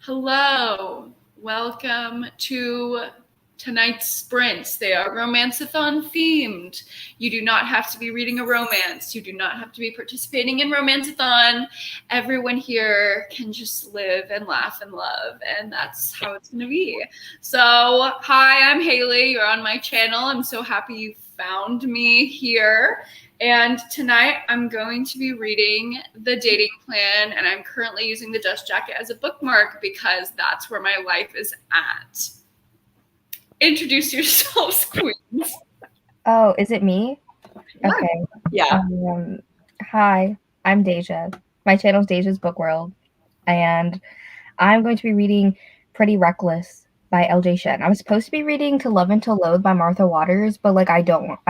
Hello, welcome to tonight's sprints. They are romance-a-thon themed. You do not have to be reading a romance. You do not have to be participating in romance-a-thon. Everyone here can just live and laugh and love, and that's how it's going to be. So, hi, I'm Haley. You're on my channel. I'm so happy you found me here. And tonight I'm going to be reading The Dating Plan, and I'm currently using the dust jacket as a bookmark because that's where my life is at. Introduce yourselves, queens. Oh, is it me? Okay. Yeah. Hi, I'm Deja. My channel's Deja's Book World, and I'm going to be reading Pretty Reckless by L.J. Shen. I was supposed to be reading To Love and to Loathe by Martha Waters, but I don't want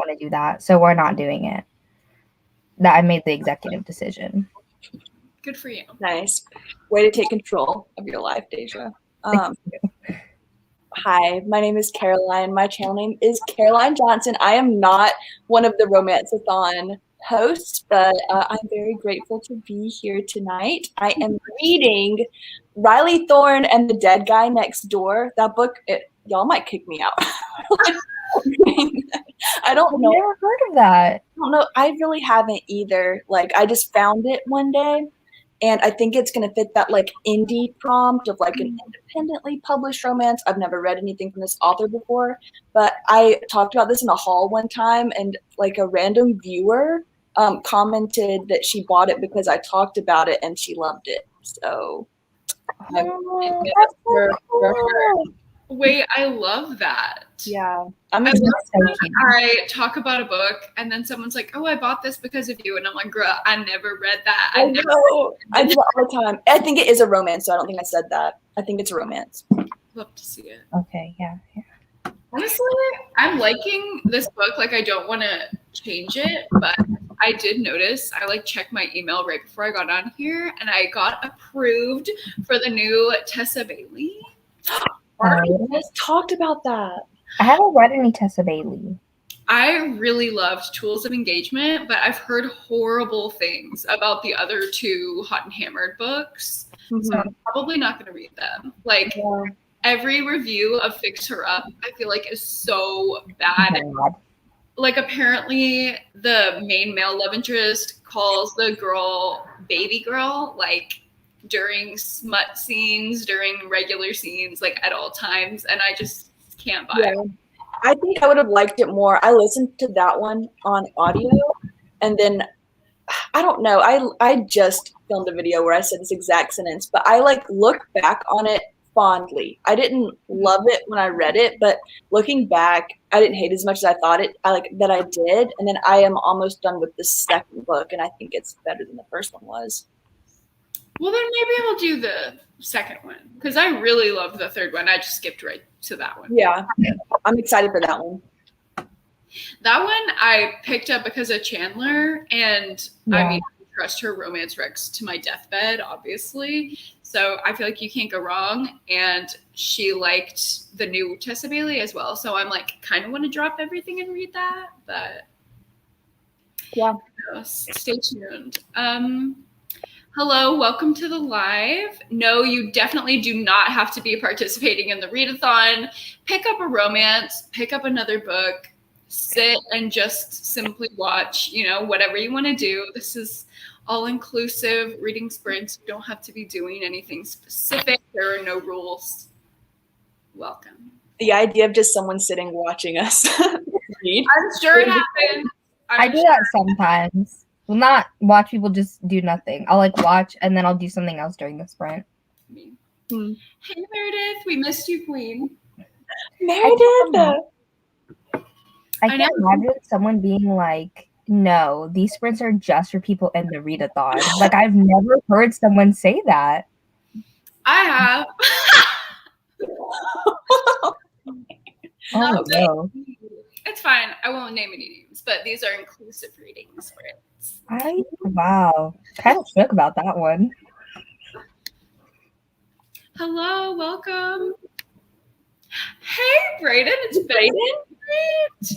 to do that, so we're not doing it. I made the executive decision. Good for you. Nice. Way to take control of your life, Deja. Hi, my name is Caroline. My channel name is Caroline Johnson. I am not one of the romance-a-thon hosts, but I'm very grateful to be here tonight. I am reading Riley Thorne and the Dead Guy Next Door. That book, y'all might kick me out. I don't know. I've never heard of that. I don't know. I really haven't either. I just found it one day. And I think it's going to fit that indie prompt of an independently published romance. I've never read anything from this author before, but I talked about this in a haul one time, and a random viewer commented that she bought it because I talked about it and she loved it. So that's so cool. Wait, I love that. Yeah. I love when I talk about a book and then someone's like, oh, I bought this because of you. And I'm like, girl, I never read that. I do that all the time. I think it is a romance, so I don't think I said that. I think it's a romance. Love to see it. Okay, yeah. Honestly, I'm liking this book. I don't want to change it, but I did notice I checked my email right before I got on here, and I got approved for the new Tessa Bailey. Let's talk about that. I haven't read any Tessa Bailey. I really loved Tools of Engagement, but I've heard horrible things about the other two Hot and Hammered books, so I'm probably not going to read them. Every review of Fix Her Up, I feel is so bad. Apparently the main male love interest calls the girl baby girl, during smut scenes, during regular scenes, at all times, and I just can't buy it. I think I would have liked it more. I listened to that one on audio, and then I don't know. I just filmed a video where I said this exact sentence, but I look back on it fondly. I didn't love it when I read it, but looking back, I didn't hate it as much as I thought that I did. And then I am almost done with the second book, and I think it's better than the first one was. Well, then maybe I'll do the second one because I really loved the third one. I just skipped right to that one. Yeah, I'm excited for that one. That one I picked up because of Chandler, and I mean, I trust her romance recs to my deathbed, obviously. So I feel you can't go wrong. And she liked the new Tessa Bailey as well. So I'm kind of want to drop everything and read that, but yeah, stay tuned. Hello, welcome to the live. No, you definitely do not have to be participating in the readathon. Pick up a romance, pick up another book, sit and just simply watch, whatever you want to do. This is all-inclusive reading sprints. You don't have to be doing anything specific. There are no rules. Welcome. The idea of just someone sitting watching us read. I'm sure it happens. I do that sometimes. Well, not watch people just do nothing. I'll watch and then I'll do something else during the sprint. Hey Meredith, we missed you, Queen. Meredith. I can't imagine someone being no, these sprints are just for people in the readathon. I've never heard someone say that. I have. Oh no. It's fine. I won't name any names, but these are inclusive reading sprints. Wow. Kind of shook about that one. Hello, welcome. Hey, Brayden. It's Brayden.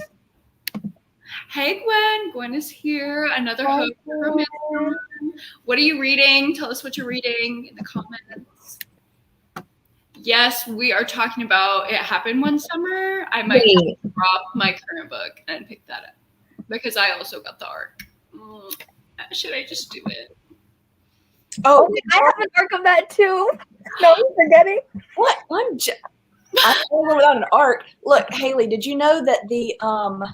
Great. Hey, Gwen. Gwen is here. Another Hi, host of Romance-a-thon. What are you reading? Tell us what you're reading in the comments. Yes, we are talking about It Happened One Summer. I might drop my current book and pick that up because I also got the arc. Should I just do it? Oh, I have an arc of that too. No, I'm forgetting. what? I'm going without an arc. Look, Haley, did you know that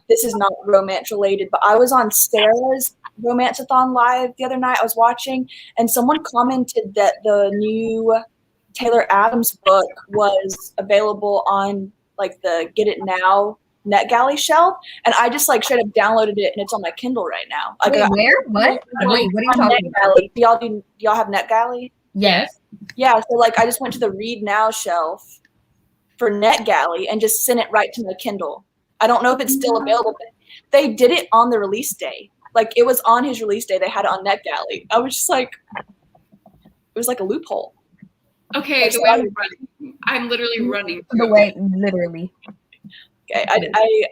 this is not romance related, but I was on Sarah's romance-a-thon live the other night. I was watching, and someone commented that the new Taylor Adams book was available on like the Get It Now NetGalley shelf, and I just like straight up downloaded it, and it's on my Kindle right now. Like, wait, where? What? Wait, what are you talking about? Do y'all have NetGalley? Yes. Yeah. So like, I just went to the Read Now shelf for NetGalley and just sent it right to my Kindle. I don't know if it's still available, but they did it on the release day. Like, it was on his release day. They had it on NetGalley. I was just like, it was like a loophole. Okay, the way I'm running, I'm literally running. The way, literally. Okay,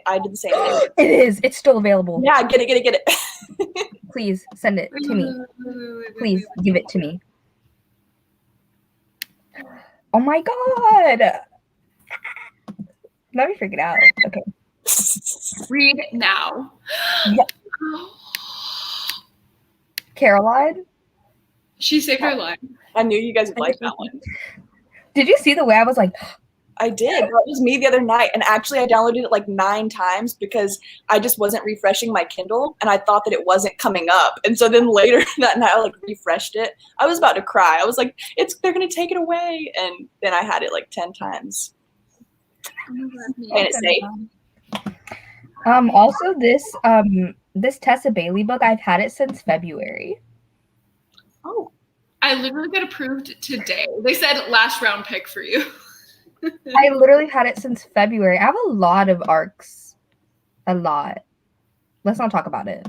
I did the same thing. It is. It's still available. Yeah, get it. Please send it to me. Please give it to me. Oh my god. Let me freak it out. Okay. Read now. Yeah. Caroline? She saved her life. I knew you guys would like that one. Did you see the way I was like, I did. That was me the other night. And actually, I downloaded it like 9 times because I just wasn't refreshing my Kindle. And I thought that it wasn't coming up. And so then later that night, I like refreshed it. I was about to cry. I was like, they're going to take it away. And then I had it like 10 times. And it's safe. Also this Tessa Bailey book, I've had it since February. Oh. I literally got approved today. They said last round pick for you. I literally had it since February. I have a lot of arcs. A lot. Let's not talk about it.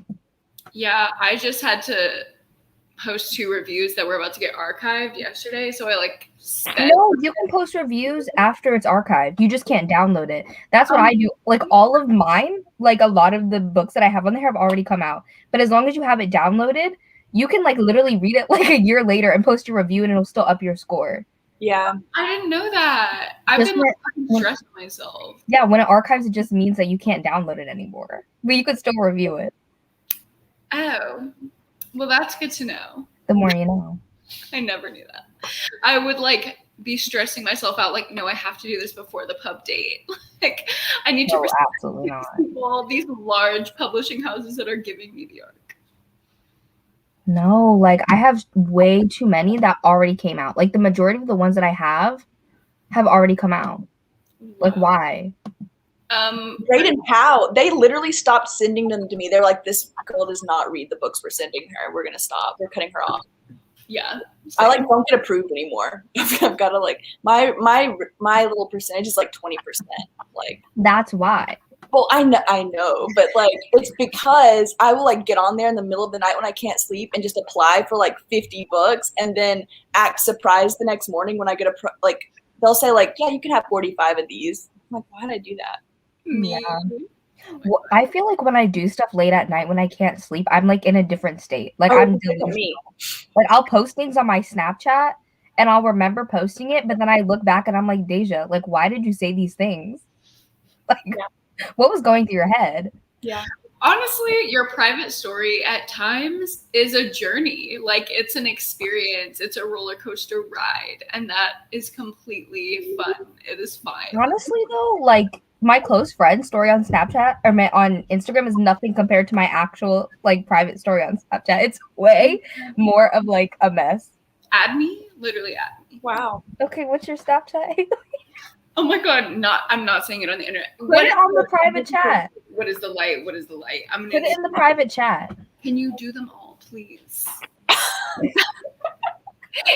Yeah, I just had to post 2 reviews that were about to get archived yesterday. So I like No, you can post reviews after it's archived. You just can't download it. That's what I do. Like all of mine, like a lot of the books that I have on there have already come out. But as long as you have it downloaded, you can like literally read it like a year later and post a review and it'll still up your score. Yeah. I didn't know that. I've been like, stressing myself. Yeah, when it archives, it just means that you can't download it anymore. But you could still review it. Oh. Well, that's good to know. The more you know. I never knew that. I would like be stressing myself out like, no, I have to do this before the pub date. Like I need to respect absolutely not. all these large publishing houses that are giving me the arc. No, like I have way too many that already came out. Like the majority of the ones that I have already come out. Wow. Like why? Great and Pow, they literally stopped sending them to me. They're like, this girl does not read the books we're sending her. We're gonna stop. We're cutting her off. Yeah. I like don't get approved anymore. I've got to like my little percentage is like 20%. Like that's why. Well, I know, but like it's because I will like get on there in the middle of the night when I can't sleep and just apply for like 50 books and then act surprised the next morning when I get like they'll say like, yeah, you can have 45 of these. I'm like, why did I do that? Yeah. Well, I feel like when I do stuff late at night when I can't sleep, I'm like in a different state. Like I'm delusional. Like I'll post things on my Snapchat and I'll remember posting it, but then I look back and I'm like, Deja, like why did you say these things? Like what was going through your head? Yeah. Honestly, your private story at times is a journey. Like it's an experience. It's a roller coaster ride. And that is completely fun. It is fine. Honestly though, like my close friend story on Snapchat or on Instagram is nothing compared to my actual like private story on Snapchat. It's way more of like a mess. Add me? Literally add me. Wow. Okay, what's your Snapchat? Oh my god, I'm not saying it on the internet. Put it on the private chat. What is the light? What is the light? I'm gonna put it in the private chat. Can you do them all, please?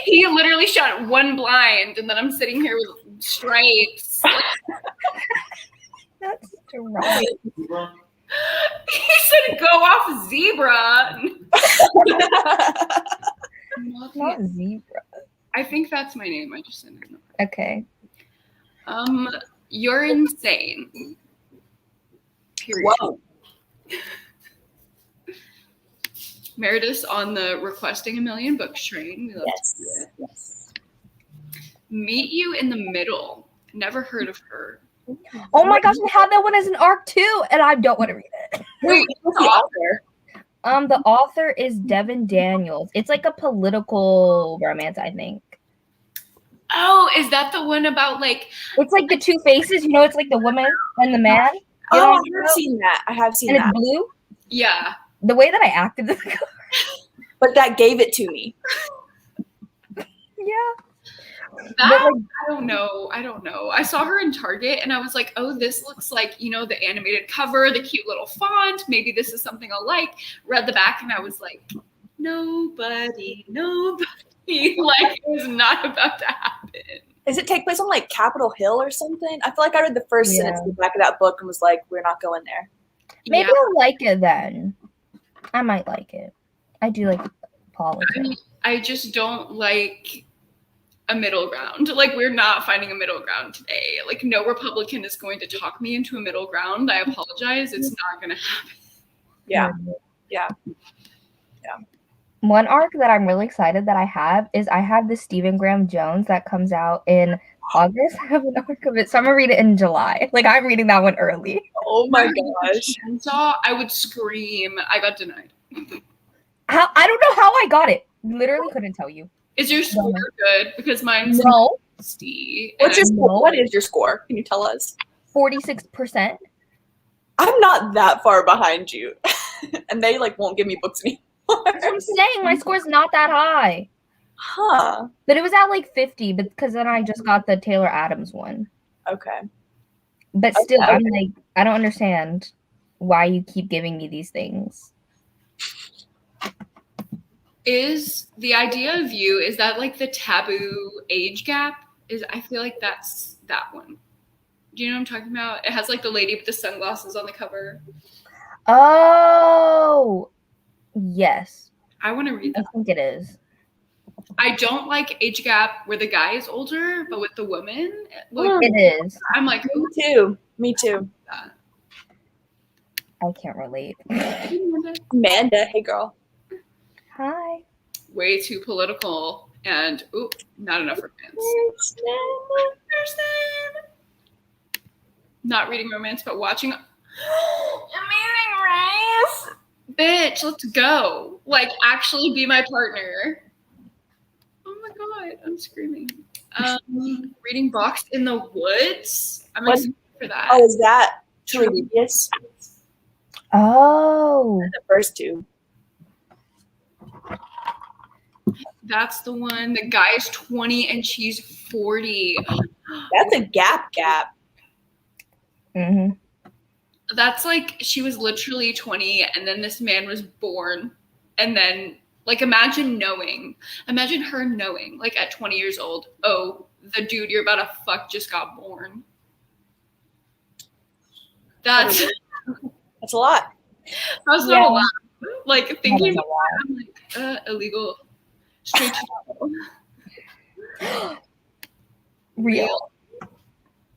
He literally shot one blind and then I'm sitting here with stripes. That's right. He said go off zebra. Not zebra. I think that's my name. I just said it. Okay. You're insane. Period. Whoa. Meredith's on the requesting a million books train. We love Yes. to do it. Yes. Meet You in the Middle. Never heard of her. Oh my gosh, we had that one as an arc too, and I don't want to read it. Wait, Who's the author? The author is Devin Daniels. It's like a political romance, I think. oh, is that the one about like? It's like the two faces, you know, it's like the woman and the man. You know Oh, what I'm I talking have about? seen that. I have seen And that. it's blue. Yeah, The way that I acted, But that gave it to me. yeah. that But, like, I don't know. I saw her in Target, and I was like, oh, this looks like the animated cover, the cute little font. Maybe this is something I'll like. Read the back, and I was like, nobody. Like it was not about to happen. Does it take place on like Capitol Hill or something? I feel like I read the first Yeah. sentence in the back of that book and was like, we're not going there. maybe Yeah. I'll like it then. I might like it. I do like politics. I just don't like a middle ground. Like we're not finding a middle ground today. Like no Republican is going to talk me into a middle ground. I apologize. It's not going to happen. Yeah. Yeah. One arc that I'm really excited that I have is I have the Stephen Graham Jones that comes out in August. I have an arc of it, so I'm gonna read it in July. Like I'm reading that one early. Oh my gosh. I would scream. I got denied. I don't know how I got it. Literally couldn't tell you. Is your score good? Because mine's No, 60. What's your and score? What is your score? Can you tell us? 46%. I'm not that far behind you. And they like won't give me books anymore. That's what I'm saying. My score's not that high. Huh. But it was at like 50, because then I just got the Taylor Adams one. Okay. But still, Okay. I'm like, I don't understand why you keep giving me these things. Is the idea of you, is that like the taboo age gap? I feel like that's that one. Do you know what I'm talking about? It has like the lady with the sunglasses on the cover. Oh, yes. I want to read I that. think it is. I don't like age gap where the guy is older, but with the woman, like, It is. I'm like, Me too. Me too. that. I can't relate. Amanda, hey girl. Hi. Way too political and not enough romance. Not reading romance, but watching. Amazing Race. Bitch, let's go. Like, actually be my partner. Oh my god, I'm screaming. Reading Boxed in the Woods. I'm excited for that. Oh, is that Truly Devious? Oh. The first two. That's the one. The guy is 20 and she's 40. That's a gap. Mm-hmm. That's like she was literally 20 and then this man was born. And then, like, imagine her knowing, like, at 20 years old, oh, the dude you're about to fuck just got born. That's a lot. not a lot. Like, thinking That about is it, I'm like, illegal. Straight to Real.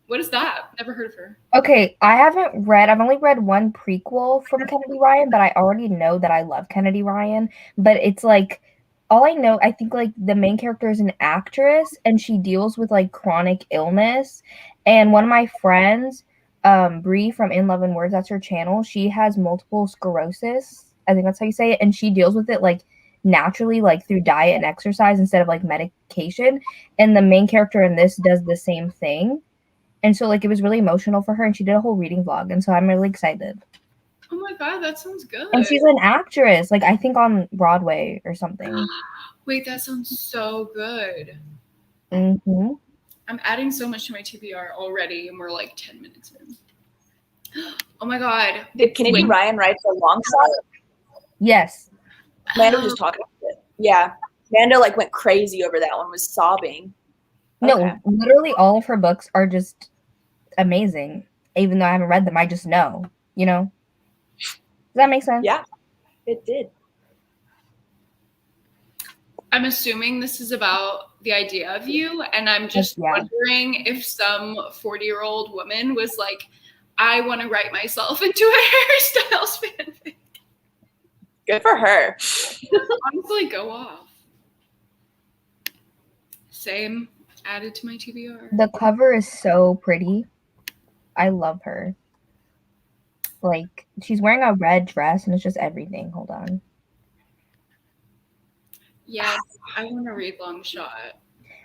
What is that? Never heard of her. Okay, I've only read one prequel from Kennedy Ryan, but I already know that I love Kennedy Ryan. But it's like, all I know, I think like the main character is an actress and she deals with like chronic illness. And one of my friends, Bree from In Love and Words, that's her channel, she has multiple sclerosis. I think that's how you say it. And she deals with it like naturally, like through diet and exercise instead of like medication. And the main character in this does the same thing. And so, like, it was really emotional for her, and she did a whole reading vlog, and so I'm really excited. Oh my god, that sounds good. And she's an actress, like, I think on Broadway or something. Wait, that sounds so good. Mm-hmm. I'm adding so much to my TBR already, and we're like 10 minutes in. Oh my god. Did Kennedy Ryan write the long shot? Yes. Amanda was just talking about it. Yeah. Amanda, like, went crazy over that one, was sobbing. No, Okay. literally all of her books are just amazing. Even though I haven't read them, I just know, you know? Does that make sense? Yeah, it did. I'm assuming this is about the idea of you, and I'm just wondering if some 40-year-old woman was like, I want to write myself into a hairstyles fanfic. Good for her. Honestly, go off. Same. Added to my TBR. The cover is so pretty. I love her. Like, she's wearing a red dress and it's just everything. Hold on. Yes, I want to read Long Shot.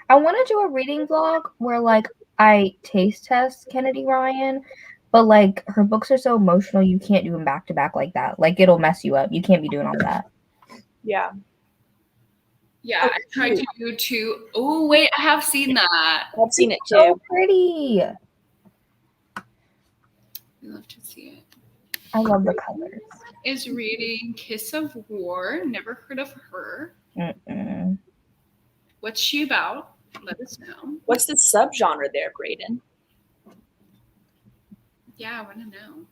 I want to do a reading vlog where, like, I taste test Kennedy Ryan, but, like, her books are so emotional, you can't do them back to back like that. Like, it'll mess you up. You can't be doing all that. Yeah. Yeah, I tried to do two. Oh, wait, I have seen that. I've seen it So too. pretty. I love to see it. I love the colors. Is reading Kiss of War. Never heard of her. Mm-mm. What's she about? Let us know. What's the subgenre there, Graydon? Yeah, I want to know.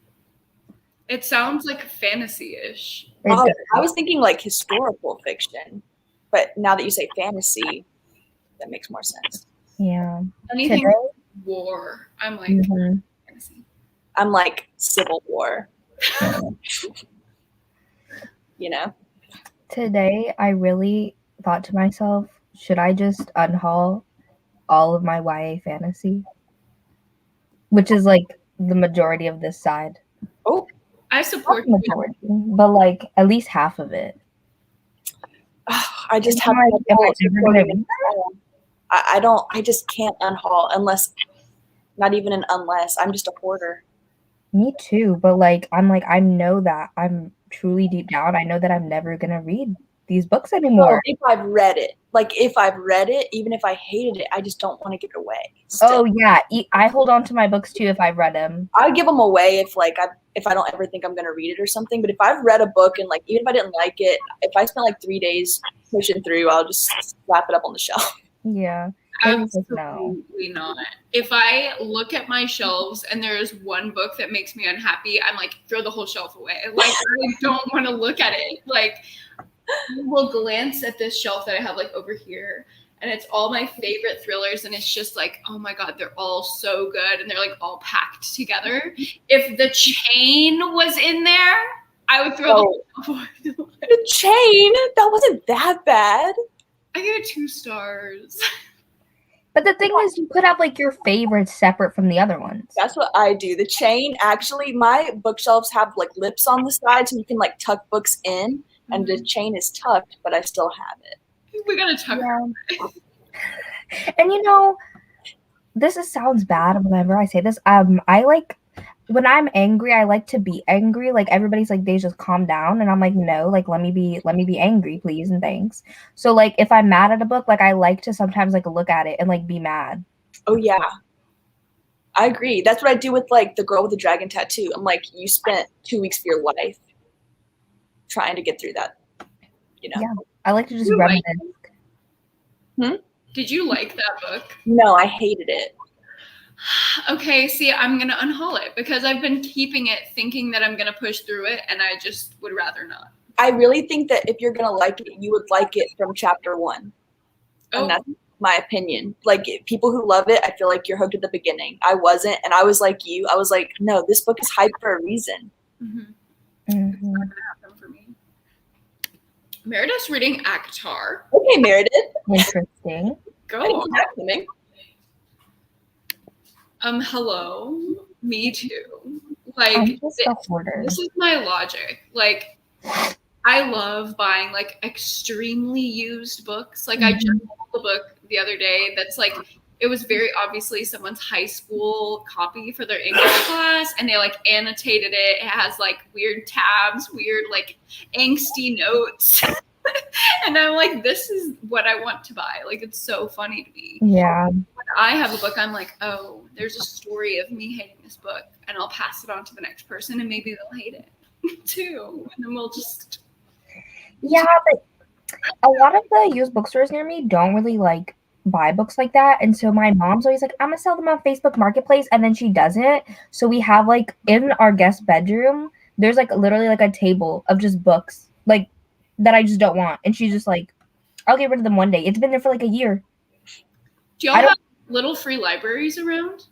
It sounds like fantasy-ish. Oh, I was thinking like historical fiction, but now that you say fantasy, that makes more sense. Yeah. Anything Today? war. I'm like fantasy. I'm like Civil War. You know? Today, I really thought to myself, should I just unhaul all of my YA fantasy? Which is like the majority of this side. Oh, I support Not the majority, but like at least half of it. I just have Am I ever gonna read I don't. I just can't unhaul unless, not even an unless. I'm just a hoarder. Me too, but like I know that I'm truly deep down. I know that I'm never gonna read these books anymore. If I've read it, even if I hated it, I just don't want to give it away. Oh yeah, I hold on to my books too if I've read them. I would give them away if I don't ever think I'm gonna read it or something. But if I've read a book and like even if I didn't like it, if I spent like 3 days pushing through, I'll just slap it up on the shelf. Yeah. Absolutely not. If I look at my shelves and there's one book that makes me unhappy, I'm like, throw the whole shelf away. Like, I don't want to look at it. Like, we'll glance at this shelf that I have like over here, and it's all my favorite thrillers, and it's just like, oh my god, they're all so good, and they're like all packed together. If The Chain was in there, I would throw the whole shelf away. The Chain? That wasn't that bad. I gave it 2 stars. But the thing is, you could have like your favorites separate from the other ones. That's what I do. The Chain, actually, my bookshelves have like lips on the side, so you can like tuck books in, and the Chain is tucked, but I still have it. We gotta tuck her. And you know, sounds bad whenever I say this. I like when I'm angry, I like to be angry. Like everybody's like, they just calm down, and I'm like, no, like let me be angry, please and thanks. So like if I'm mad at a book, like I like to sometimes like look at it and like be mad. Oh yeah, I agree. That's what I do with like The Girl with the Dragon Tattoo. I'm like, you spent 2 weeks of your life trying to get through that. You know? Yeah, I like to just reminisce. Did you like that book? No, I hated it. Okay, see, I'm gonna unhaul it because I've been keeping it thinking that I'm gonna push through it, and I just would rather not. I really think that if you're gonna like it, you would like it from chapter 1. And that's my opinion. Like people who love it, I feel like you're hooked at the beginning. I wasn't, and I was like you. I was like, no, this book is hyped for a reason. It's not gonna happen for me. Meredith's reading Akatar. Okay, Meredith. Interesting. Go I didn't on. see that coming. Hello. Me too. I'm Like just a hoarder. this is my logic. Like I love buying like extremely used books. Like I just bought a book the other day that's like it was very obviously someone's high school copy for their English class, and they like annotated it. It has like weird tabs, weird like angsty notes. And I'm like, this is what I want to buy. Like it's so funny to me. Yeah. When I have a book, I'm like, oh, there's a story of me hating this book, and I'll pass it on to the next person, and maybe they'll hate it too. And then we'll just Yeah, but a lot of the used bookstores near me don't really like buy books like that. And so my mom's always like, I'm gonna sell them on Facebook Marketplace, and then she doesn't. So we have like in our guest bedroom, there's like literally like a table of just books like that I just don't want. And she's just like, I'll get rid of them one day. It's been there for like a year. Do y'all have little free libraries around?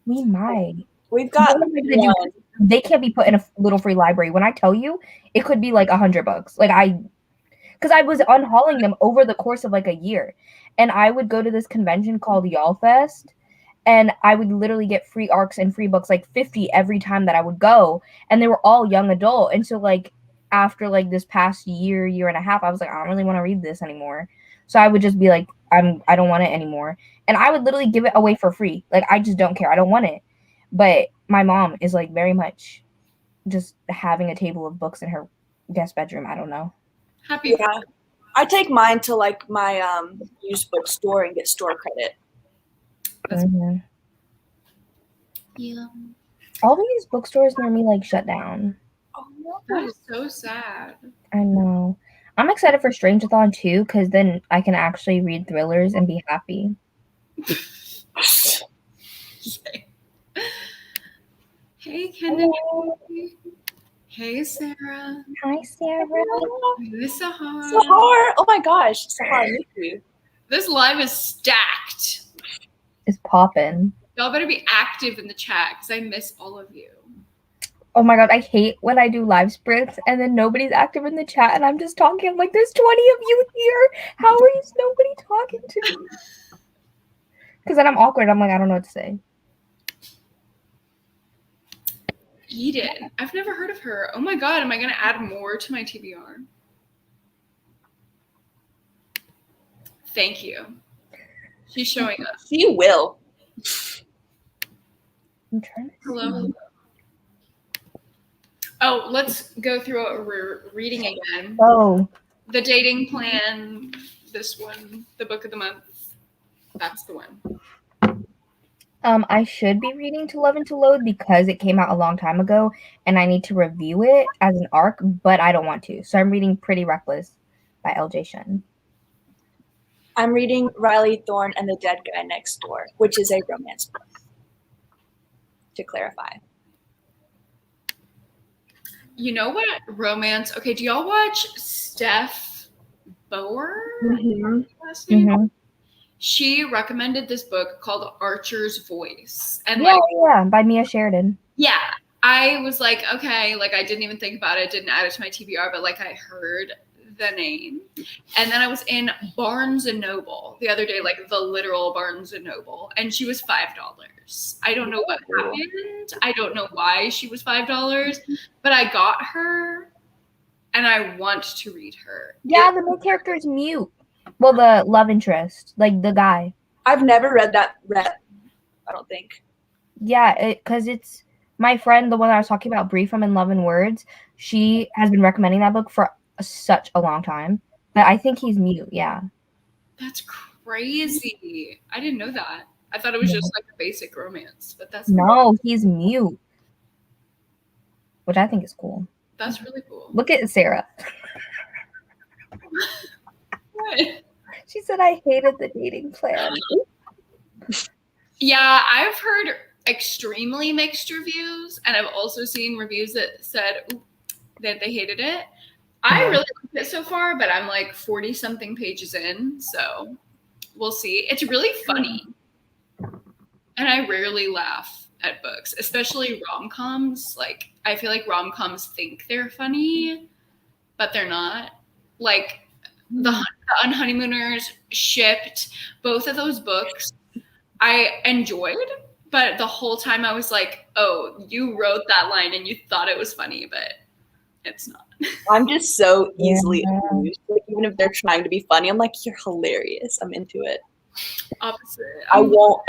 We might. We've got one. They can't be put in a little free library. When I tell you, it could be like $100. Like because I was unhauling them over the course of like a year, and I would go to this convention called Y'all Fest, and I would literally get free ARCs and free books, like 50 every time that I would go, and they were all young adult. And so like after like this past year and a half, I was like, I don't really want to read this anymore. So I would just be like, I don't want it anymore, and I would literally give it away for free. Like I just don't care. I don't want it. But my mom is like very much just having a table of books in her guest bedroom. I don't know. Happy. Yeah. I take mine to like my used bookstore and get store credit. Mm-hmm. Yeah. All these bookstores near me like shut down. Oh no. That is so sad. I know. I'm excited for Strange-a-thon too, because then I can actually read thrillers and be happy. Hey, Kennedy. Hey, Sarah. Hi, Sarah. Hey, Sahar. Sahar. Oh my gosh, Sahar, I miss you. This live is stacked. It's poppin'. Y'all better be active in the chat because I miss all of you. Oh my god, I hate when I do live sprints and then nobody's active in the chat and I'm just talking. I'm like, there's 20 of you here. How are you nobody talking to me? Because then I'm awkward. I'm like, I don't know what to say. Eden. I've never heard of her. Oh my god, am I going to add more to my TBR? Thank you. She's showing us. She will. I'm trying to Hello. Oh, let's go through what we're reading again. Oh. The Dating Plan, this one, the book of the month. That's the one. I should be reading To Love and to Loathe because it came out a long time ago and I need to review it as an arc, but I don't want to. So I'm reading Pretty Reckless by LJ Shen. I'm reading Riley Thorne and the Dead Guy Next Door, which is a romance book, to clarify. You know what romance? Okay, do y'all watch Steph Bower? Mm-hmm. Last name? Mm-hmm. She recommended this book called Archer's Voice. And yeah, by Mia Sheridan. Yeah. I was like, okay, like I didn't even think about it, didn't add it to my TBR, but like I heard the name. And then I was in Barnes and Noble the other day, like the literal Barnes and Noble, and she was $5. I don't know what happened. I don't know why she was $5, but I got her and I want to read her. Yeah, the main character is mute. Well, the love interest, like the guy. I've never read that. I don't think. Yeah, because it's my friend, the one I was talking about, Bree from In Love and Words. She has been recommending that book for such a long time, but I think he's mute. Yeah, that's crazy. I didn't know that. I thought it was just like a basic romance, but that's no, he's mute, which I think is cool. That's really cool. Look at Sarah. What? She said I hated the dating plan. Yeah, I've heard extremely mixed reviews, and I've also seen reviews that said that they hated it. I really liked it so far, but I'm like 40 something pages in, so we'll see. It's really funny, and I rarely laugh at books, especially rom-coms. Like I feel like rom-coms think they're funny, but they're not. Like the Unhoneymooners shipped both of those books. I enjoyed, but the whole time I was like, oh, you wrote that line and you thought it was funny, but it's not. I'm just so easily amused. Like, even if they're trying to be funny, I'm like, you're hilarious. I'm into it. Opposite. I won't.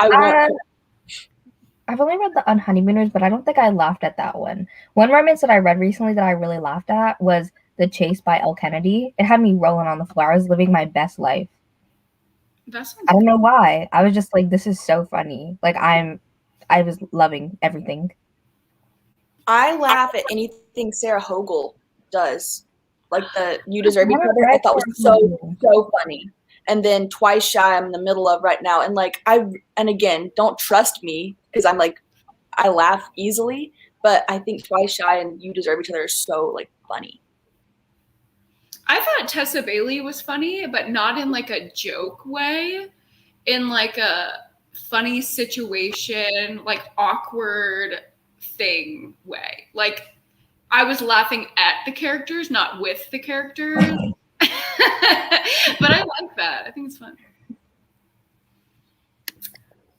I've only read the Unhoneymooners, but I don't think I laughed at that one. One romance that I read recently that I really laughed at was The Chase by L. Kennedy. It had me rolling on the floor. I was living my best life. I don't know why. I was just like, this is so funny. Like I was loving everything. I laugh at anything Sarah Hogel does. Like the You Deserve Each Other, I thought was so funny. And then Twice Shy, I'm in the middle of right now. And like and again, don't trust me because I'm like, I laugh easily. But I think Twice Shy and You Deserve Each Other are so like funny. I thought Tessa Bailey was funny, but not in like a joke way, in like a funny situation, like awkward thing way. Like, I was laughing at the characters, not with the characters. But I like that. I think it's fun.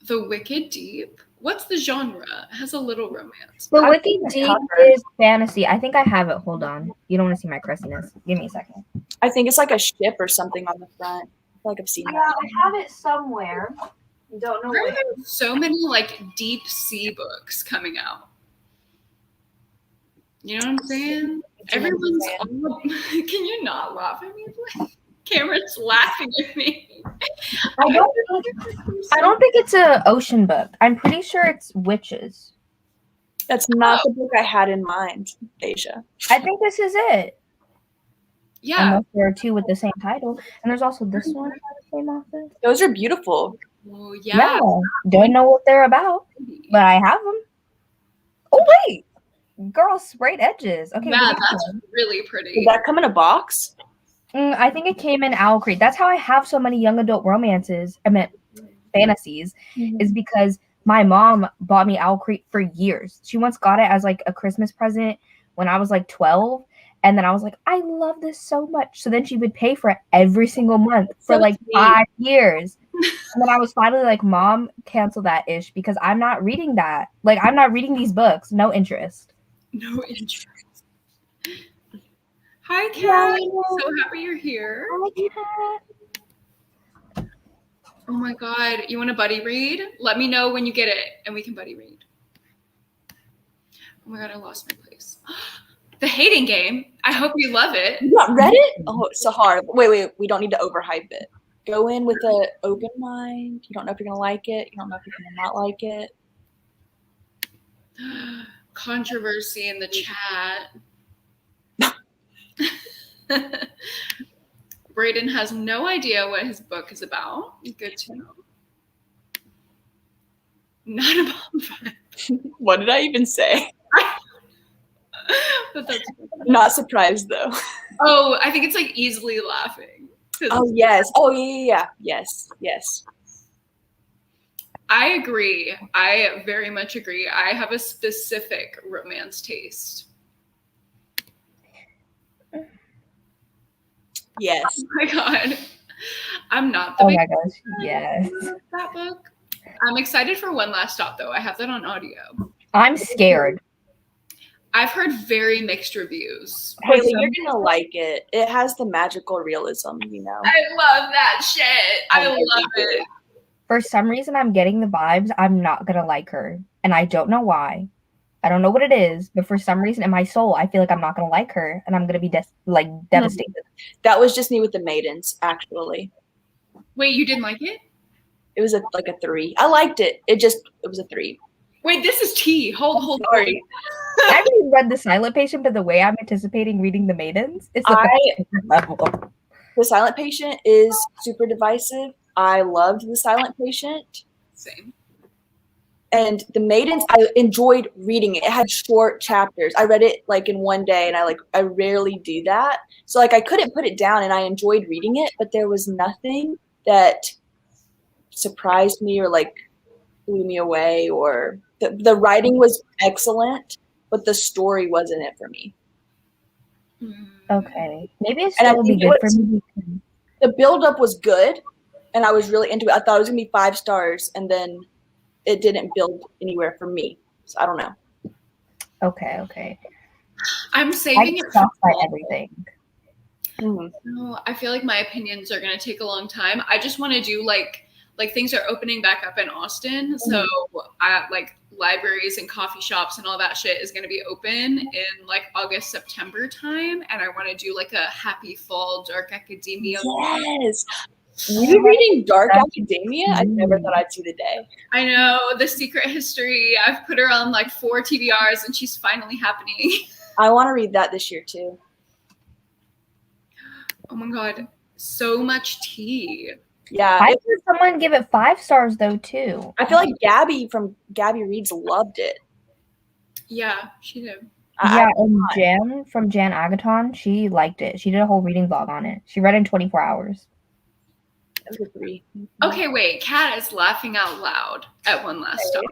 The Wicked Deep. What's the genre? It has a little romance. The Wicked Deep is fantasy. I think I have it. Hold on. You don't want to see my crustiness. Give me a second. I think it's like a ship or something on the front. I feel like I've seen that. I have it somewhere. Don't know There where. are so many like deep sea books coming out. You know what I'm saying? Everyone's. Can you not laugh at me? Cameron's laughing at me. I don't think it's an ocean book. I'm pretty sure it's witches. That's not the book I had in mind, Asia. I think this is it. Yeah. Unless there are two with the same title. And there's also this one by the same author. Those are beautiful. Well, yeah. Don't know what they're about, but I have them. Oh, wait. Girl, sprayed edges. Okay. Yeah, that's really pretty. Did that come in a box? I think it came in Owl Creek. That's how I have so many young adult romances. I meant fantasies, is because my mom bought me Owl Creek for years. She once got it as like a Christmas present when I was like 12. And then I was like, I love this so much. So then she would pay for it every single month for like 5 years. And then I was finally like, Mom, cancel that ish because I'm not reading that. Like, I'm not reading these books. No interest. No interest. Hi, Kat. So happy you're here. Hi, Kat. Oh my God. You want a buddy read? Let me know when you get it and we can buddy read. Oh my God, I lost my place. The Hating Game. I hope you love it. You not read it? Oh, it's so hard. Wait. We don't need to overhype it. Go in with an open mind. You don't know if you're going to like it. You don't know if you're going to not like it. Controversy in the chat. Brayden has no idea what his book is about. Good to know. Not about What did I even say? But that's Not surprised though. Oh, I think it's like easily laughing. Oh yes. Oh yeah. Yes. I agree. I very much agree. I have a specific romance taste. Yes. Oh my God. I'm not the Oh big my gosh. Yes. that book. I'm excited for One Last Stop though. I have that on audio. I'm scared. I've heard very mixed reviews. Haley, you're gonna like it. It has the magical realism, you know. I love that shit. I love it. For some reason, I'm getting the vibes I'm not going to like her. And I don't know why. I don't know what it is. But for some reason in my soul, I feel like I'm not going to like her. And I'm going to be devastated. That was just me with the maidens, actually. Wait, you didn't like it? It was like a 3. I liked it. It was a 3. Wait, this is tea. Hold. Sorry. I haven't read The Silent Patient, but the way I'm anticipating reading The Maidens is level. The Silent Patient is super divisive. I loved The Silent Patient. Same. And The Maidens, I enjoyed reading it. It had short chapters. I read it like in one day, and I rarely do that. So like I couldn't put it down, and I enjoyed reading it, but there was nothing that surprised me or like blew me away, or the writing was excellent, but the story wasn't it for me. Okay. Maybe it still would be good for me. The build-up was good, and I was really into it. I thought it was going to be 5 stars, and then it didn't build anywhere for me. So I don't know. Okay. I'm saving it for everything. No, I feel like my opinions are going to take a long time. I just want to do like things are opening back up in Austin. So like libraries and coffee shops and all that shit is going to be open in like August, September time. And I want to do like a happy fall dark academia. Yes. You reading Dark Academia? I never thought I'd see the day. I know, The Secret History. I've put her on like 4 TBRs and she's finally happening. I want to read that this year too. Oh my God. So much tea. Yeah. I heard someone give it 5 stars though too. I feel like Gabby from Gabby Reads loved it. Yeah, she did. And Jan from Jan Agaton, she liked it. She did a whole reading vlog on it. She read it in 24 hours. That was a 3. Okay, wait. Kat is laughing out loud at One Last Stop.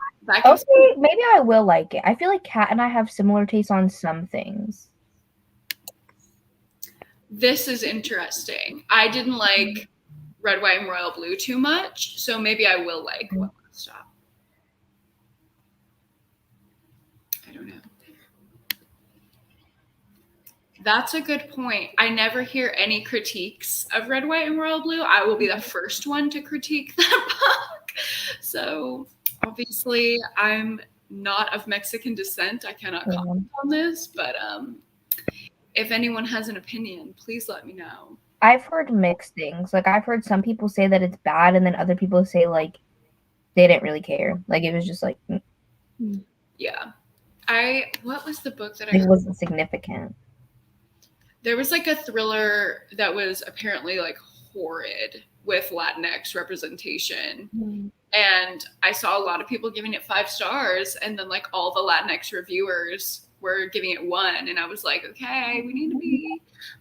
Okay, maybe I will like it. I feel like Kat and I have similar tastes on some things. This is interesting. I didn't like Red, White, and Royal Blue too much, so maybe I will like One Last Stop. I don't know. That's a good point. I never hear any critiques of Red, White, and Royal Blue. I will be the first one to critique that book. So obviously, I'm not of Mexican descent. I cannot comment on this, but if anyone has an opinion, please let me know. I've heard mixed things. Like, I've heard some people say that it's bad, and then other people say, like, they didn't really care. Like, it was just like... Yeah. What was the book that it wasn't significant. There was like a thriller that was apparently like horrid with Latinx representation. And I saw a lot of people giving it 5 stars, and then like all the Latinx reviewers were giving it 1. And I was like, okay, we need to be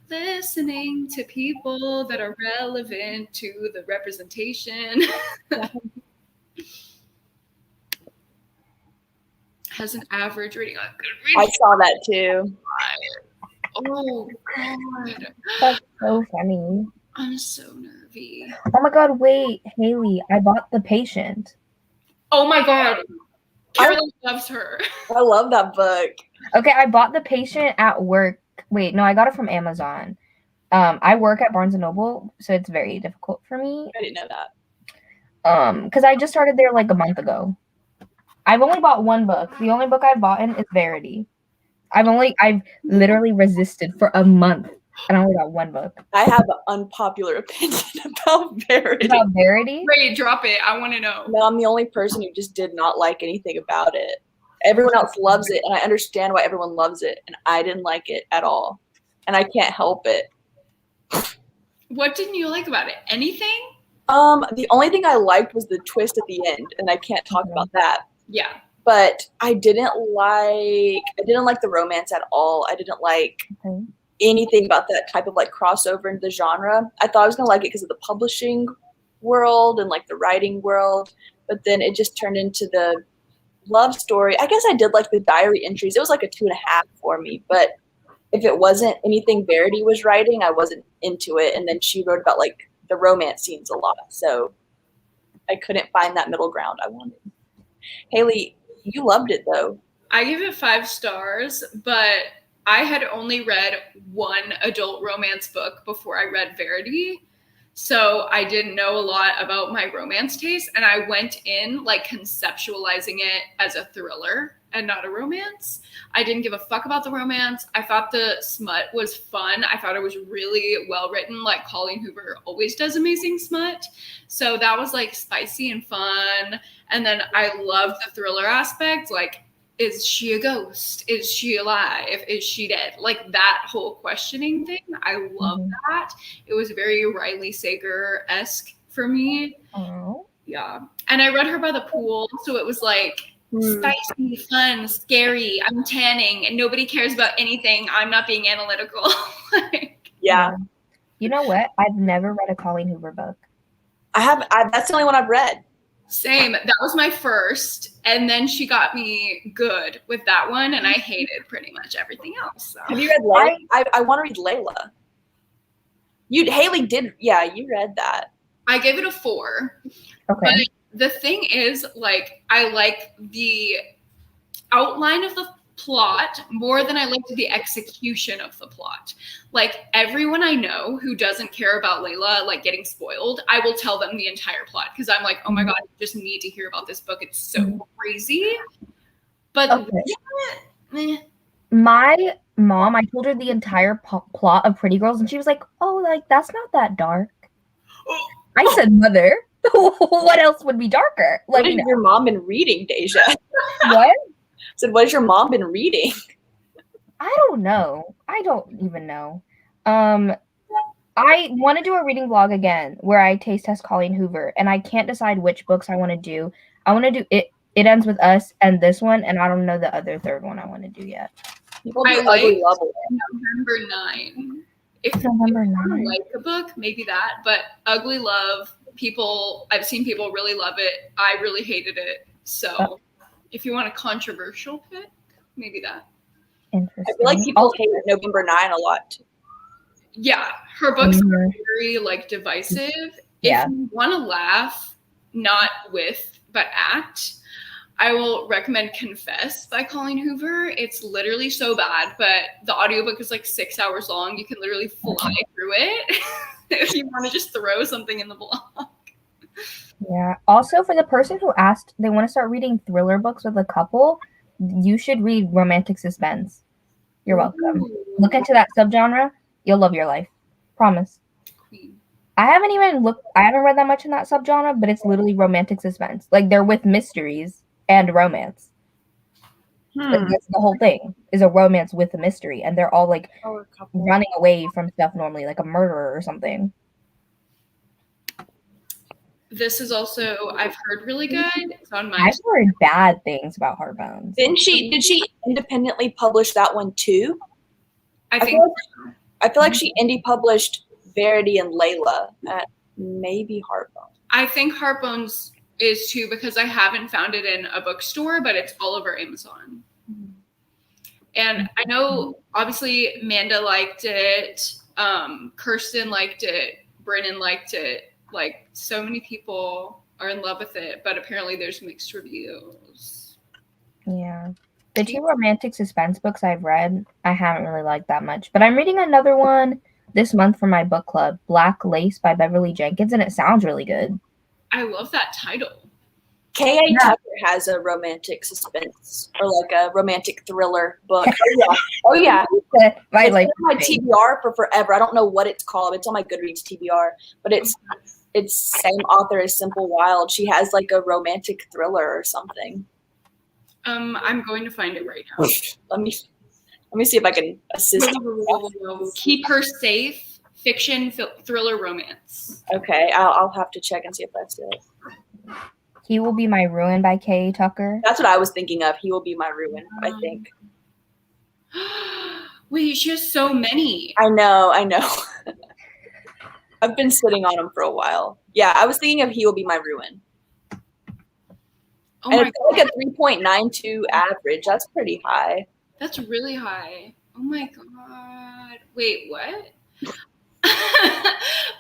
listening to people that are relevant to the representation. Has an average rating on Goodreads. I saw that too. Oh God. That's so funny. I'm so nervy. Oh my God, wait, Haley, I bought The Patient. Oh my God. Caroline loves her. I love that book. Okay, I bought The Patient at work. Wait, no, I got it from Amazon. I work at Barnes & Noble, so it's very difficult for me. I didn't know that. Because I just started there like a month ago. I've only bought 1 book. The only book I've bought in is Verity. I've literally resisted for a month, and I only got 1 book. I have an unpopular opinion about Verity. About Verity? Wait, drop it. I want to know. No, I'm the only person who just did not like anything about it. Everyone else loves it, and I understand why everyone loves it, and I didn't like it at all. And I can't help it. What didn't you like about it? Anything? The only thing I liked was the twist at the end, and I can't talk about that. Yeah. But I didn't like the romance at all. I didn't like anything about that type of like crossover into the genre. I thought I was gonna like it because of the publishing world and like the writing world, but then it just turned into the love story. I guess I did like the diary entries. It was like a 2.5 for me, but if it wasn't anything Verity was writing, I wasn't into it. And then she wrote about like the romance scenes a lot, so I couldn't find that middle ground I wanted. Haley, you loved it though. I give it 5 stars, but I had only read 1 adult romance book before I read Verity. So I didn't know a lot about my romance taste, and I went in like conceptualizing it as a thriller and not a romance. I didn't give a fuck about the romance. I thought the smut was fun. I thought it was really well written. Like Colleen Hoover always does amazing smut. So that was like spicy and fun. And then I loved the thriller aspect. Like, is she a ghost? Is she alive? Is she dead? Like that whole questioning thing. I love that. It was very Riley Sager-esque for me. Oh. Yeah. And I read her by the pool. So it was like, spicy, fun, scary. I'm tanning and nobody cares about anything. I'm not being analytical. Yeah. You know what? I've never read a Colleen Hoover book. That's the only one I've read. Same. That was my first. And then she got me good with that one. And I hated pretty much everything else. So. Have you read Layla? I want to read Layla. Haley did. Yeah, you read that. I gave it a 4. Okay. But the thing is, like, I like the outline of the plot more than I liked the execution of the plot. Like, everyone I know who doesn't care about Layla, like, getting spoiled, I will tell them the entire plot because I'm like, oh my God, you just need to hear about this book. It's so crazy. But my mom, I told her the entire plot of Pretty Girls, and she was like, oh, like, that's not that dark. I said, Mother, what else would be darker? Like, what has your mom been reading, Deja? What? I said, what has your mom been reading? I don't know. I don't even know. I want to do a reading vlog again where I taste test Colleen Hoover, and I can't decide which books I want to do. I want to do It Ends With Us and this one, and I don't know the other third one I want to do yet. I like November 9. If November 9. I like a book, maybe that, but Ugly Love, I've seen people really love it. I really hated it. So if you want a controversial pick, maybe that. Interesting. I feel like people hate November 9 a lot. Yeah, her books are very like divisive. Yeah. If you want to laugh, not with, but at, I will recommend Confess by Colleen Hoover. It's literally so bad, but the audiobook is like 6 hours long. You can literally fly through it if you want to just throw something in the blog. Yeah. Also, for the person who asked they want to start reading thriller books with a couple, you should read romantic suspense. You're welcome. Ooh. Look into that subgenre. You'll love your life. Promise. Queen. I haven't read that much in that subgenre, but it's literally romantic suspense. Like, they're with mysteries and romance. Like, that's the whole thing, is a romance with a mystery, and they're all like running away from stuff normally, like a murderer or something. This is also, I've heard, really good. It's on my. I've heard bad things about Heartbones. Did she independently publish that one too? I think I feel like she indie published Verity and Layla at maybe Heartbones. I think Heartbones is too, because I haven't found it in a bookstore, but it's all over Amazon. And I know, obviously, Amanda liked it. Kirsten liked it. Brennan liked it. Like, so many people are in love with it, but apparently there's mixed reviews. Yeah. The two romantic suspense books I've read, I haven't really liked that much. But I'm reading another one this month for my book club, Black Lace by Beverly Jenkins, and it sounds really good. I love that title. K.A. Tucker has a romantic suspense or like a romantic thriller book. Oh yeah. It's on my TBR for forever. I don't know what it's called. It's on my Goodreads TBR, but it's same author as Simple Wild. She has like a romantic thriller or something. I'm going to find it right now. Let me see if I can assist. Keep Her Safe, fiction, thriller, romance. Okay, I'll have to check and see if that's it. He Will Be My Ruin by K.A. Tucker. That's what I was thinking of. He Will Be My Ruin, I think. Wait, she has so many. I know. I've been sitting on them for a while. Yeah, I was thinking of He Will Be My Ruin. Oh, and it's like a 3.92 average. That's pretty high. That's really high. Oh my god. Wait, what?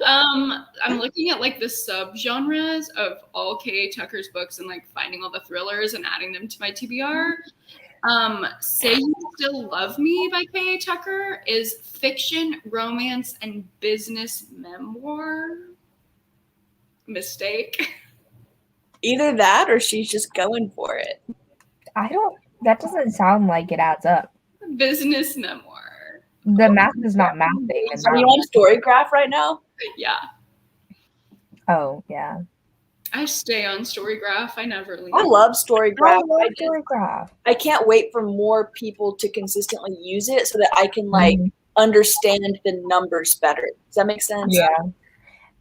I'm looking at like the subgenres of all K.A. Tucker's books and like finding all the thrillers and adding them to my TBR. Say You Still Love Me by K.A. Tucker is fiction, romance, and business memoir. Mistake. Either that or she's just going for it. That doesn't sound like it adds up. Business memoir. The math is not mathing. Are you on Storygraph right now? Yeah. Oh, yeah. I stay on Storygraph. I never leave. I love Storygraph. Storygraph. I can't wait for more people to consistently use it so that I can like understand the numbers better. Does that make sense? Yeah.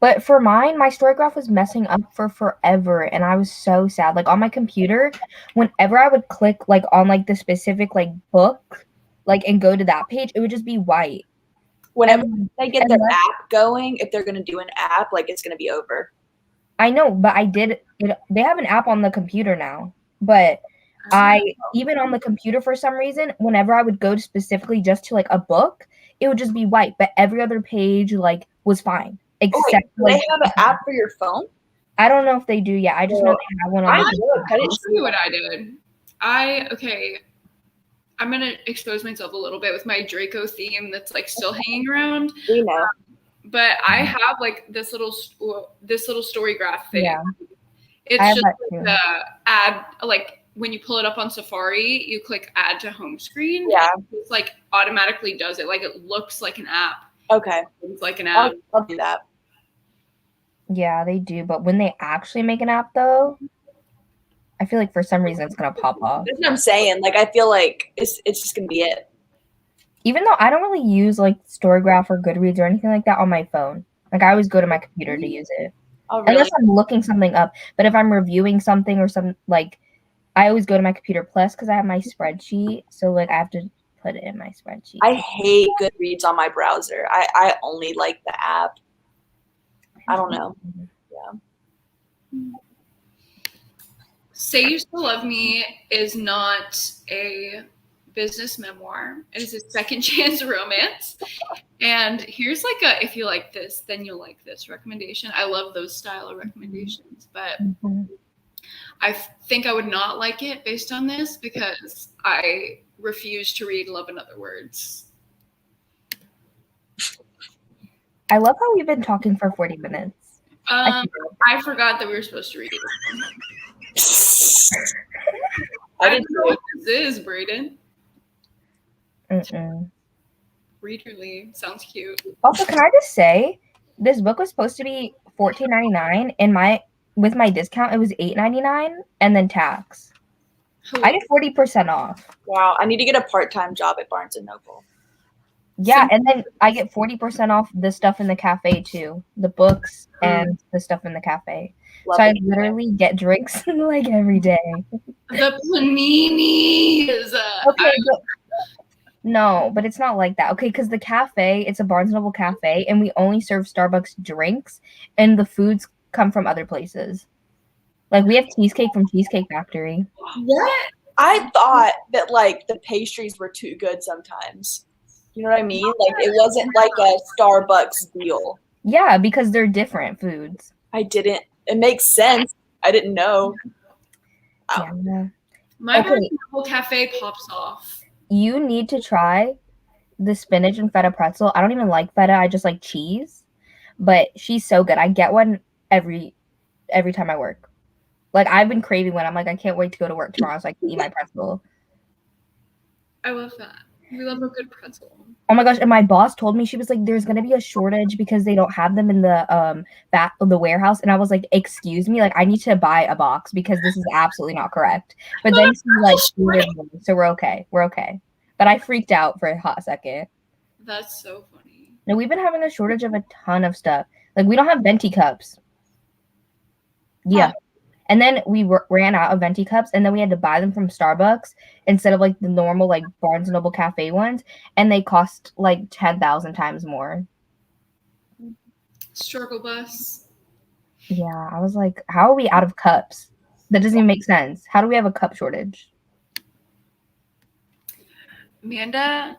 But for mine, my Storygraph was messing up for forever, and I was so sad. Like, on my computer, whenever I would click like on like the specific like book, like, and go to that page, it would just be white. Whenever they get their app going, if they're going to do an app, like, it's going to be over. I know, but they have an app on the computer now, but even on the computer, for some reason, whenever I would go to specifically just to like a book, it would just be white, but every other page like was fine. Except do they have an app for your phone? I don't know if they do yet. I just know they have one on the computer. I'll show you what I did. I'm going to expose myself a little bit with my Draco theme that's like still hanging around. We know. But I have like this little Storygraph thing. Yeah. It's just like the add, like when you pull it up on Safari, you click add to home screen. Yeah. It's like automatically does it. Like it looks like an app. Okay. It's like an app. I'll do that. Yeah, they do. But when they actually make an app though, I feel like for some reason it's going to pop off. That's what I'm saying. Like, I feel like it's just going to be it. Even though I don't really use like Storygraph or Goodreads or anything like that on my phone. Like, I always go to my computer to use it. Oh, really? Unless I'm looking something up. But if I'm reviewing something or some, like, I always go to my computer plus because I have my spreadsheet. So, like, I have to put it in my spreadsheet. I hate Goodreads on my browser. I only like the app. I don't know. Say You Still Love Me is not a business memoir. It is a second chance romance. And here's like a if you like this, then you'll like this recommendation. I love those style of recommendations, but I think I would not like it based on this because I refuse to read Love in Other Words. I love how we've been talking for 40 minutes. I forgot that we were supposed to read it. I don't know what this is, Brayden. Readerly sounds cute. Also, can I just say, this book was supposed to be $14.99, and with my discount, it was $8.99, and then tax. I get 40% off. Wow, I need to get a part-time job at Barnes & Noble. Yeah, and then I get 40% off the stuff in the cafe too, the books and the stuff in the cafe. Love so I it. literally get drinks like every day. The panini is okay. No, but it's not like that. Okay, because the cafe, it's a Barnes & Noble cafe, and we only serve Starbucks drinks, and the foods come from other places. Like, we have cheesecake from Cheesecake Factory. What? I thought that, like, the pastries were too good sometimes. You know what I mean? Like, it wasn't like a Starbucks deal. Yeah, because they're different foods. I didn't. It makes sense. I didn't know. Yeah. My Barnes & Noble cafe pops off. You need to try the spinach and feta pretzel. I don't even like feta. I just like cheese. But she's so good. I get one every time I work. Like, I've been craving one. I'm like, I can't wait to go to work tomorrow so I can eat my pretzel. I love that. We love a good pretzel. Oh my gosh, and my boss told me, she was like, there's gonna be a shortage because they don't have them in the warehouse. And I was like, excuse me, like, I need to buy a box because this is absolutely not correct. But then she like ordered me, so we're okay. But I freaked out for a hot second. That's so funny. No, we've been having a shortage of a ton of stuff. Like, we don't have venti cups. Yeah. And then we ran out of venti cups, and then we had to buy them from Starbucks instead of like the normal like Barnes & Noble cafe ones, and they cost like 10,000 times more. Struggle bus. Yeah, I was like, how are we out of cups? That doesn't even make sense. How do we have a cup shortage? Amanda,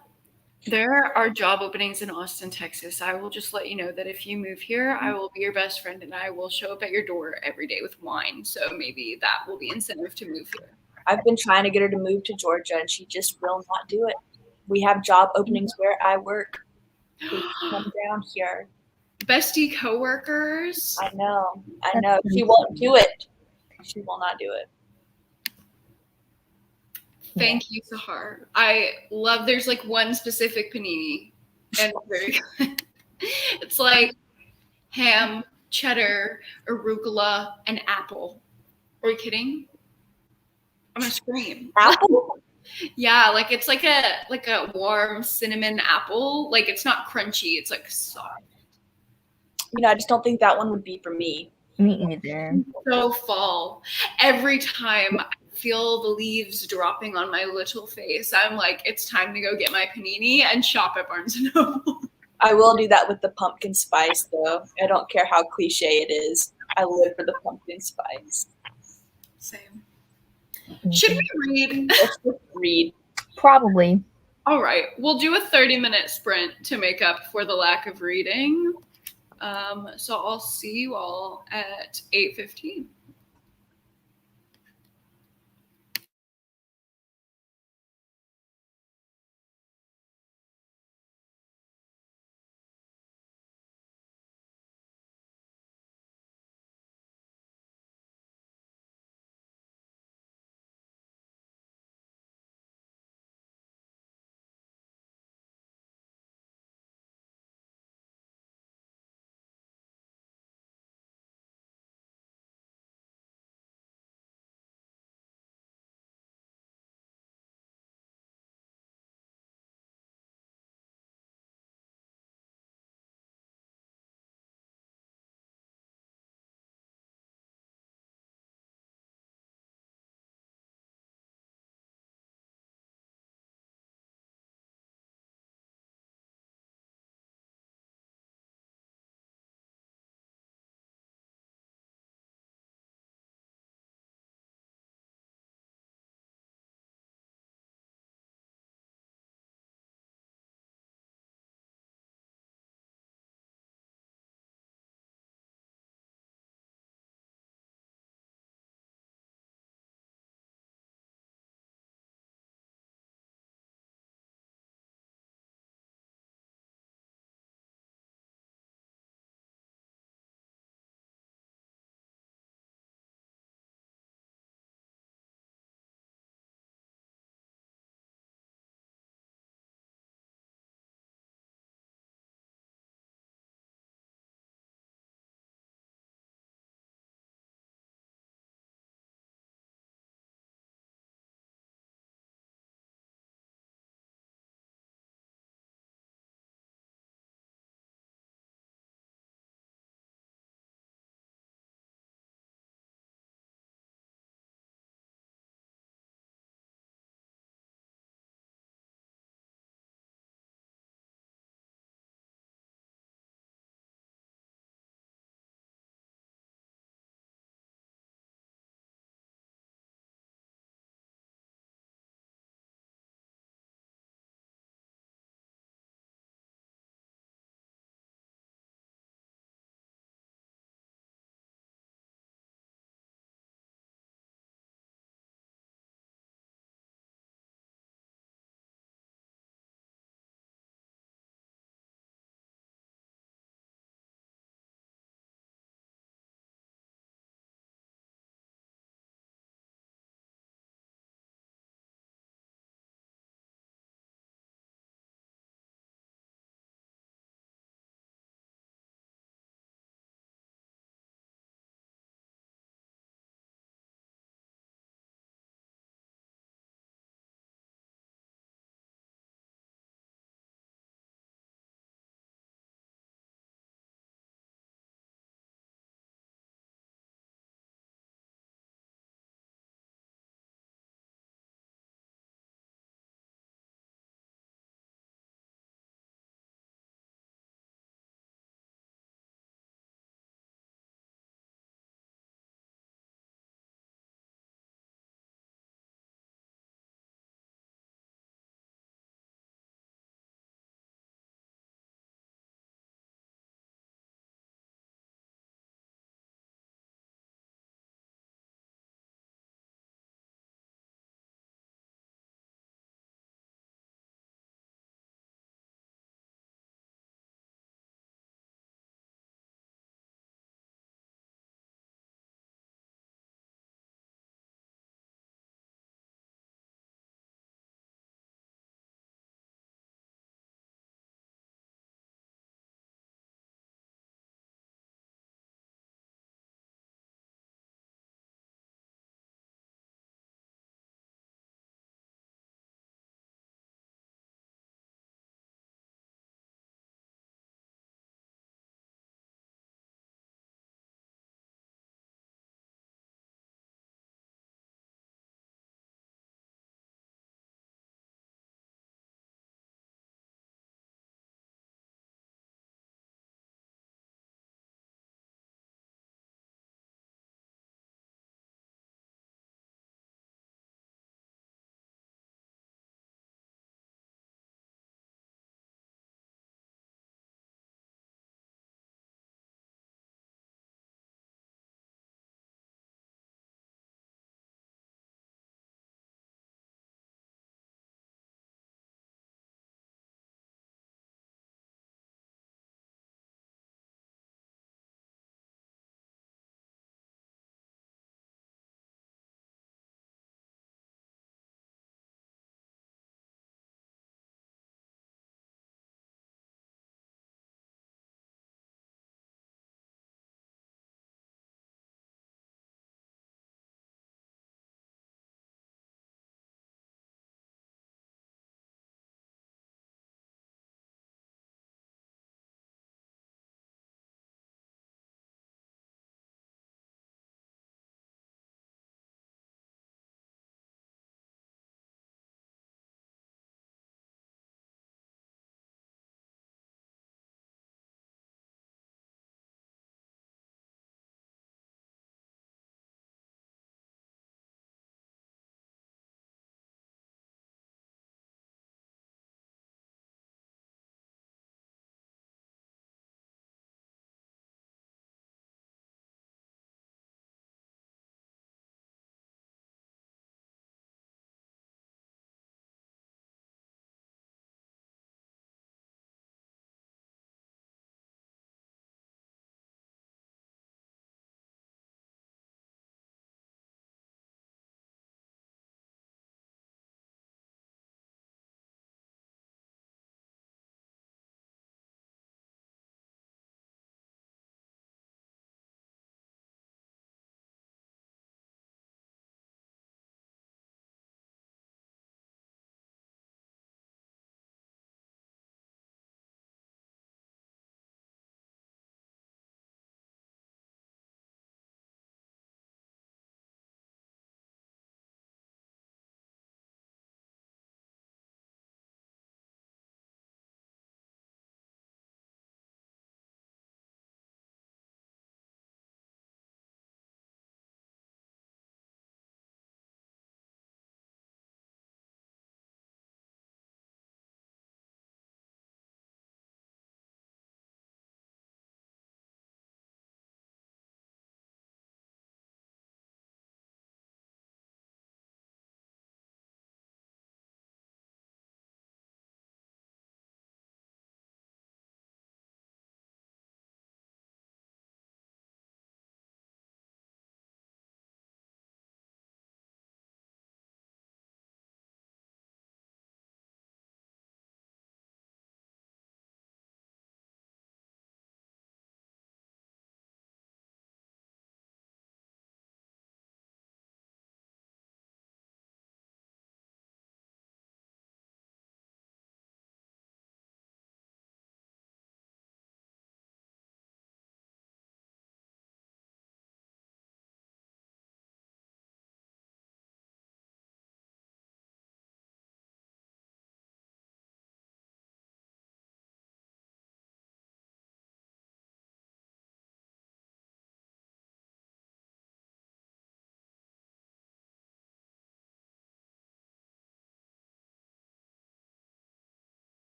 there are job openings in Austin, Texas. I will just let you know that if you move here, I will be your best friend and I will show up at your door every day with wine. So maybe that will be incentive to move here. I've been trying to get her to move to Georgia and she just will not do it. We have job openings where I work. Please come down here. Bestie coworkers. I know. She won't do it. She will not do it. Thank you, Sahar. I love, there's like one specific panini and it's very good. It's like ham, cheddar, arugula, and apple. Are you kidding? I'm gonna scream. Apple? Yeah, like it's like a warm cinnamon apple. Like it's not crunchy, it's like soft. You know, I just don't think that one would be for me. Me either. So fall. Every time I feel the leaves dropping on my little face, I'm like, it's time to go get my panini and shop at Barnes & Noble. I will do that with the pumpkin spice, though. I don't care how cliche it is. I live for the pumpkin spice. Same. Should we read? Let's just read. Probably. All right. We'll do a 30-minute sprint to make up for the lack of reading. So I'll see you all at 8:15.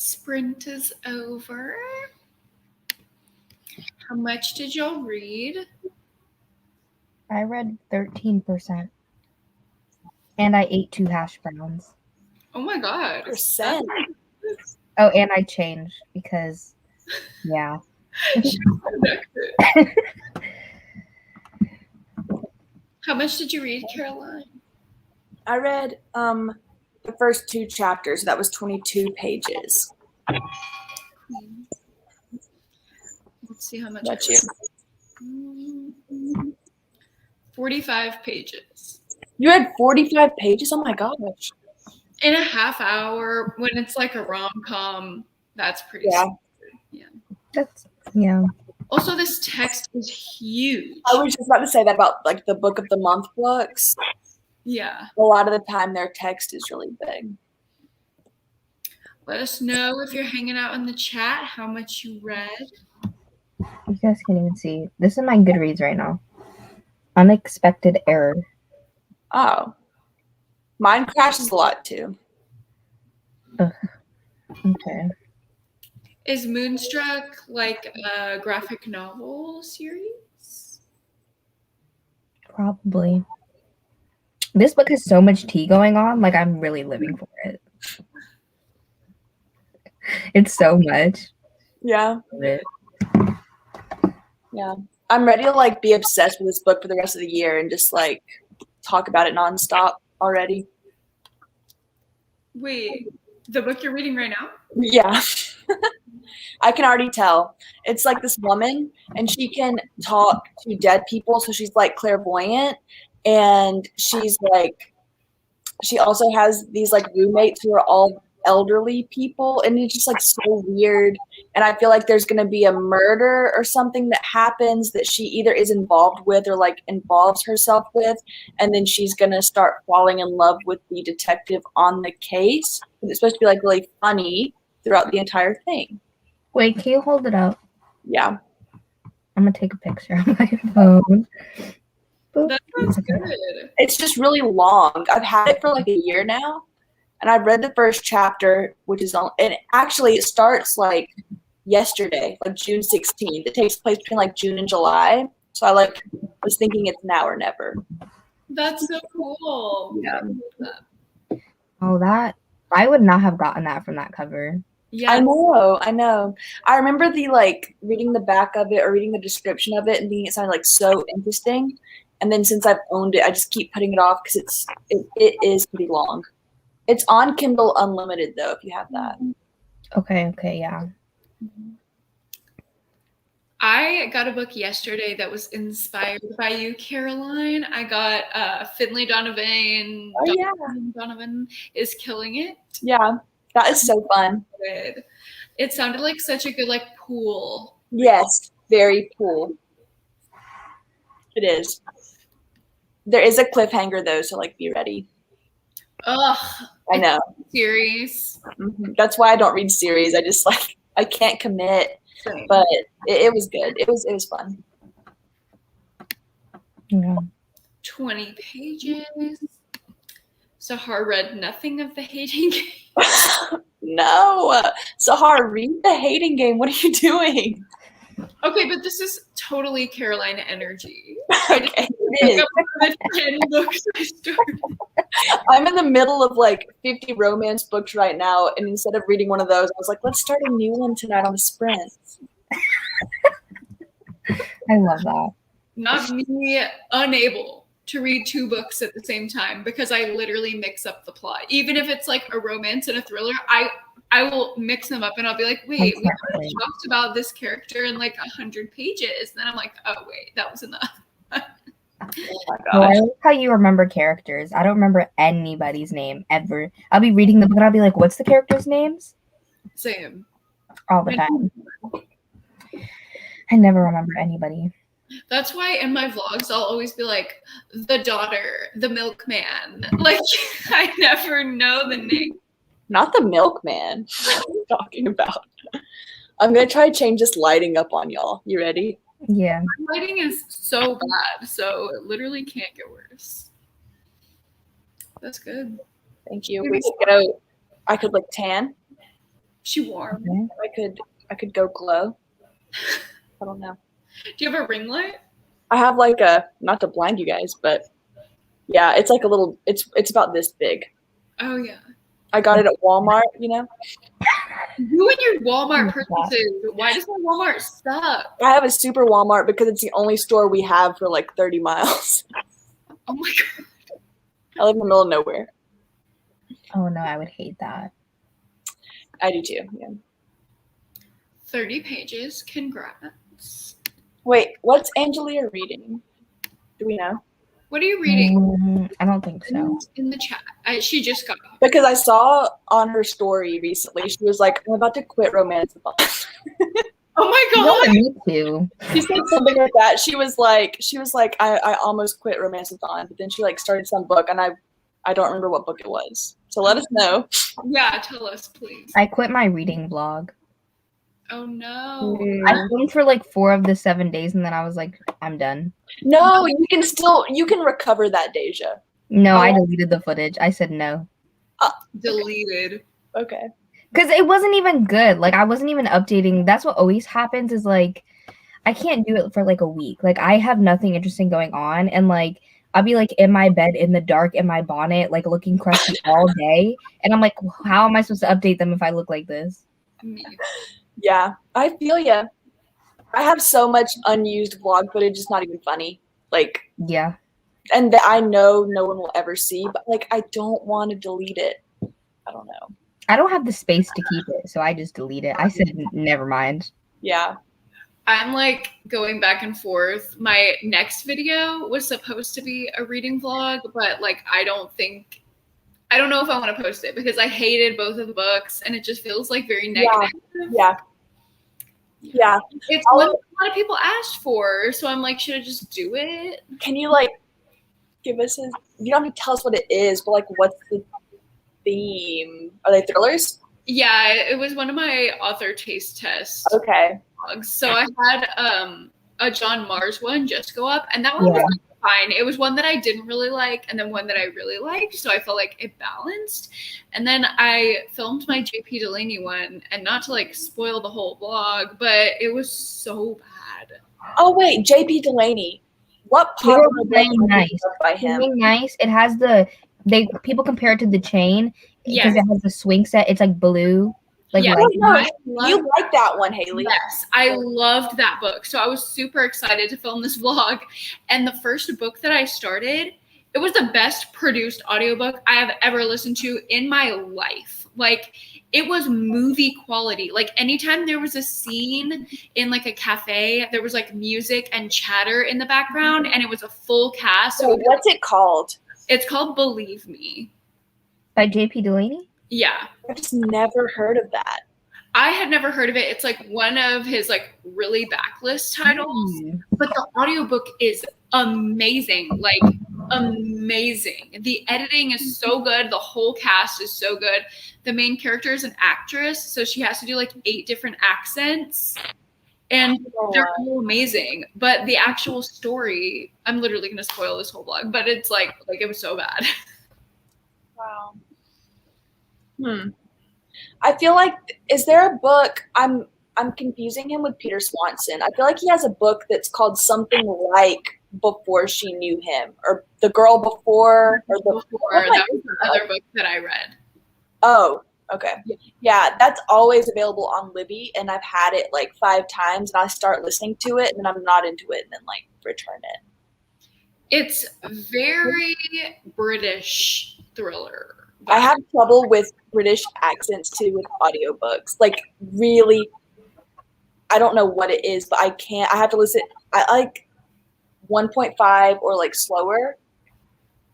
sprint is over. How much did y'all read? I read 13%. And I ate 2 hash browns. Oh my god. Percent. Oh, and I changed because, yeah. How much did you read, Caroline? I read the first 2 chapters. That was 22 pages. Let's see how much. Got you. 45 pages. You had 45 pages? Oh my gosh. In a half hour, when it's like a rom-com, that's pretty Yeah. Also, this text is huge. I was just about to say that about like the book of the month books. Yeah. A lot of the time their text is really big. Let us know if you're hanging out in the chat how much you read. You guys can't even see. This is my Goodreads right now. Unexpected error. Oh. Mine crashes a lot too. Ugh. Okay. Is Moonstruck like a graphic novel series? Probably. This book has so much tea going on. Like, I'm really living for it. It's so much. Yeah. Yeah. I'm ready to like be obsessed with this book for the rest of the year and just like talk about it nonstop already. Wait, the book you're reading right now? Yeah. I can already tell. It's like this woman and she can talk to dead people. So she's like clairvoyant and she's like, she also has these like roommates who are all elderly people and it's just like so weird. And I feel like there's going to be a murder or something that happens that she either is involved with or like involves herself with. And then she's going to start falling in love with the detective on the case. It's supposed to be like really funny throughout the entire thing. Wait, can you hold it up? Yeah. I'm going to take a picture on my phone. That sounds good. It's just really long. I've had it for like a year now. And I've read the first chapter, which is on, and actually it starts like yesterday, like June 16th. It takes place between like June and July. So I like was thinking it's now or never. That's so cool. Yeah. Oh, that. I would not have gotten that from that cover. Yeah. I know. I remember the like reading the back of it or reading the description of it and thinking it sounded like so interesting. And then since I've owned it, I just keep putting it off because it is pretty long. It's on Kindle Unlimited though, if you have that. Okay, yeah. I got a book yesterday that was inspired by you, Caroline. I got Finley Donovan. Oh, yeah. Donovan is killing it. Yeah, that is so fun. It sounded like such a good like pool. Yes, very cool. It is. There is a cliffhanger though, so like be ready. Ugh. I know. Series. Mm-hmm. That's why I don't read series. I just like I can't commit. Same. But it was good. It was fun. Yeah. 20 pages. Sahar read nothing of the hating game. No. Sahar, read the hating game. What are you doing? Okay, but this is totally Caroline energy. Okay, it is. 10 books I started. I'm in the middle of like 50 romance books right now, and instead of reading one of those, I was like, let's start a new one tonight on the sprint. I love that. Not me unable to read 2 books at the same time because I literally mix up the plot. Even if it's like a romance and a thriller, I will mix them up and I'll be like, wait, we talked about this character in like 100 pages. Then I'm like, oh wait, that was enough. Oh my gosh. Well, I like how you remember characters. I don't remember anybody's name ever. I'll be reading the book and I'll be like, what's the characters' names? Same. All the time. I never remember anybody. That's why in my vlogs, I'll always be like, the daughter, the milkman. Like, I never know the name. Not the milkman. What are you talking about? I'm going to try to change this lighting up on y'all. You ready? Yeah. My lighting is so bad, so it literally can't get worse. That's good. Thank you. We could go. I could like tan. She warm. Okay. I could go glow. I don't know. Do you have a ring light? I have like not to blind you guys, but yeah, it's like a little. It's about this big. Oh yeah. I got it at Walmart. You know. You and your Walmart purchases. Why does my Walmart suck? I have a super Walmart because it's the only store we have for like 30 miles. Oh my god. I live in the middle of nowhere. Oh no, I would hate that. I do too. Yeah. 30 pages. Congrats. Wait, what's Angelia reading? Do we know? What are you reading? I don't think so. In the chat. She just got up. Because I saw on her story recently, she was like, "I'm about to quit romance-a-thon." Oh my god. No, me too. She said something like that. She was like, I almost quit romance-a-thon, but then she like started some book, and I don't remember what book it was. So let us know. Yeah, tell us, please. I quit my reading blog. Oh no. I filmed for like 4 of the 7 days, and then I was like, I'm done. No, you can recover that, Deja. No, I deleted the footage. I said no. Deleted. Okay. Because it wasn't even good. Like, I wasn't even updating. That's what always happens is, like, I can't do it for, like, a week. Like, I have nothing interesting going on. And, like, I'll be, like, in my bed in the dark in my bonnet, like, looking crusty all day. And I'm like, how am I supposed to update them if I look like this? Me. Yeah, I feel ya. I have so much unused vlog footage. It's not even funny. Like, Yeah. and that I know no one will ever see, but, like, I don't want to delete it. I don't know. I don't have the space to keep it, so I just delete it. I said, never mind. Yeah. I'm like going back and forth. My next video was supposed to be a reading vlog, but like I don't know if I want to post it because I hated both of the books and it just feels like very negative. Yeah. It's what a lot of people asked for, so I'm like, should I just do it? Can you like give us you don't have to tell us what it is, but like what's the theme? Are they thrillers? Yeah, it was one of my author taste tests. Okay. Vlogs. So I had a John Mars one just go up, and that one was fine. It was one that I didn't really like, and then one that I really liked, so I felt like it balanced. And then I filmed my JP Delaney one, and not to like spoil the whole vlog, but it was so bad. Oh wait, JP Delaney. What part of the nice by him? Really nice. It has people compare it to The Chain because it has the swing set. It's like blue. Like you like that one, Haley. Yes, I loved that book. So I was super excited to film this vlog. And the first book that I started, it was the best produced audiobook I have ever listened to in my life. Like, it was movie quality. Like, anytime there was a scene in like a cafe, there was like music and chatter in the background, and it was a full cast. So what's it called? It's called Believe Me. By JP Delaney? Yeah. I've just never heard of that. I had never heard of it. It's like one of his like really backlist titles, but the audiobook is amazing. Like, amazing. The editing is so good. The whole cast is so good. The main character is an actress, so she has to do like 8 different accents. And they're all amazing. But the actual story, I'm literally going to spoil this whole vlog, but it's like it was so bad. Wow. I feel like, is there a book, I'm confusing him with Peter Swanson. I feel like he has a book that's called something like Before She Knew Him, or The Girl Before, or that was the other book that I read. Oh, okay. Yeah, that's always available on Libby, and I've had it like 5 times, and I start listening to it, and then I'm not into it, and then like return it. It's very British thriller. I have trouble with British accents too with audiobooks. Like, really, I don't know what it is, but I have to listen. I like 1.5 or like slower,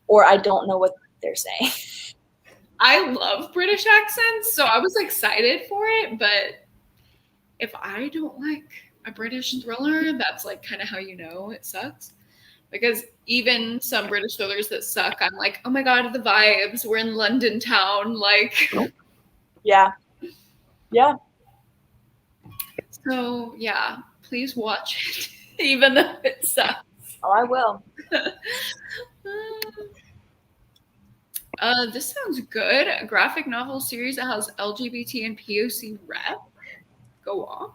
or I don't know what they're saying. I love British accents, so I was excited for it, but if I don't like a British thriller, that's like kind of how you know it sucks. Because even some British thrillers that suck, I'm like, oh my god, the vibes. We're in London town, like. Yeah. So yeah, please watch it, even though it sucks. Oh, I will. This sounds good. A graphic novel series that has LGBT and POC rep. Go off.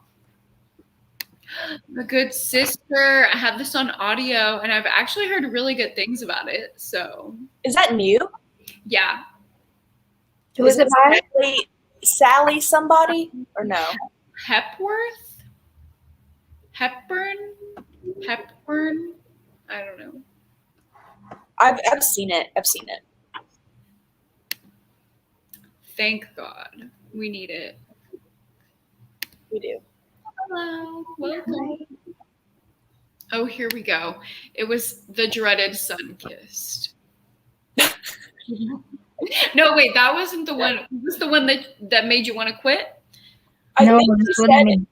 The Good Sister. I have this on audio, and I've actually heard really good things about it. So, Is that new? yeah. Who is it by? Sally somebody or no? Hepworth? Hepburn? Hepburn? I don't know. I've seen it. Thank God. We need it. We do. Hello. Welcome. Oh, here we go. It was The Dreaded Sun-Kissed. No, wait, that wasn't the one. Was this the one that made you want to quit? No, this one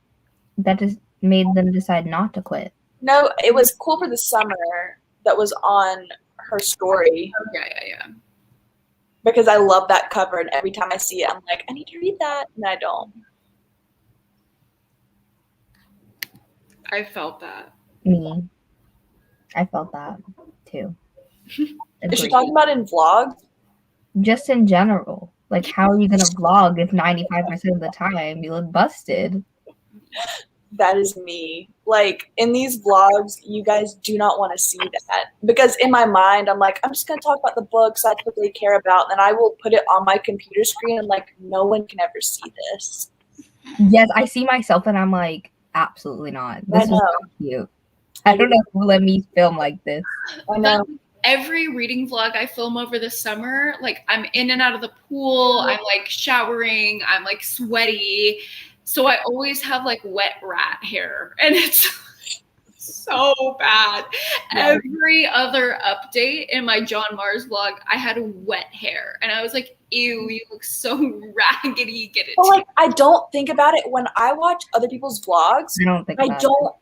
that just made them decide not to quit. No, it was Cool for the Summer that was on her story. Oh, yeah. Because I love that cover, and every time I see it, I'm like, I need to read that, and I don't. I felt that. Me. I felt that too. Is she talking about in vlogs? Just in general. Like, how are you going to vlog if 95% of the time you look busted? That is me. Like, in these vlogs, you guys do not want to see that. Because in my mind, I'm like, I'm just going to talk about the books I typically care about, and I will put it on my computer screen, and like, no one can ever see this. Yes, I see myself, and I'm like, absolutely not. This was not cute. I don't know who let me film like this. I know. Every reading vlog I film over the summer, like, I'm in and out of the pool, I'm like showering, I'm like sweaty. So I always have like wet rat hair, and it's so bad. Yeah. Every other update in my John Mars vlog, I had wet hair, and I was like, ew, you look so raggedy. Get it? Well, like, I don't think about it when I watch other people's vlogs. I don't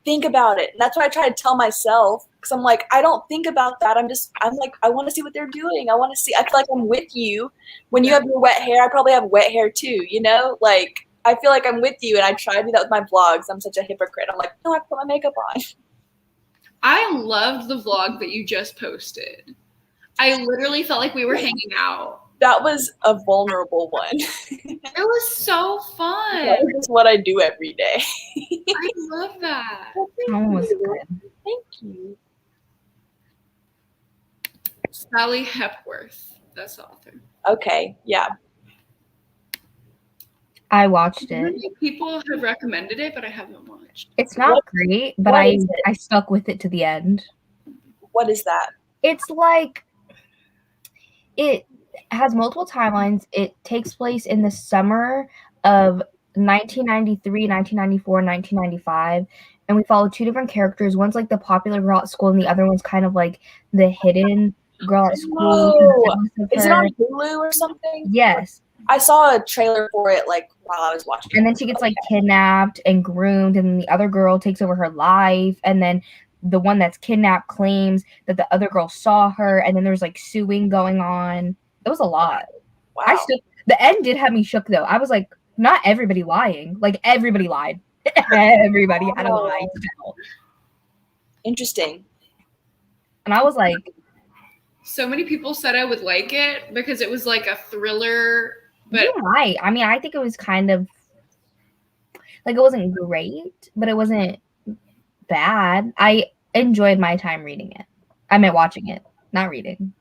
think about it. And that's what I try to tell myself, because I'm like, I don't think about that. I'm like, I want to see what they're doing. I feel like I'm with you. When you have your wet hair, I probably have wet hair too, you know? Like, I feel like I'm with you, and I try to do that with my vlogs. I'm such a hypocrite. I'm like, no, I put my makeup on. I loved the vlog that you just posted. I literally felt like we were hanging out. That was a vulnerable one. It was so fun. That is what I do every day. I love that. That was good. Thank you. Sally Hepworth. That's the author. Okay, yeah. I watched it. Many people have recommended it, but I haven't watched. It's not great, but I stuck with it to the end. What is that? It's like, it has multiple timelines. It takes place in the summer of 1993, 1994, 1995. And we follow two different characters. One's like the popular girl at school, and the other one's kind of like the hidden girl at school. Oh, is it on Hulu or something? Yes. I saw a trailer for it like while I was watching. And then she gets like kidnapped and groomed, and then the other girl takes over her life, and then the one that's kidnapped claims that the other girl saw her, and then there's like suing going on. It was a lot. Wow. The end did have me shook though. I was like, not everybody lying. Like, everybody lied. Everybody had a lie to tell. Interesting. And I was like, so many people said I would like it because it was like a thriller. But you might. I mean, I think it was kind of like, it wasn't great, but it wasn't bad. I enjoyed my time reading it. I meant watching it, not reading.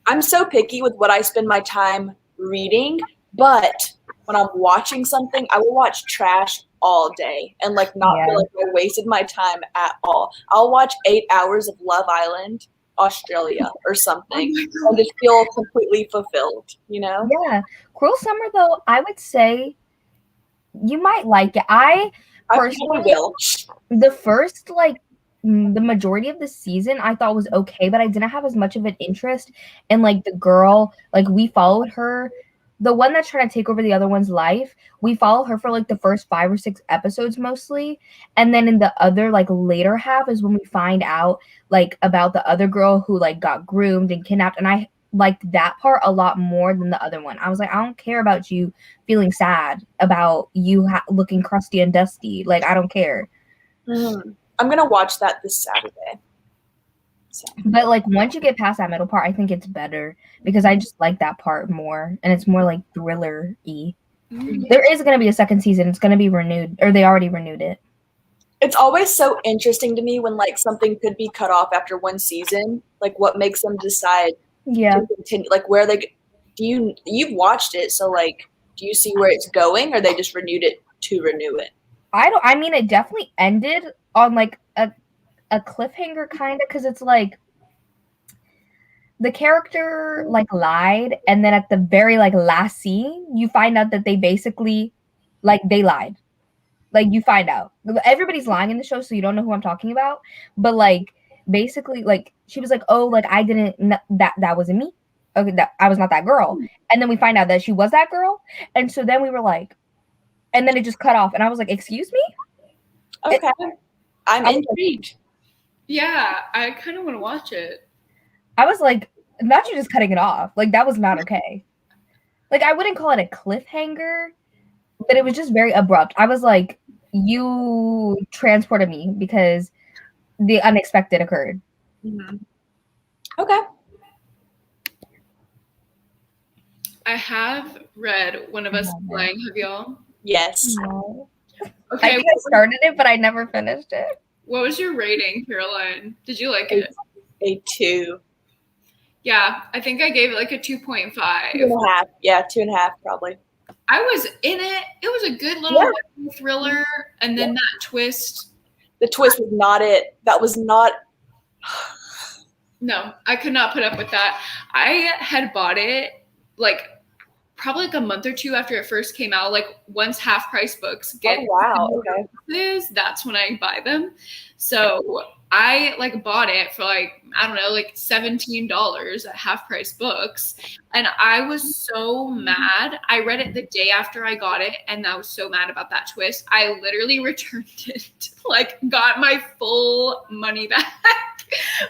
I'm so picky with what I spend my time reading, but when I'm watching something, I will watch trash all day and like not feel like I wasted my time at all. I'll watch 8 hours of Love Island Australia or something and just feel completely fulfilled, you know? Yeah. Cruel Summer, though, I would say you might like it. I personally will. The first, like, the majority of the season I thought was okay, but I didn't have as much of an interest in, like, the girl. Like, we followed her. The one that's trying to take over the other one's life, we follow her for, like, the first 5 or 6 episodes mostly. And then in the other, like, later half is when we find out, like, about the other girl who, like, got groomed and kidnapped. And I liked that part a lot more than the other one. I was like, I don't care about you feeling sad about you looking crusty and dusty. Like, I don't care. I'm going to watch that this Saturday. So. But like once you get past that middle part, I think it's better because I just like that part more, and it's more like thriller-y. There is going to be a second season. It's going to be renewed, or they already renewed it. It's always so interesting to me when like something could be cut off after one season. Like what makes them decide to continue? Like where they you've watched it, so like do you see where it's going, or they just renewed it to renew it? I mean, it definitely ended on like a cliffhanger kind of, because it's like the character like lied, and then at the very like last scene you find out that they basically like they lied. Like you find out everybody's lying in the show, so you don't know who I'm talking about, but like basically like she was like, oh, like I didn't that wasn't me, okay, that I was not that girl. And then we find out that she was that girl, and so then we were like, and then it just cut off, and I was like, excuse me. Okay, I'm intrigued. Yeah, I kind of want to watch it. I was like, not you just cutting it off. Like, that was not okay. Like, I wouldn't call it a cliffhanger, but it was just very abrupt. I was like, you transported me because the unexpected occurred. Mm-hmm. Okay. I have read One of Us Flying. Have y'all? Yes. No. Okay. I think I started it, but I never finished it. What was your rating, Caroline? Did you like it? A 2. Yeah, I think I gave it like a 2.5. 2.5. Yeah, 2.5 probably. I was in it. It was a good little thriller, and then that twist. The twist was not it. That was not. No, I could not put up with that. I had bought it like probably like a month or two after it first came out. Like once half price books get that's when I buy them. So I like bought it for like, I don't know, like $17 at half price books. And I was so mad. I read it the day after I got it, and I was so mad about that twist. I literally returned it, like got my full money back.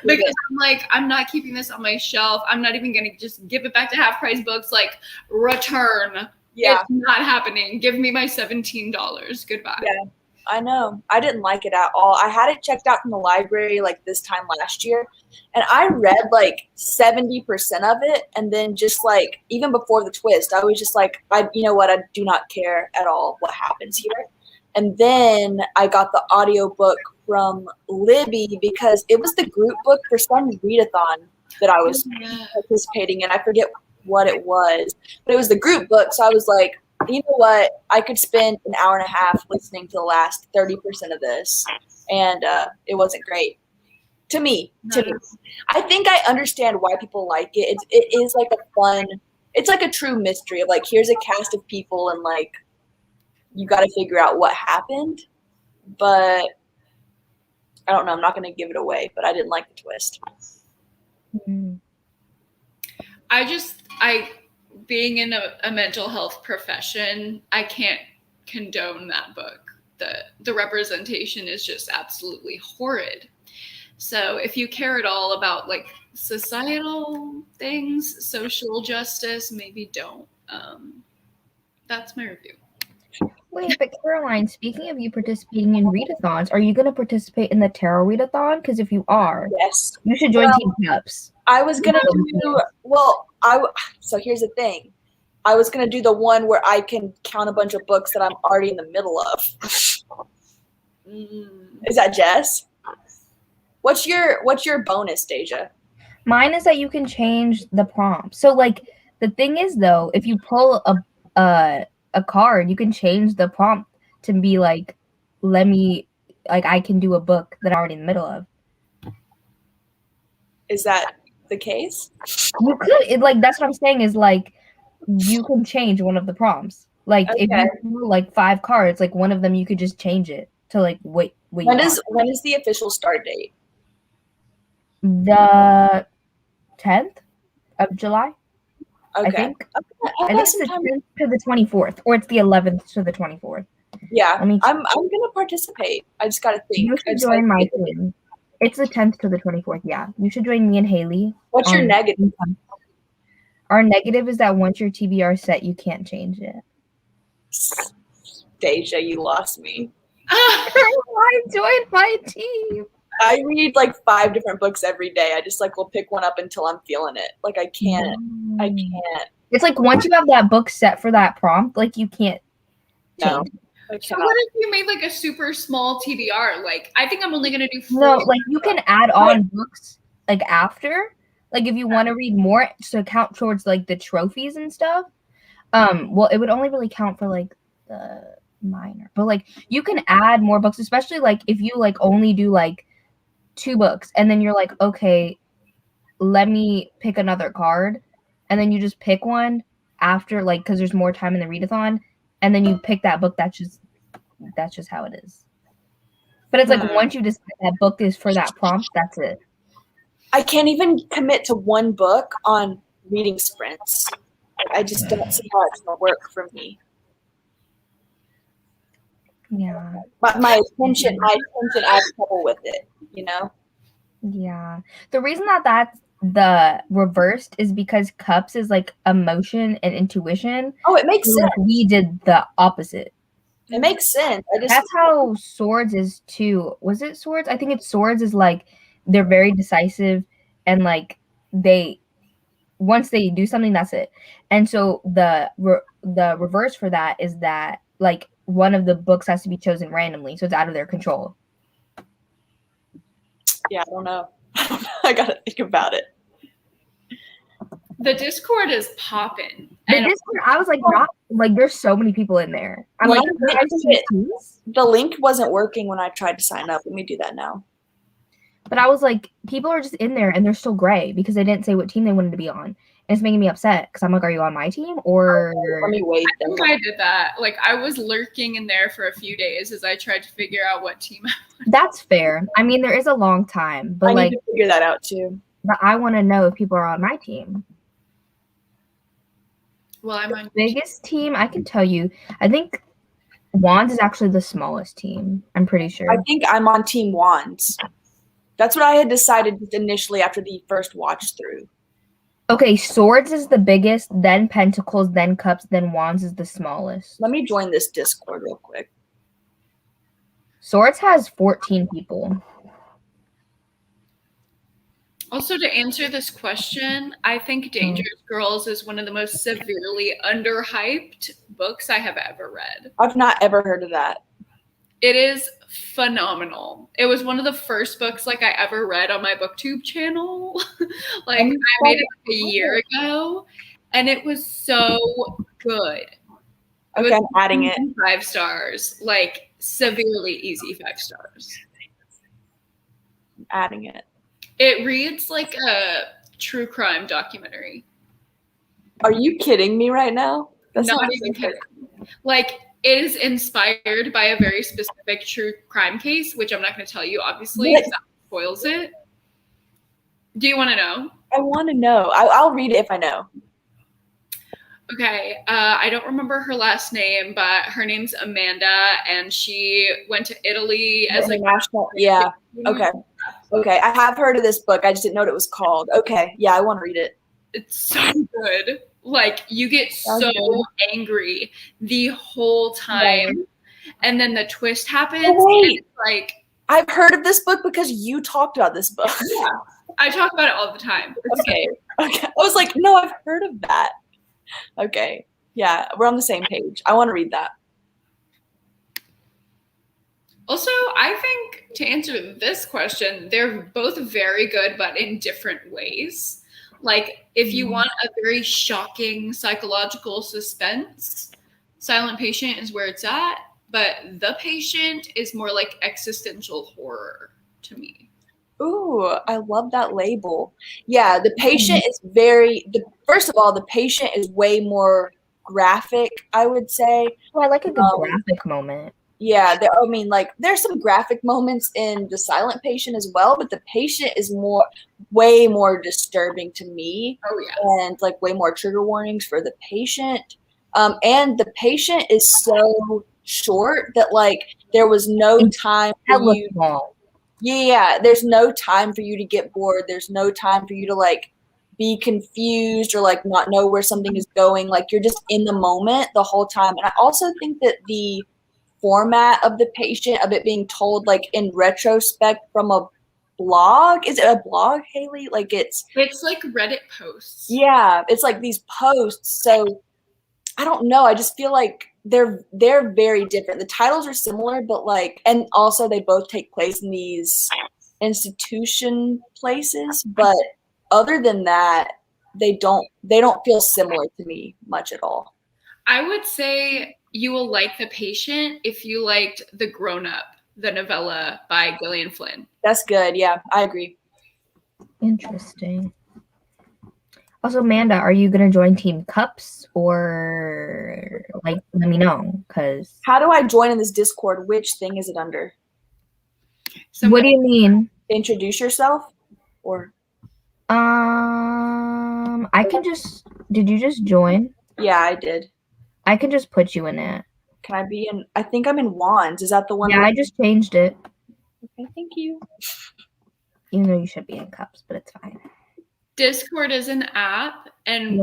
Because I'm like, I'm not keeping this on my shelf. I'm not even going to just give it back to half price books. Like, return. Yeah. It's not happening. Give me my $17. Goodbye. Yeah, I know. I didn't like it at all. I had it checked out from the library like this time last year, and I read like 70% of it. And then just like, even before the twist, I was just like, you know what? I do not care at all what happens here. And then I got the audiobook from Libby because it was the group book for some readathon that I was participating in. I forget what it was, but it was the group book. So I was like, you know what? I could spend an hour and a half listening to the last 30% of this, and it wasn't great to me. I think I understand why people like it. It is like a fun. It's like a true mystery of like, here's a cast of people, and like, you got to figure out what happened. But I don't know. I'm not going to give it away, but I didn't like the twist. Mm-hmm. Being in a mental health profession, I can't condone that book. The representation is just absolutely horrid. So if you care at all about like societal things, social justice, maybe don't. That's my review. Wait, but Caroline, speaking of you participating in readathons, are you going to participate in the tarot readathon? Because if you are, yes, you should join Team Cups. I was going to do, so here's the thing. I was going to do the one where I can count a bunch of books that I'm already in the middle of. Is that Jess? What's your bonus, Deja? Mine is that you can change the prompt. So like the thing is though, if you pull a card, you can change the prompt to be like, I can do a book that I'm already in the middle of. Is that the case? You could, that's what I'm saying is like, you can change one of the prompts. Like if you do like 5 cards, like one of them you could just change it to like wait. When is the official start date? The 10th of July. Okay. I think it's the 10th to the 24th, or it's the 11th to the 24th. Yeah, I'm gonna participate. I just gotta think. You should join my team. It's the 10th to the 24th. Yeah, you should join me and Haley. What's your negative? Our negative is that once your TBR set, you can't change it. Deja, you lost me. I joined my team. I read like 5 different books every day. I just like will pick one up until I'm feeling it. Like I can't. It's like once you have that book set for that prompt, like you can't change. No, So what if you made like a super small TBR? Like I think I'm only gonna do 4. No, like you can add on books like after. Like if you want to read more to count towards like the trophies and stuff. Well, it would only really count for like the minor, but like you can add more books, especially like if you like only do like 2 books and then you're like, okay, let me pick another card, and then you just pick one after, like, because there's more time in the readathon, and then you pick that book. That's just how it is. But it's like once you decide that book is for that prompt, that's it. I can't even commit to one book on reading sprints. I just don't see how it's gonna work for me. Yeah. But my attention, I have trouble with it, you know? Yeah. The reason that that's the reversed is because cups is like emotion and intuition. Oh, it makes sense. We did the opposite. It makes sense. That's how swords is too. Was it swords? I think it's swords is like they're very decisive and like they once they do something, that's it. And so the reverse for that is that like one of the books has to be chosen randomly, so it's out of their control. Yeah, I don't know. I gotta think about it. The Discord is popping. The Discord, I was like, not like there's so many people in there. I'm like, the link wasn't working when I tried to sign up. Let me do that now. But I was like, people are just in there and they're still gray because they didn't say what team they wanted to be on. And it's making me upset because I'm like, are you on my team or? Let me wait. I think I did that. Like I was lurking in there for a few days as I tried to figure out what team I was. That's fair. I mean, there is a long time, but I like need to figure that out too. But I want to know if people are on my team. Well, I'm on the biggest team. I can tell you. I think Wands is actually the smallest team. I'm pretty sure. I think I'm on Team Wands. That's what I had decided initially after the first watch through. Okay, Swords is the biggest, then Pentacles, then Cups, then Wands is the smallest. Let me join this Discord real quick. Swords has 14 people. Also, to answer this question, I think Dangerous Girls is one of the most severely underhyped books I have ever read. I've not ever heard of that. It is phenomenal. It was one of the first books like I ever read on my BookTube channel. Like I made it a year ago, and it was so good. Okay, I'm adding it. 5 stars, like severely easy 5 stars. I'm adding it. It reads like a true crime documentary. Are you kidding me right now? That's not even kidding. Like, it is inspired by a very specific true crime case, which I'm not going to tell you, obviously, because that spoils it. Do you want to know? I want to know. I'll read it if I know. Okay. I don't remember her last name, but her name's Amanda, and she went to Italy as like national. Yeah. Okay. Okay. I have heard of this book. I just didn't know what it was called. Okay. Yeah, I want to read it. It's so good. Like, you get so angry the whole time, and then the twist happens. And it's like, I've heard of this book because you talked about this book. Yeah, I talk about it all the time. Okay. Okay. I was like, no, I've heard of that. Okay. Yeah, we're on the same page. I want to read that. Also, I think to answer this question, they're both very good, but in different ways. Like, if you want a very shocking psychological suspense, Silent Patient is where it's at, but The Patient is more like existential horror to me. Ooh, I love that label. Yeah, The Patient is first of all, The Patient is way more graphic, I would say. Oh, I like a good graphic moment. Yeah, there's some graphic moments in The Silent Patient as well, but The Patient is way more disturbing to me. Oh yeah. And like way more trigger warnings for The Patient. And The Patient is so short that like there was no time for you. Yeah, there's no time for you to get bored. There's no time for you to like be confused or like not know where something is going. Like you're just in the moment the whole time. And I also think that the format of The Patient, of it being told like in retrospect from a blog. Is it a blog, Haley? Like It's like Reddit posts. Yeah, it's like these posts. So I don't know. I just feel like they're very different. The titles are similar, but like, and also they both take place in these institution places. But other than that, they don't feel similar to me much at all. I would say you will like The Patient if you liked The Grown Up, the novella by Gillian Flynn. That's good. Yeah, I agree. Interesting. Also, Amanda, are you gonna join Team Cups or like let me know? Cause How do I join in this Discord? Which thing is it under? what do you mean? Introduce yourself, or I can just. Did you just join? yeah, I did. I can just put you in it. Can I be in? I think I'm in Wands. Is that the one? Yeah, I just changed it. Okay, thank you. Even though you should be in Cups, but it's fine. Discord is an app, and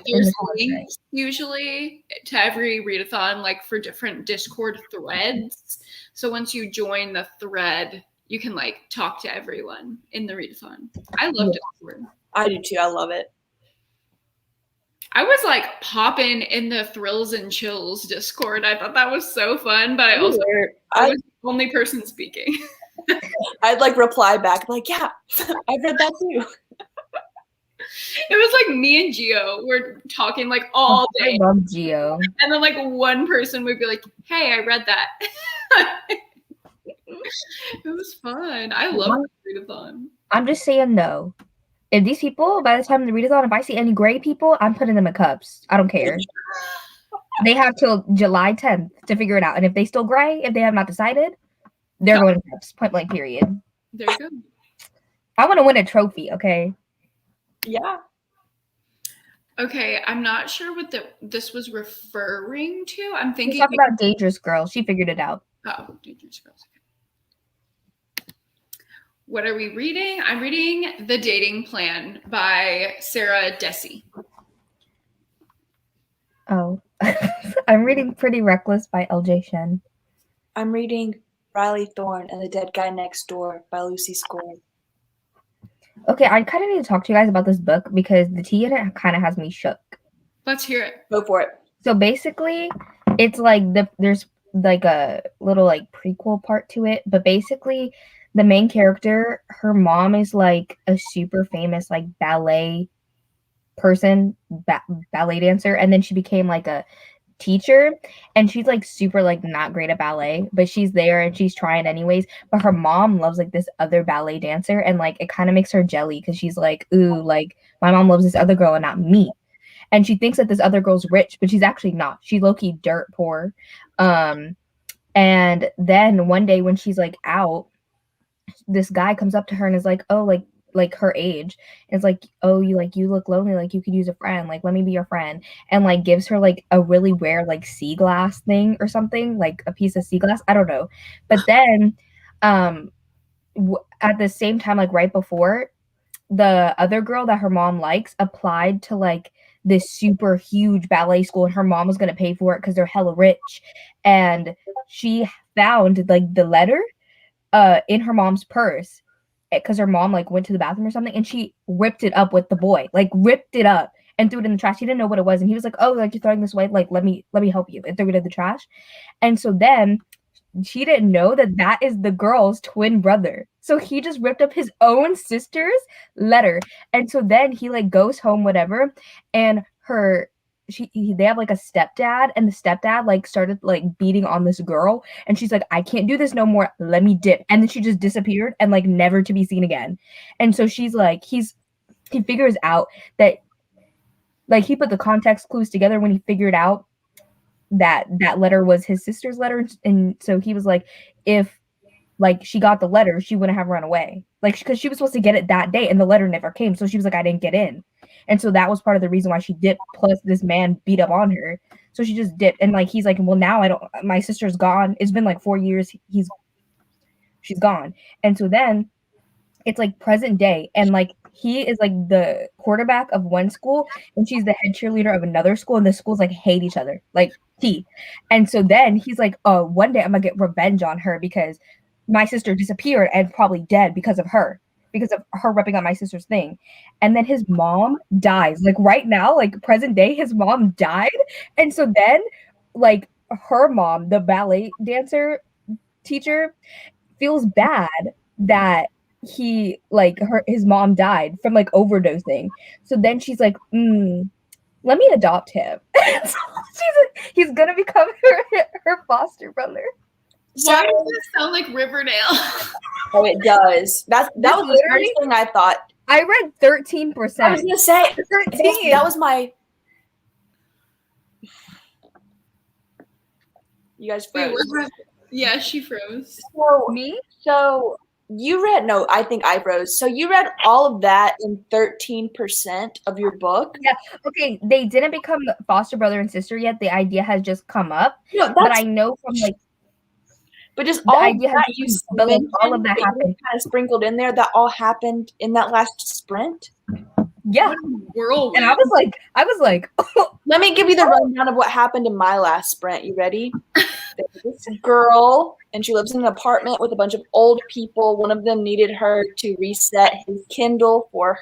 there's links usually to every readathon, like for different Discord threads. So once you join the thread, you can like talk to everyone in the readathon. I love Discord. I do too. I love it. I was like popping in the Thrills and Chills Discord. I thought that was so fun, but I was the only person speaking. I'd like reply back like, yeah, I've read that too. It was like me and Gio were talking like all day. I love Gio. And then like one person would be like, hey, I read that. It was fun. I love the readathon. I'm just saying though, if these people, by the time the readathon, if I see any gray people, I'm putting them in Cups. I don't care. They have till July 10th to figure it out. And if they still gray, if they have not decided, they're going to Cups. Point blank period. There you go. I want to win a trophy, okay? Yeah. Okay, I'm not sure what this was referring to. I'm thinking Talk about Dangerous Girls. She figured it out. Oh, Dangerous Girls. Okay. What are we reading? I'm reading The Dating Plan by Sarah Dessy. Oh. I'm reading Pretty Reckless by LJ Shen. I'm reading Riley Thorne and the Dead Guy Next Door by Lucy Score. Okay, I kind of need to talk to you guys about this book because the tea in it kind of has me shook. Let's hear it. Go for it. So basically, it's like there's like a little like prequel part to it, but basically the main character, her mom is like a super famous like ballet person, ballet dancer, and then she became like a teacher, and she's like super like not great at ballet, but she's there and she's trying anyways. But her mom loves like this other ballet dancer, and like it kind of makes her jelly because she's like, ooh, like my mom loves this other girl and not me. And she thinks that this other girl's rich, but she's actually not. She's low-key dirt poor. And then one day when she's like out, this guy comes up to her and is like, oh, like her age. And it's like, oh, you look lonely, like you could use a friend, like let me be your friend. And like gives her like a really rare like sea glass thing or something, like a piece of sea glass. I don't know. But then at the same time, like right before, the other girl that her mom likes applied to like this super huge ballet school, and her mom was going to pay for it because they're hella rich. And she found like the letter in her mom's purse because her mom like went to the bathroom or something, and she ripped it up with the boy, like ripped it up and threw it in the trash. He didn't know what it was, and he was like, oh, like you're throwing this away, like let me help you, and threw it in the trash. And so then she didn't know that that is the girl's twin brother. So he just ripped up his own sister's letter. And so then he like goes home, whatever, and they have like a stepdad, and the stepdad like started like beating on this girl, and she's like, I can't do this no more, let me dip. And then she just disappeared and like never to be seen again. And so she's like, he figures out that like he put the context clues together when he figured out that letter was his sister's letter. And so he was like, if like she got the letter, she wouldn't have run away, like because she was supposed to get it that day and the letter never came. So she was like, I didn't get in. And so that was part of the reason why she dipped, plus this man beat up on her. So she just dipped. And like he's like, well, now my sister's gone, it's been like 4 years, she's gone. And so then it's like present day, and like he is like the quarterback of one school and she's the head cheerleader of another school, and the schools like hate each other like tea. And so then he's like, oh, one day I'm gonna get revenge on her because my sister disappeared and probably dead because of her ripping up my sister's thing. And then his mom dies. Like right now, like present day, his mom died. And so then like her mom, the ballet dancer teacher, feels bad that his mom died from like overdosing. So then she's like, let me adopt him. So he's gonna become her foster brother. Why does this sound like Riverdale? Oh, it does. That was the first thing I thought. I read 13%. I was gonna say 13. That was my. You guys froze. Yeah, she froze. So Me? So you read? No, I think I froze. So you read all of that in 13% of your book? Yeah. Okay. They didn't become foster brother and sister yet. The idea has just come up. No, but I know from like. But just all idea of that you mentioned, all of that happened. Kind of sprinkled in there. That all happened in that last sprint. Yeah. Whirlwind. And I was like, let me give you the rundown of what happened in my last sprint. You ready? There's this girl, and she lives in an apartment with a bunch of old people. One of them needed her to reset his Kindle for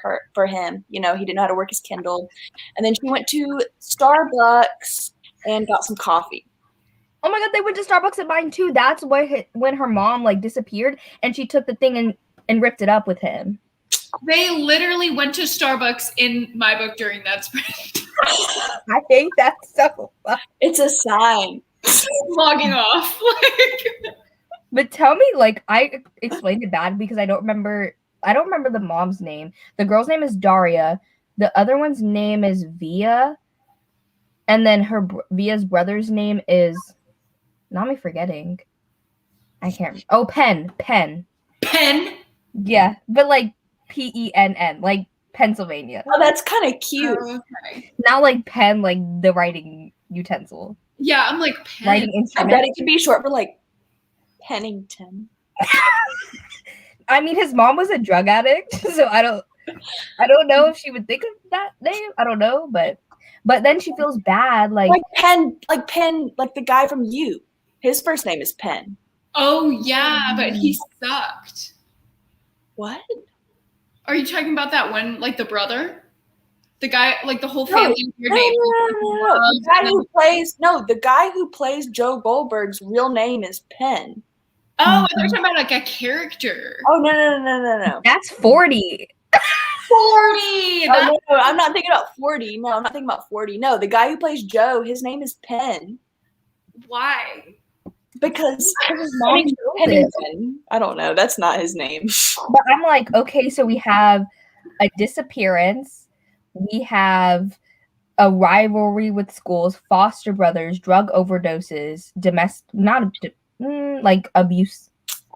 him. You know, he didn't know how to work his Kindle. And then she went to Starbucks and got some coffee. Oh my god, they went to Starbucks at mine too. That's when her mom like disappeared and she took the thing and ripped it up with him. They literally went to Starbucks in my book during that sprint. I hate that so much. It's a sign. Logging off. But tell me, like, I explained it bad because I don't remember the mom's name. The girl's name is Daria. The other one's name is Via. And then Via's brother's name is, now I'm forgetting. I can't. Oh, Penn. Yeah, but like Penn, like Pennsylvania. Oh, that's kind of cute. Okay. Not like pen, like the writing utensil. Yeah, I'm like pen. Writing I instrument. bet it could be short for like Pennington. I mean, his mom was a drug addict, so I don't know if she would think of that name. I don't know, but then she feels bad, like Penn, like the guy from You. His first name is Penn. Oh yeah, but he sucked. What? Are you talking about that one, like the brother? The guy, like the whole family. No. The guy who plays Joe Goldberg's real name is Penn. Oh, they're talking about like a character. Oh no. That's 40. 40. No, I'm not thinking about 40. No, I'm not thinking about 40. No, the guy who plays Joe, his name is Penn. Why? Because his mom's Pennington. I don't know. That's not his name. But I'm like, okay, so we have a disappearance. We have a rivalry with schools, foster brothers, drug overdoses, like abuse.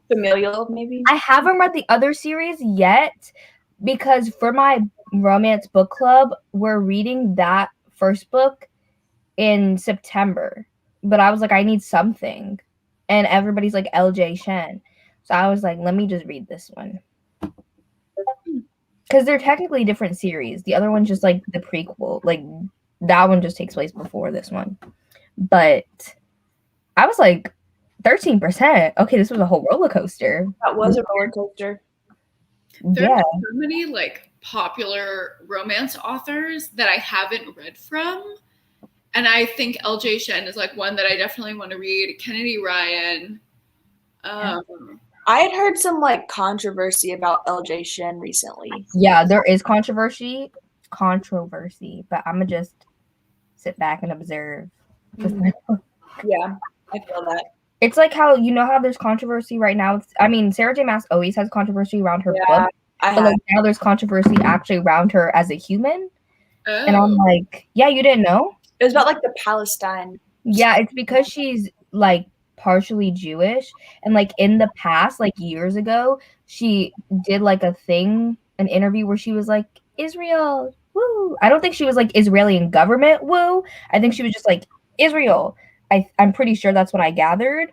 Familial, maybe? I haven't read the other series yet because for my romance book club, we're reading that first book in September. But I was like, I need something. And everybody's like LJ Shen. So I was like, let me just read this one. Because they're technically different series. The other one's just like the prequel. Like that one just takes place before this one. But I was like, 13%. Okay, this was a whole roller coaster. That was a roller coaster. There's so many like popular romance authors that I haven't read from. And I think LJ Shen is like one that I definitely want to read. Kennedy Ryan. I had heard some like controversy about LJ Shen recently. Yeah, there is controversy, but I'm gonna just sit back and observe. Yeah, I feel that. It's like how there's controversy right now. Sarah J. Maas always has controversy around her book, but like now there's controversy actually around her as a human. Oh. And I'm like, yeah, you didn't know? It was about like the Palestine. Yeah, it's because she's like partially Jewish, and like in the past, like years ago, she did like an interview where she was like, Israel, woo. I don't think she was like Israeli government, woo. I think she was just like Israel. I'm pretty sure that's what I gathered.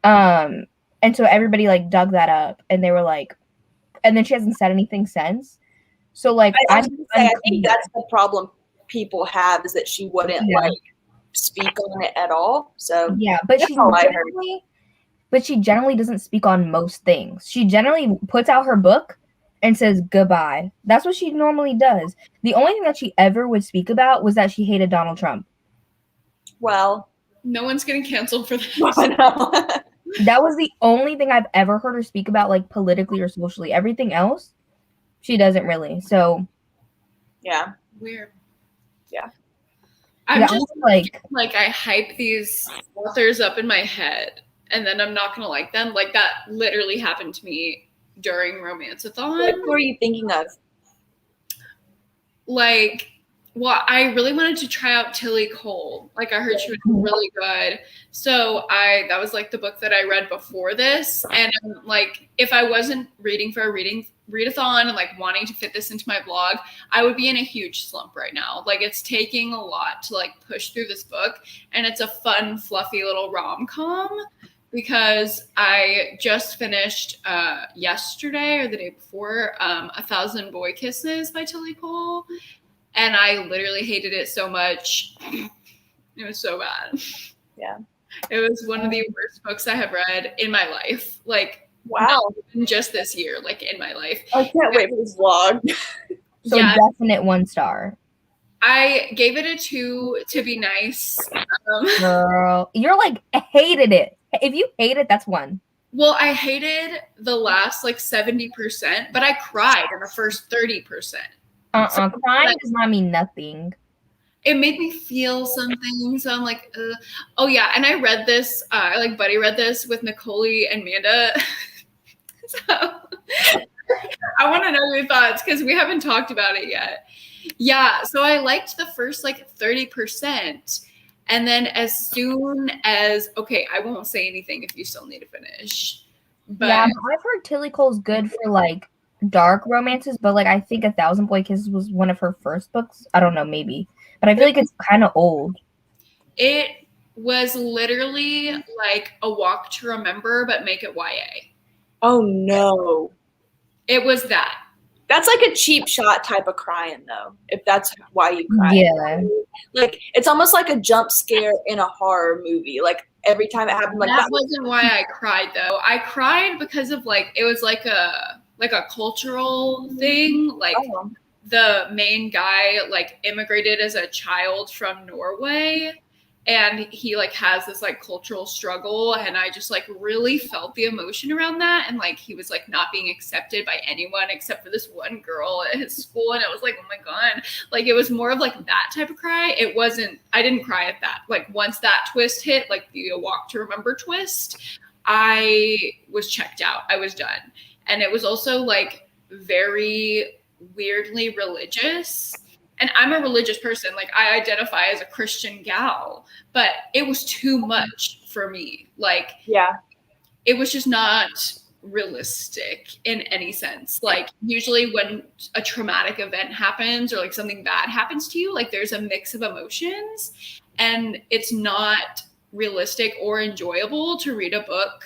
And so everybody like dug that up, and they were like, and then she hasn't said anything since. So like, I think that's the problem people have, is that she wouldn't like speak on it at all. So yeah, but but she generally doesn't speak on most things. She generally puts out her book and says goodbye. That's what she normally does. The only thing that she ever would speak about was that she hated Donald Trump. Well, No one's getting canceled for I that. know. That was the only thing I've ever heard her speak about, like politically or socially. Everything else, she doesn't really. So Yeah. Weird. Yeah. I'm yeah, just like I hype these authors up in my head, and then I'm not gonna like them. Like that literally happened to me during romance-a-thon. What are you thinking of? Like, well, I really wanted to try out Tilly Cole. Like, I heard she was really good. So that was like the book that I read before this. And like, if I wasn't reading for a readathon and like wanting to fit this into my blog, I would be in a huge slump right now. Like, it's taking a lot to like push through this book. And it's a fun, fluffy little rom-com. Because I just finished yesterday or the day before 1,000 Boy Kisses by Tilly Cole, and I literally hated it so much. It was so bad. Yeah. It was one of the worst books I have read in my life. Like, wow, not even just this year, like in my life. I can't wait for this vlog. So yeah, definite 1 star. I gave it a 2 to be nice. Girl, you're like hated it. If you hate it, that's 1. Well, I hated the last like 70%, but I cried in the first 30%. Crying does not mean nothing. It made me feel something. So I'm like, oh yeah. And I read this, I like buddy read this with Nicole and Amanda. So I want to know your thoughts because we haven't talked about it yet. Yeah. So I liked the first like 30%. And then as soon as, okay, I won't say anything if you still need to finish. But yeah, I've heard Tilly Cole's good for like dark romances, but like I think 1,000 Boy Kisses was one of her first books. I don't know, maybe. But I feel like it's kind of old. It was literally like A Walk to Remember, but make it YA. Oh no. It was that. That's like a cheap shot type of crying though, if that's why you cry. Yeah. Like it's almost like a jump scare in a horror movie. Like every time it happened, like that wasn't why I cried though. I cried because of like it was like a cultural thing. Like the main guy like immigrated as a child from Norway. And he like has this like cultural struggle, and I just like really felt the emotion around that. And like he was like not being accepted by anyone except for this one girl at his school, and it was like, oh my god, like it was more of like that type of cry. It wasn't. I didn't cry at that. Like once that twist hit, like the Walk to Remember twist, I was checked out. I was done, and it was also like very weirdly religious. And I'm a religious person. Like I identify as a Christian gal, but it was too much for me. Like, yeah, it was just not realistic in any sense. Like usually when a traumatic event happens or like something bad happens to you, like there's a mix of emotions, and it's not realistic or enjoyable to read a book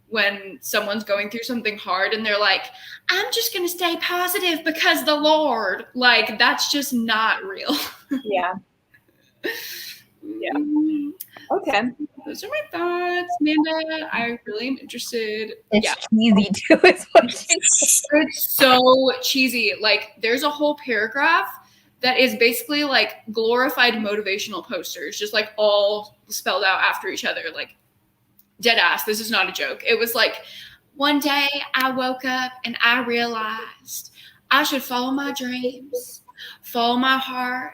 when someone's going through something hard and they're like, I'm just going to stay positive because the Lord, like, that's just not real. Yeah. Yeah. Okay. Those are my thoughts, Amanda. I really am interested. It's cheesy too. It's so cheesy. Like, there's a whole paragraph that is basically like glorified motivational posters, just like all spelled out after each other. Like, dead ass, this is not a joke. It was like, one day I woke up and I realized I should follow my dreams, follow my heart,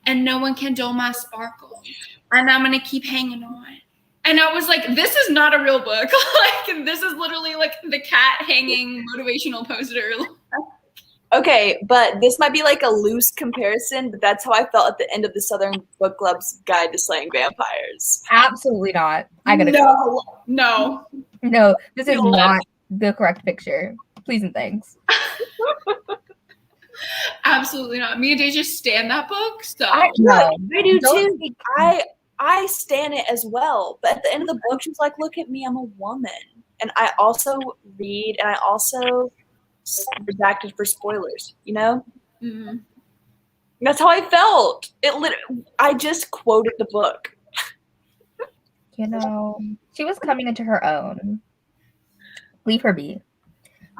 and no one can dull my sparkle. And I'm going to keep hanging on. And I was like, this is not a real book. Like, this is literally like the cat hanging motivational poster. Okay, but this might be like a loose comparison, but that's how I felt at the end of the Southern Book Club's Guide to Slaying Vampires. Absolutely not. I gotta go. No. No, this is not the correct picture. Please and thanks. Absolutely not. Me and Deja stan that book. So I do too. I stan it as well. But at the end of the book, she was like, look at me, I'm a woman. And I also read, and I also redacted for spoilers, you know? Mm-hmm. That's how I felt. I just quoted the book. You know, she was coming into her own. Leave her be.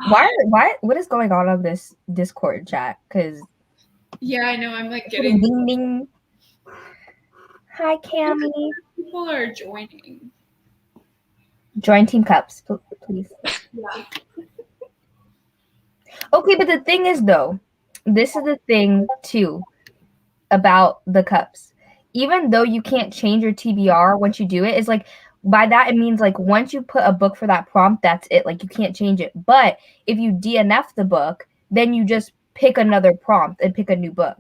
What is going on this Discord chat? Because Yeah, I know. I'm like getting ding ding. Hi, Cammy. people are joining. Join Team Cups, please. Yeah. Okay, but the thing is, though, this is the thing too about the cups. Even though you can't change your TBR once you do it, it's like by that it means like once you put a book for that prompt, that's it. Like you can't change it. But if you DNF the book, then you just pick another prompt and pick a new book.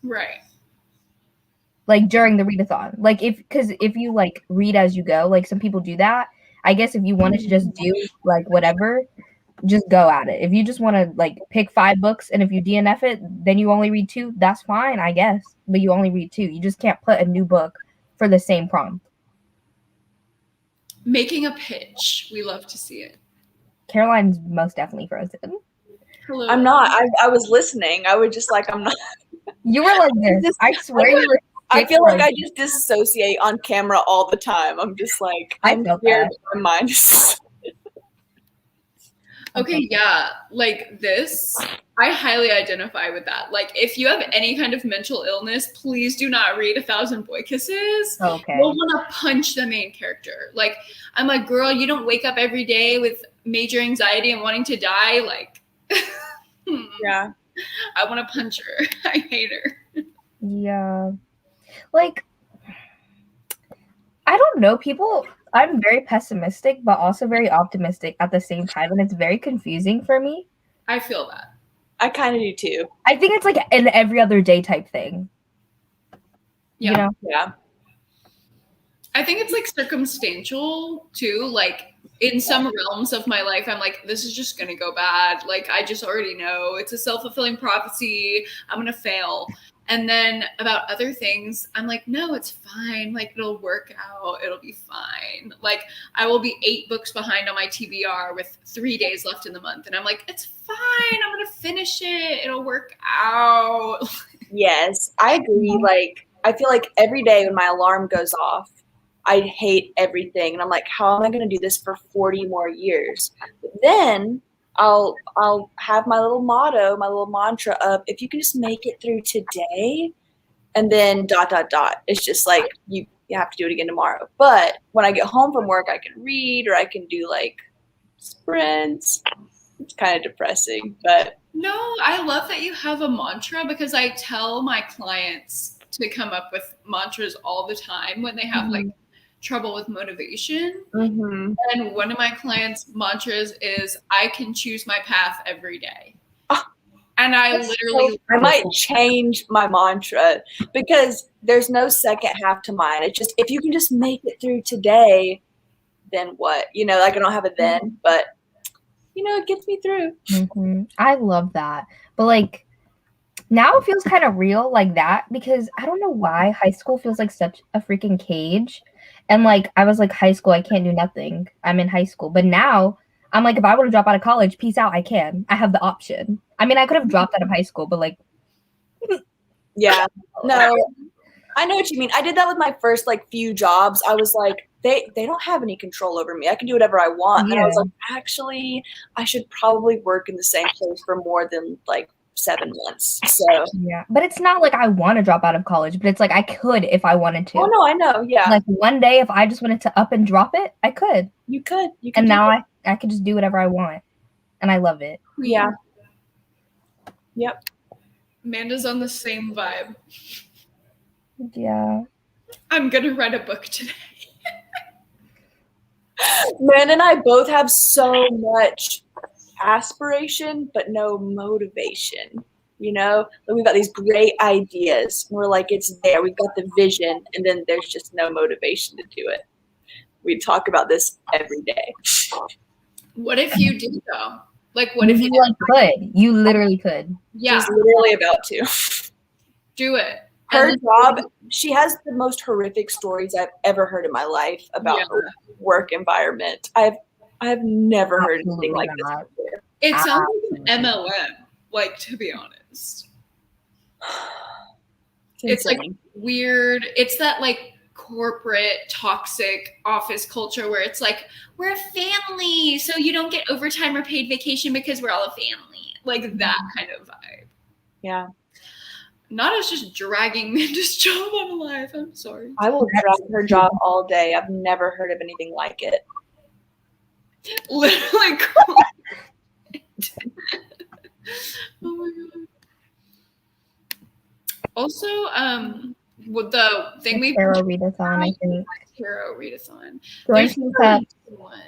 Right. Like during the readathon. Like if you like read as you go, like some people do that. I guess if you wanted to just do like whatever, just go at it. If you just want to like pick 5 books and if you DNF it, then you only read 2, that's fine, I guess. But you only read 2. You just can't put a new book for the same prompt. Making a pitch. We love to see it. Caroline's most definitely frozen. Hello. I'm not. I was listening. I was just like, I'm not. You were like this. I swear you were. I feel like I just disassociate on camera all the time. I'm just like, I'm scared. My mind is. Okay, yeah, like this, I highly identify with that. Like, if you have any kind of mental illness, please do not read 1,000 Boy Kisses. Okay. You'll want to punch the main character. Like, I'm like, girl, you don't wake up every day with major anxiety and wanting to die. Like, Yeah. I want to punch her. I hate her. Yeah. Like, I don't know. I'm very pessimistic, but also very optimistic at the same time. And it's very confusing for me. I feel that. I kind of do too. I think it's like an every other day type thing. Yeah. You know? Yeah. I think it's like circumstantial too. Like in some realms of my life, I'm like, this is just going to go bad. Like, I just already know it's a self-fulfilling prophecy. I'm going to fail. And then about other things, I'm like, no, it's fine. Like, it'll work out. It'll be fine. Like, I will be 8 books behind on my TBR with 3 days left in the month. And I'm like, it's fine. I'm going to finish it. It'll work out. Yes, I agree. Like, I feel like every day when my alarm goes off, I hate everything. And I'm like, how am I going to do this for 40 more years? But then I'll have my little motto, my little mantra of, if you can just make it through today, and then ... It's just like you have to do it again tomorrow. But when I get home from work, I can read or I can do like sprints. It's kind of depressing, but no, I love that you have a mantra because I tell my clients to come up with mantras all the time when they have like trouble with motivation. Mm-hmm. And one of my clients' mantras is, I can choose my path every day. And I literally... I might change my mantra because there's no second half to mine. It's just, if you can just make it through today, then what? You know, like I don't have a then, but, you know, it gets me through. Mm-hmm. I love that. But like, now it feels kind of real like that because I don't know why high school feels like such a freaking cage. And like, I was like, high school, I can't do nothing. I'm in high school. But now I'm like, if I were to drop out of college, peace out, I can. I have the option. I mean, I could have dropped out of high school, but like. Yeah. No, I know what you mean. I did that with my first like few jobs. I was like, they don't have any control over me. I can do whatever I want. Yeah. And I was like, actually, I should probably work in the same place for more than like 7 months. So yeah, but it's not like I want to drop out of college, but it's like I could if I wanted to. Oh no, I know. Yeah. Like one day if I just wanted to up and drop it, I could. You could. And now I could just do whatever I want. And I love it. Yeah. Yep. Amanda's on the same vibe. Yeah. I'm gonna write a book today. Man and I both have so much aspiration, but no motivation. You know, like we've got these great ideas. And we're like, it's there. We've got the vision, and then there's just no motivation to do it. We talk about this every day. What if you did though? Like, what if you like could? You literally could. Yeah, She's literally about to do it. Her job. She has the most horrific stories I've ever heard in my life about her work environment. I've never heard anything like this before. It sounds like an MLM, like, to be honest. It's like weird. It's that like corporate toxic office culture where it's like, we're a family, so you don't get overtime or paid vacation because we're all a family. Like that kind of vibe. Yeah. Not as just dragging Amanda's job on alive. I'm sorry. I will drag her job all day. I've never heard of anything like it. Literally. Oh my god. Also, with the thing we Tarot readathon, I think. Tarot readathon. Join There's Team Cup. one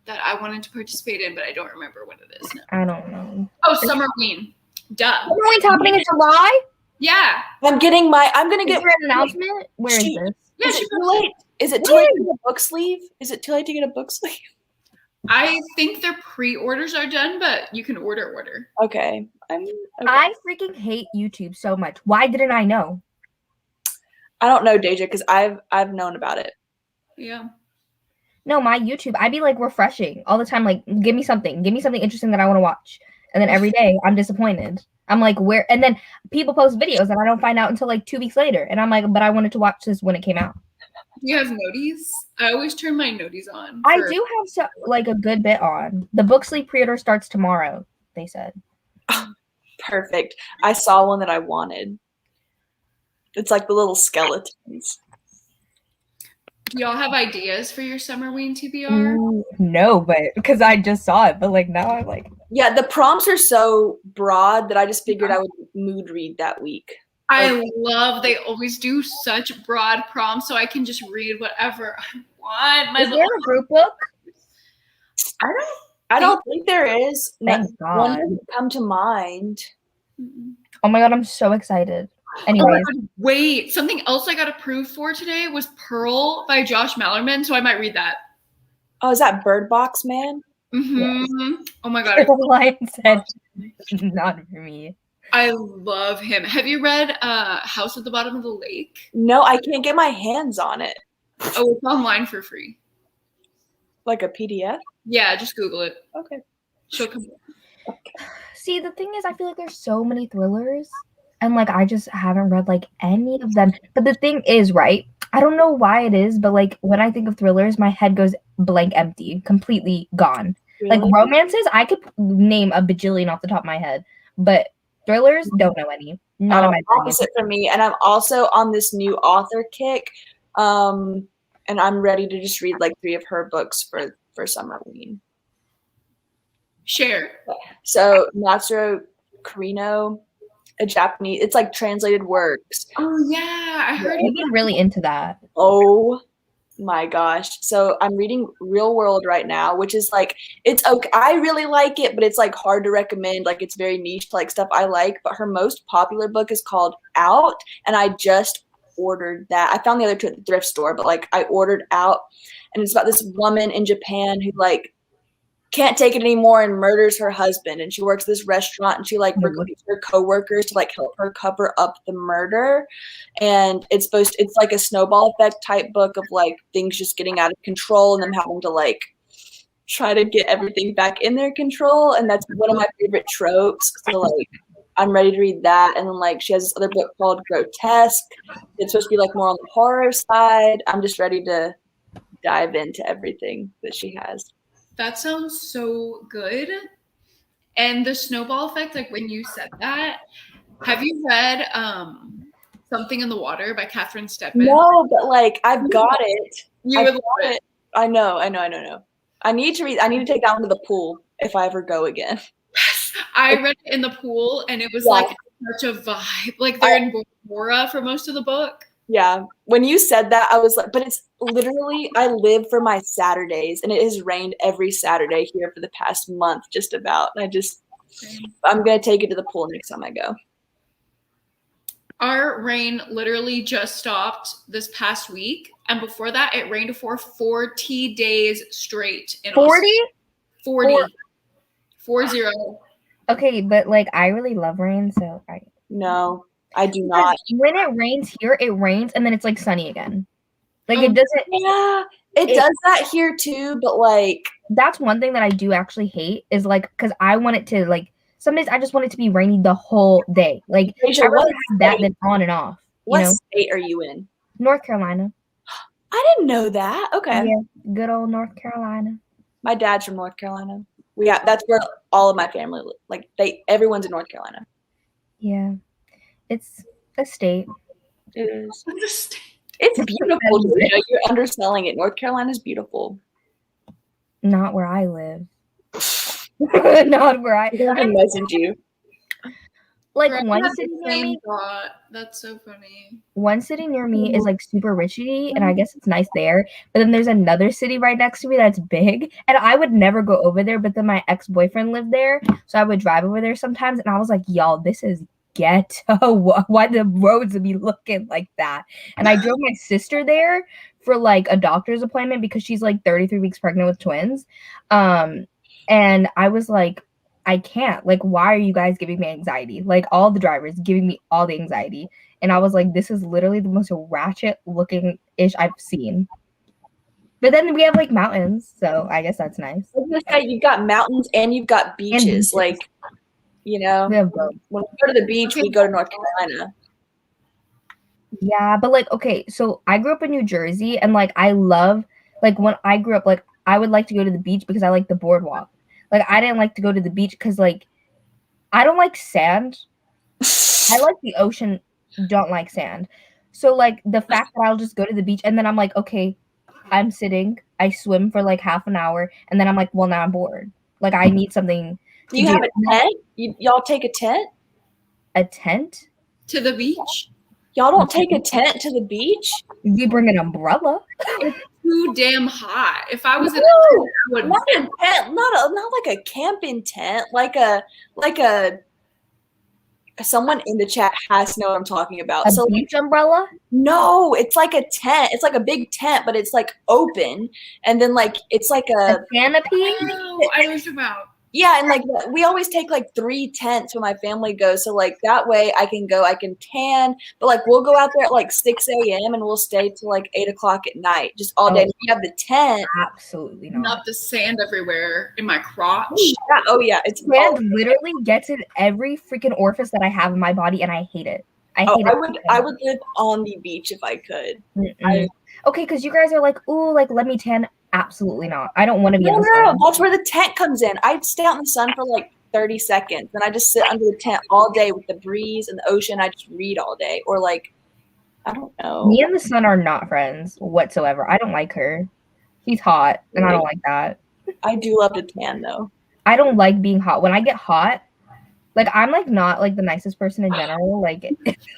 that I wanted to participate in, but I don't remember what it is now. I don't know. Oh, Summerween. Duh. Summerween's happening in July? Yeah. I'm gonna Is get there an announcement? Where is She- this? Yeah, Is she it too late? Is it too late to get a book sleeve? Is it too late to get a book sleeve? I think their pre-orders are done, but you can order. Okay. Okay. I freaking hate YouTube so much. Why didn't I know? I don't know, Deja, because I've known about it. Yeah. No, my YouTube, I'd be like refreshing all the time. Like, give me something interesting that I want to watch. And then every day I'm disappointed. I'm like, where? And then people post videos and I don't find out until like 2 weeks later. And I'm like, but I wanted to watch this when it came out. Do you have noties? I always turn my noties on. I do have like a good bit on. The book sleep pre-order starts tomorrow, they said. Perfect. I saw one that I wanted. It's like the little skeletons. Do y'all have ideas for your Summerween TBR? No, but because I just saw it. But like now I'm like, Yeah, the prompts are so broad that I just figured I would mood read that week. I love they always do such broad prompts, so I can just read whatever I want. is there a group book? I don't think there is. Thank One God. doesn't come to mind. Oh my God, I'm so excited. Oh my Anyways, God, wait, something else I got approved for today was Pearl by Josh Mallerman, so I might read that. Oh, is that Bird Box Man? Mm-hmm. Oh my God, Caroline said not for me. I love him. Have you read House at the Bottom of the Lake? No, I can't get my hands on it. Oh, it's online for free. Like a PDF? Yeah, just Google it. Okay. She'll come. See, the thing is, I feel like there's so many thrillers, and like I just haven't read like any of them. But the thing is, right? I don't know why it is, but like when I think of thrillers, my head goes blank empty, completely gone. Really? Like romances, I could name a bajillion off the top of my head, but thrillers, don't know any. Not in my opinion. Opposite for me. And I'm also on this new author kick. And I'm ready to just read like 3 of her books for Summerween. Share. So Natsuro Kirino, a Japanese, it's like translated works. Oh yeah, I heard I've been really into that. Oh my gosh. So I'm reading Real World right now, which is like, it's okay. I really like it, but it's like hard to recommend. Like it's very niche, like stuff I like. But her most popular book is called Out. And I just ordered that. I found the other 2 at the thrift store, but like I ordered Out. And it's about this woman in Japan who like can't take it anymore and murders her husband. And she works at this restaurant and she like recruits her coworkers to like help her cover up the murder. And it's like a snowball effect type book of like things just getting out of control and them having to like try to get everything back in their control. And that's one of my favorite tropes. So like I'm ready to read that. And then like she has this other book called Grotesque. It's supposed to be like more on the horror side. I'm just ready to dive into everything that she has. that sounds so good. And the snowball effect, like when you said that, have you read Something in the Water by Catherine Steppan? No, but like I've got it. You would love it. I know. I need to take that one to the pool if I ever go again. I read it in the pool and it was like such a vibe. Like they're in Bora for most of the book. Yeah. When you said that, I was like, but it's literally, I live for my Saturdays and it has rained every Saturday here for the past month, just about. And I'm going to take it to the pool next time I go. Our rain literally just stopped this past week. And before that, it rained for 40 days straight. 40? 40. Okay, but like I really love rain, so No, I do not. When it rains here, it rains and then it's like sunny again. Like it doesn't. Yeah, it does that here too, but like that's one thing that I do actually hate is like because I want it to like some days I just want it to be rainy the whole day. Like Asia, I rather have that than on and off. What state are you in? North Carolina. I didn't know that. Okay. Yeah, good old North Carolina. My dad's from North Carolina. That's where all of my family like everyone's in North Carolina. Yeah. It's a state. It is. It's a state. It's beautiful. You're underselling it. North Carolina's beautiful. Not where I live. Not where I can message you. Like Right, one I had city the near same me. thought. That's so funny. One city near me is like super richy, and I guess it's nice there. But then there's another city right next to me that's big, and I would never go over there. But then my ex-boyfriend lived there, so I would drive over there sometimes, and I was like, "Y'all, this is ghetto. Why the roads would be looking like that?" And I drove my sister there for like a doctor's appointment because she's like 33 weeks pregnant with twins. And I was like, I can't. Like, why are you guys giving me anxiety? Like, all the drivers giving me all the anxiety. And I was like, this is literally the most ratchet looking ish I've seen. But then we have like mountains, so I guess that's nice. I was gonna say, you've got mountains and you've got beaches. Like, you know, We have both. when we go to the beach, we go to North Carolina. Yeah, but like, okay, so I grew up in New Jersey, and like, I love, like, when I grew up, like, I would like to go to the beach because I like the boardwalk. Like, I didn't like to go to the beach because, like, I don't like sand. I like the ocean, don't like sand. So, like, the fact that I'll just go to the beach and then I'm like, okay, I'm sitting, I swim for like half an hour, and then I'm like, well, now I'm bored. Like, I need something. Do you have a tent? Y'all take a tent? A tent? To the beach? Y'all don't take a tent to the beach? You bring an umbrella? It's too damn hot. If I was in a No, tent, I would not a tent, not like a camping tent, like a someone in the chat has to know what I'm talking about. A beach umbrella? No, it's like a tent. It's like a big tent, but it's like open, and then like it's like A canopy? Oh, I know what you're talking about. Yeah, and like we always take like 3 tents when my family goes, so like that way I can tan, but like we'll go out there at like 6 a.m. and we'll stay till like 8 o'clock at night, just all day. We have the tent. Absolutely not. Not the sand everywhere in my crotch. Oh yeah, it's sand literally gets in every freaking orifice that I have in my body, and I hate it. I hate it. I would live on the beach if I could. Okay, because you guys are like, ooh, like let me tan. Absolutely not. I don't want to be in the No, sun. that's where the tent comes in. I'd stay out in the sun for like 30 seconds, and I just sit under the tent all day with the breeze and the ocean. I just read all day, or like, I don't know. Me and the sun are not friends whatsoever. I don't like her. She's hot, and I don't like that. I do love to tan though. I don't like being hot. When I get hot, like I'm like not like the nicest person in general. Like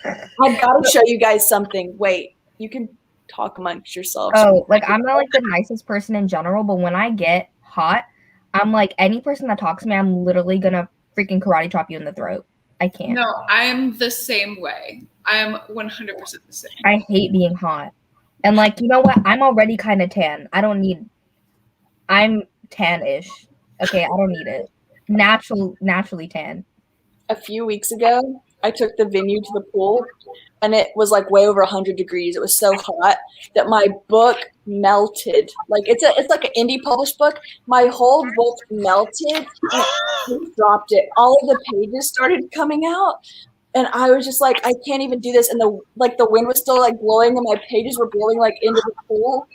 I've got to show you guys something. Wait, you can talk amongst yourselves. Oh, like I'm not like the nicest person in general, but when I get hot, I'm like any person that talks to me, I'm literally gonna freaking karate chop you in the throat. I can't. No, I am the same way. I am 100% the same. I hate being hot. And like, you know what? I'm already kind of tan. I'm tan-ish. Okay, I don't need it. Naturally tan. A few weeks ago, I took the venue to the pool, and it was like way over 100 degrees. It was so hot that my book melted. Like it's like an indie published book. My whole book melted. And I dropped it. All of the pages started coming out, and I was just like, I can't even do this. And the wind was still like blowing, and my pages were blowing like into the pool,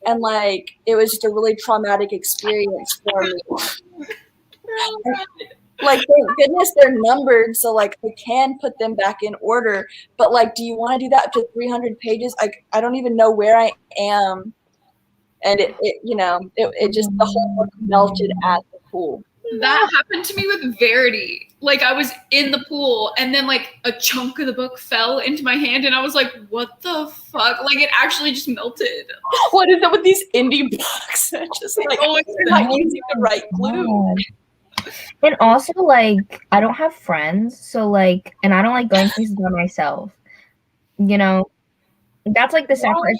and like it was just a really traumatic experience for me. Like, thank goodness they're numbered, so like I can put them back in order. But like, do you want to do that up to 300 pages? I don't even know where I am, and it just the whole book melted at the pool. That happened to me with Verity. Like I was in the pool, and then like a chunk of the book fell into my hand, and I was like, "What the fuck?" Like it actually just melted. What is it with these indie books? Just like they're not using the right glue. And also, like, I don't have friends, so like, and I don't like going places by myself. You know, that's like the sad part.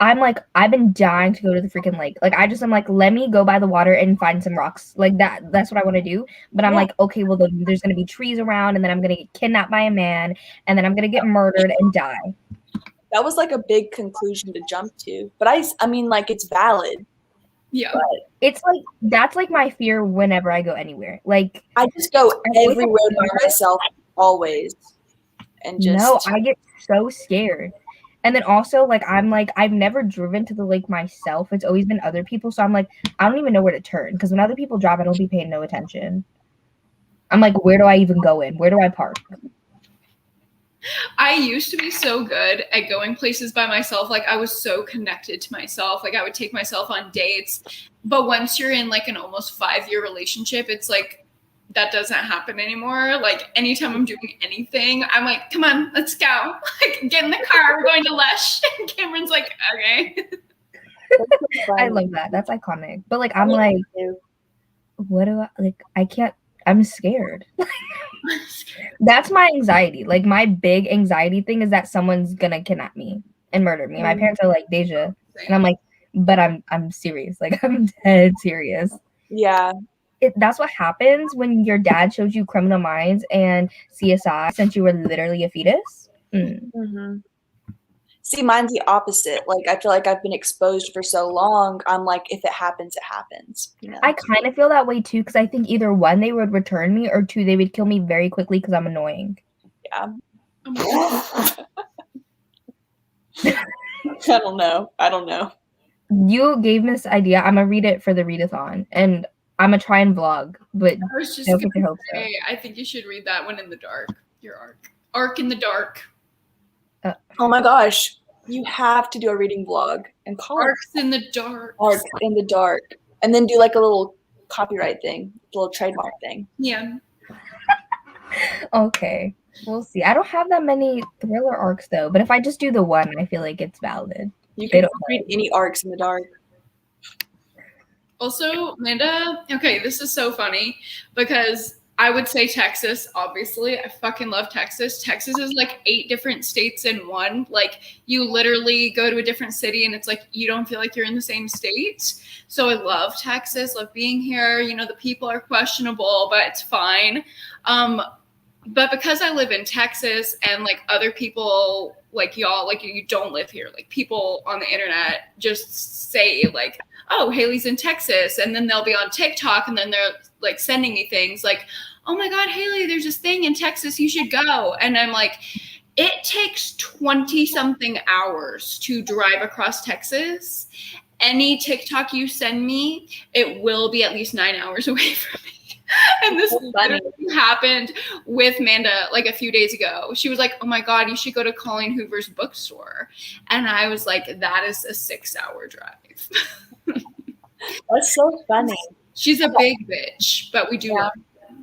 Like, I've been dying to go to the freaking lake. Like, I'm like, let me go by the water and find some rocks. Like that's what I want to do. But I'm like, okay, well, then there's gonna be trees around, and then I'm gonna get kidnapped by a man, and then I'm gonna get murdered and die. That was like a big conclusion to jump to, but I mean, like, it's valid. Yeah. But it's like that's like my fear whenever I go anywhere. Like I just go everywhere by myself always. And just no, I get so scared. And then also, like, I'm like, I've never driven to the lake myself. It's always been other people. So I'm like, I don't even know where to turn because when other people drive, I don't be paying no attention. I'm like, where do I even go in? Where do I park? I used to be so good at going places by myself. Like I was so connected to myself. Like I would take myself on dates. But once you're in like an almost 5-year relationship, it's like that doesn't happen anymore. Like anytime I'm doing anything, I'm like, come on, let's go. Like get in the car, we're going to Lush. And Cameron's like, okay. I love that. That's iconic. But like I'm like, what do I like? I can't. I'm scared. That's my anxiety. Like my big anxiety thing is that someone's gonna kidnap me and murder me. My parents are like, Deja, and I'm like, but I'm serious. Like I'm dead serious. Yeah. That's what happens when your dad shows you Criminal Minds and CSI since you were literally a fetus. Mm-hmm. See, mine's the opposite. Like, I feel like I've been exposed for so long. I'm like, if it happens, it happens. You know? I kind of feel that way too because I think either one, they would return me, or two, they would kill me very quickly because I'm annoying. Yeah. I don't know. You gave me this idea. I'm gonna read it for the readathon, and I'm gonna try and vlog. But I was just gonna say, I think you should read that one in the dark. Your arc in the dark. Oh my gosh, you have to do a reading vlog and call Arcs in the dark. Arcs in the dark, and then do like a little copyright thing, a little trademark thing. Yeah. Okay, we'll see. I don't have that many thriller arcs though, but if I just do the one, I feel like it's valid. You can read any arcs in the dark. Also, Amanda, okay, this is so funny because I would say Texas, obviously. I fucking love Texas. Texas is like 8 different states in one. Like you literally go to a different city and it's like you don't feel like you're in the same state. So I love Texas, love being here. You know, the people are questionable, but it's fine. But because I live in Texas and like other people like y'all, like you don't live here, like people on the internet just say like, oh, Haley's in Texas. And then they'll be on TikTok and then they're like sending me things like, oh my God, Haley, there's this thing in Texas, you should go. And I'm like, it takes 20 something hours to drive across Texas. Any TikTok you send me, it will be at least 9 hours away from me. And this literally happened with Manda like a few days ago. She was like, oh my God, you should go to Colleen Hoover's bookstore. And I was like, that is a 6-hour drive. That's so funny. She's a big bitch, but we do love her.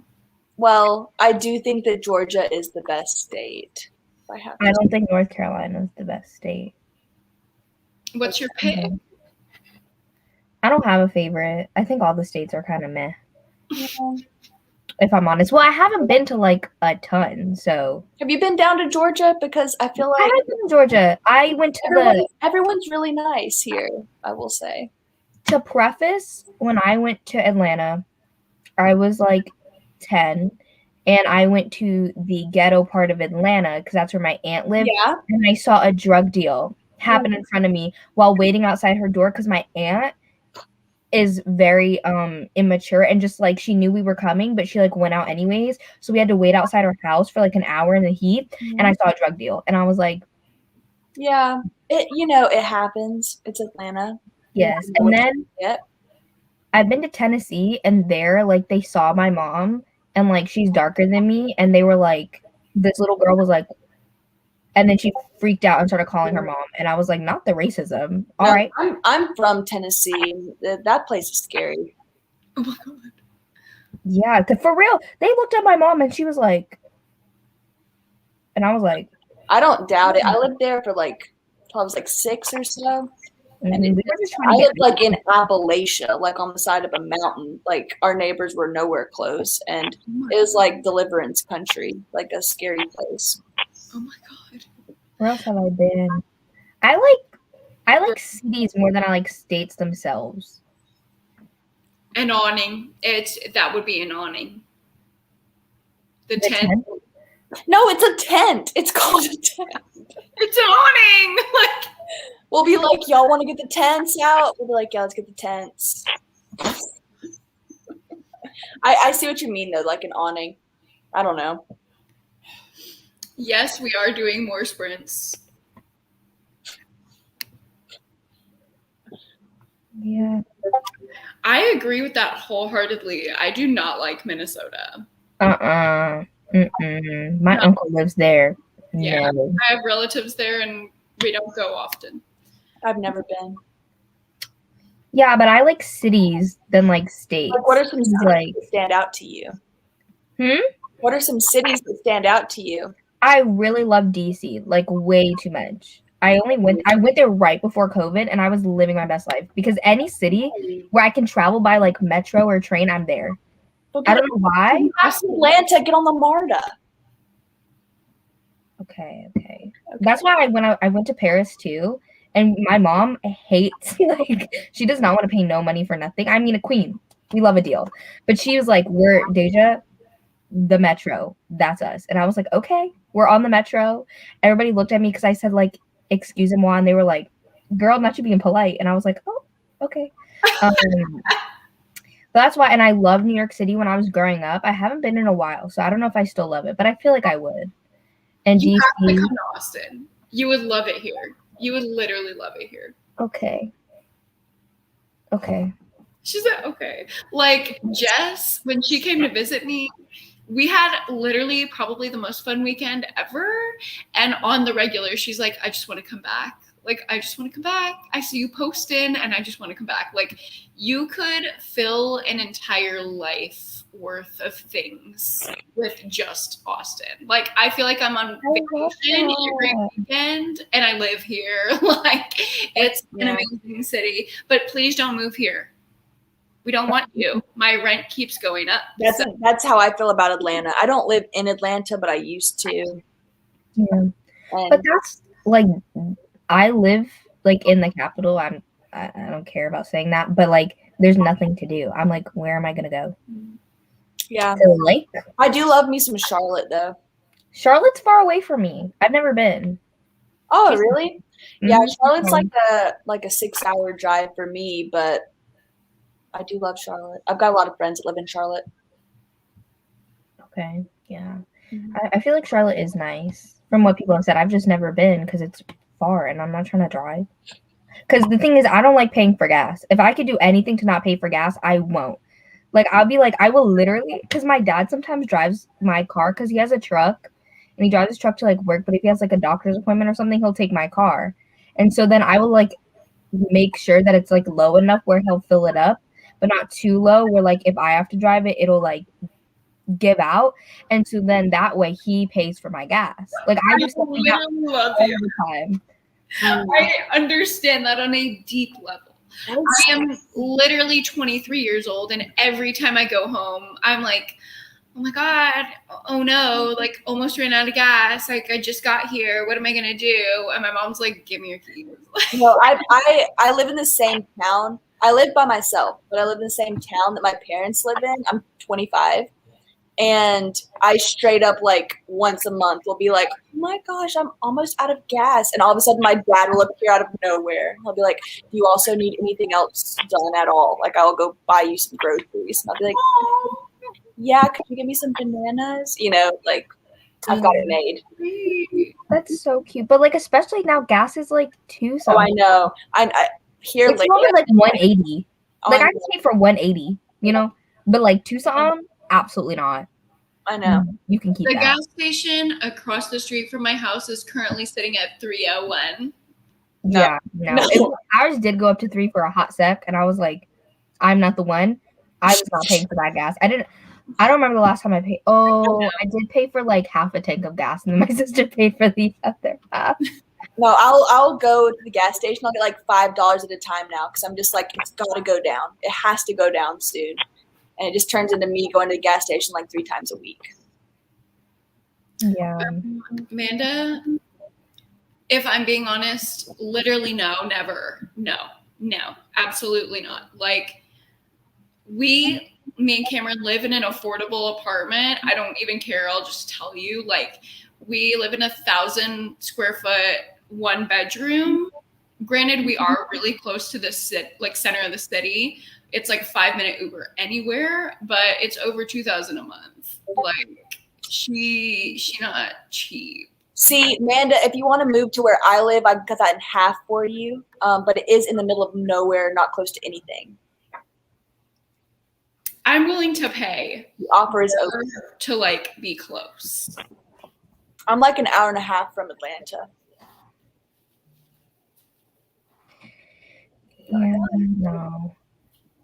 Well, I do think that Georgia is the best state. I don't think North Carolina is the best state. What's your pick? I don't have a favorite. I think all the states are kind of meh. If I'm honest. Well, I haven't been to like a ton, so. Have you been down to Georgia? Because I feel like I haven't been to Georgia. I went to everyone's really nice here, I will say. To preface, when I went to Atlanta, I was like 10, and I went to the ghetto part of Atlanta because that's where my aunt lived. Yeah. And I saw a drug deal happen in front of me while waiting outside her door because my aunt is very immature and just like she knew we were coming, but she like went out anyways. So we had to wait outside her house for like an hour in the heat, and I saw a drug deal, and I was like, yeah, it happens. It's Atlanta. Yes. And then I've been to Tennessee, and there like they saw my mom, and like she's darker than me, and they were like, this little girl was like, and then she freaked out and started calling her mom, and I was like, not the racism. All right. I'm from Tennessee. That place is scary. Oh my God. Yeah, for real. They looked at my mom and she was like, and I was like, I don't doubt it. I lived there for like, I was like 6 or so. And I lived like in Appalachia, like on the side of a mountain. Like our neighbors were nowhere close, and it was like deliverance country, like a scary place. Oh my God. Where else have I been? I like cities more than I like states themselves. An awning. That would be an awning. The tent. No, it's a tent. It's called a tent. It's an awning. Like we'll be like, y'all want to get the tents out? We'll be like, yeah, let's get the tents. I see what you mean though, like an awning. I don't know. Yes, we are doing more sprints. Yeah. I agree with that wholeheartedly. I do not like Minnesota. Mm-mm. My No. uncle lives there. Yeah. No. I have relatives there and we don't go often. I've never been. Yeah, but I like cities than like states. Like, what are some cities like that stand out to you? Hmm? What are some cities that stand out to you? I really love DC, like way too much. I went there right before COVID and I was living my best life because any city where I can travel by like metro or train, I'm there. I don't know why. Atlanta, get on the MARTA. Okay. That's why I went to Paris too. And my mom hates like she does not want to pay no money for nothing. I mean, a queen. We love a deal. But she was like, we're Deja, the metro. That's us. And I was like, okay, we're on the metro. Everybody looked at me because I said like, excuse moi, and they were like, girl, not you being polite. And I was like, oh, okay. But that's why, and I love New York City when I was growing up. I haven't been in a while, so I don't know if I still love it, but I feel like I would. And You DC, have to come to Austin. You would love it here. You would literally love it here. Okay. She said, okay. Like Jess, when she came to visit me, we had literally probably the most fun weekend ever. And on the regular, she's like, I just want to come back. Like, I just want to come back. I see you posting and I just want to come back. Like, you could fill an entire life worth of things with just Austin. Like, I feel like I'm on vacation every weekend and I live here. Like, it's an amazing city. But please don't move here. We don't want you. My rent keeps going up. That's how I feel about Atlanta. I don't live in Atlanta, but I used to. Yeah. But that's like, I live like in the capital. I don't care about saying that, but like there's nothing to do. I'm like, where am I gonna go? Yeah. To the lake? I do love me some Charlotte though. Charlotte's far away from me. I've never been. Oh, really? Yeah, Charlotte's Mhm. like a 6-hour drive for me, but I do love Charlotte. I've got a lot of friends that live in Charlotte. Okay. Yeah. I feel like Charlotte is nice. From what people have said, I've just never been because it's far and I'm not trying to drive. Because the thing is, I don't like paying for gas. If I could do anything to not pay for gas, I won't. Like, I'll be like, I will literally, because my dad sometimes drives my car because he has a truck and he drives his truck to like work. But if he has like a doctor's appointment or something, he'll take my car. And so then I will like make sure that it's like low enough where he'll fill it up, but not too low where like if I have to drive it, it'll like give out. And so then that way he pays for my gas. Like, I do stuff like that love all you. the time. I understand that on a deep level. I am literally 23 years old, and every time I go home, I'm like, oh my God, oh no, like almost ran out of gas. Like, I just got here. What am I going to do? And my mom's like, give me your keys. No, I live in the same town. I live by myself, but I live in the same town that my parents live in. I'm 25. And I straight up like once a month will be like, oh my gosh, I'm almost out of gas. And all of a sudden my dad will appear out of nowhere. He'll be like, do you also need anything else done at all? Like, I'll go buy you some groceries. And I'll be like, yeah, could you give me some bananas? You know, like, I've got it made. That's so cute. But like, especially now, gas is like $2 Oh, I something. know. I here It's lately, probably like 180. Oh, Like, I I can pay for 180, you know? But like $2 something, absolutely not. I know. You can keep The that. gas station across the street from my house is currently sitting at 301. Yeah, no. Ours did go up to 3 for a hot sec, and I was like, I'm not the one. I was not paying for that gas. I don't remember the last time I paid. Oh, I did pay for like half a tank of gas, and then my sister paid for the other half. No, I'll go to the gas station. I'll get like $5 at a time now because I'm just like, it's got to go down. It has to go down soon. And it just turns into me going to the gas station like 3 times a week. Yeah. Amanda, if I'm being honest, literally no, never. No, absolutely not. Like, me and Cameron live in an affordable apartment. I don't even care. I'll just tell you, like, we live in 1,000 square foot, 1 bedroom. Granted, we are really close to the center of the city. It's like 5-minute Uber anywhere, but it's over $2,000 a month. Like, she not cheap. See, Amanda, if you want to move to where I live, I can cut that in half for you. But it is in the middle of nowhere, not close to anything. I'm willing to pay The offer is open. to like be close. I'm like an hour and a half from Atlanta. Yeah, no.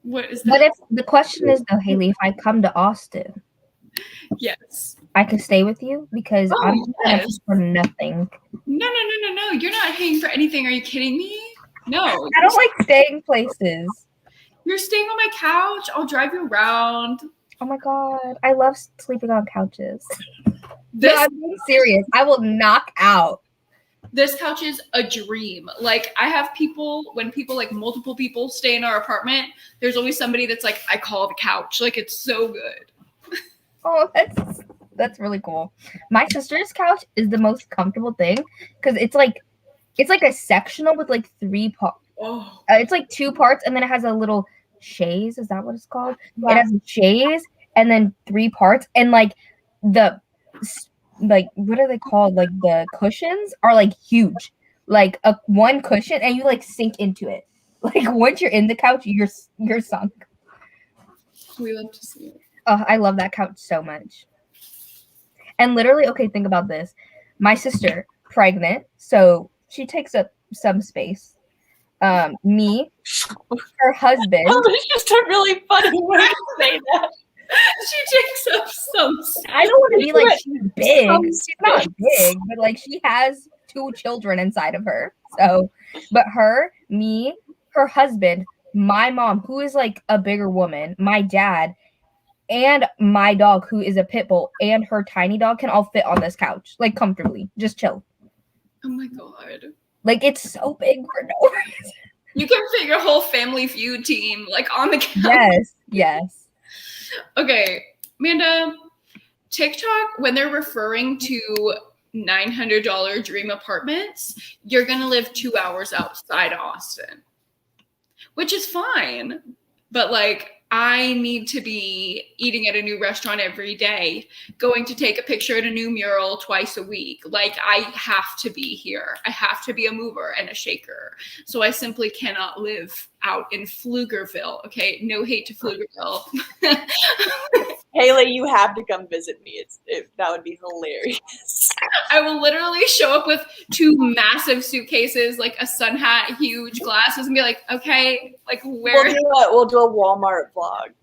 What is that? But if the question is though, Haley, if I come to Austin, Yes. I can stay with you because I'm gonna pay yes. for nothing. No. You're not paying for anything. Are you kidding me? No. I don't like staying places. You're staying on my couch. I'll drive you around. Oh my god, I love sleeping on couches. This, No, I'm being serious. I will knock out. this couch is a dream. Like I have people, when people like multiple people stay in our apartment, there's always somebody that's like, I call the couch. Like it's so good. Oh, that's really cool. My sister's couch is the most comfortable thing because it's like a sectional with like 3 parts. Oh, It's like 2 parts, and then it has a little chaise. Is that what it's called? Yeah. It has a chaise and then 3 parts, and like what are they called? Like the cushions are like huge, like a one cushion, and you like sink into it. Like once you're in the couch, you're sunk. we love to see it. Oh, I love that couch so much. And literally, okay, think about this. My sister, pregnant, so she takes up some space. Me, her husband. Oh, it's just a really funny way to say that. She takes up some. I don't want to be like she's big. Some She's not big, but like she has 2 children inside of her. So, but her, me, her husband, my mom, who is like a bigger woman, my dad, and my dog, who is a pit bull, and her tiny dog can all fit on this couch, like comfortably, just chill. Oh my god. Like it's so big for no reason. You can fit your whole Family Feud team like on the couch. Yes. Okay, Amanda, TikTok, when they're referring to $900 dream apartments, you're going to live 2 hours outside Austin, which is fine. But like, I need to be eating at a new restaurant every day, going to take a picture at a new mural twice a week. Like, I have to be here. I have to be a mover and a shaker. So I simply cannot live out in Pflugerville. Okay, no hate to Pflugerville. Haley, you have to come visit me. That would be hilarious. I will literally show up with 2 massive suitcases, like a sun hat, huge glasses, and be like, okay, like where? We'll do a Walmart vlog.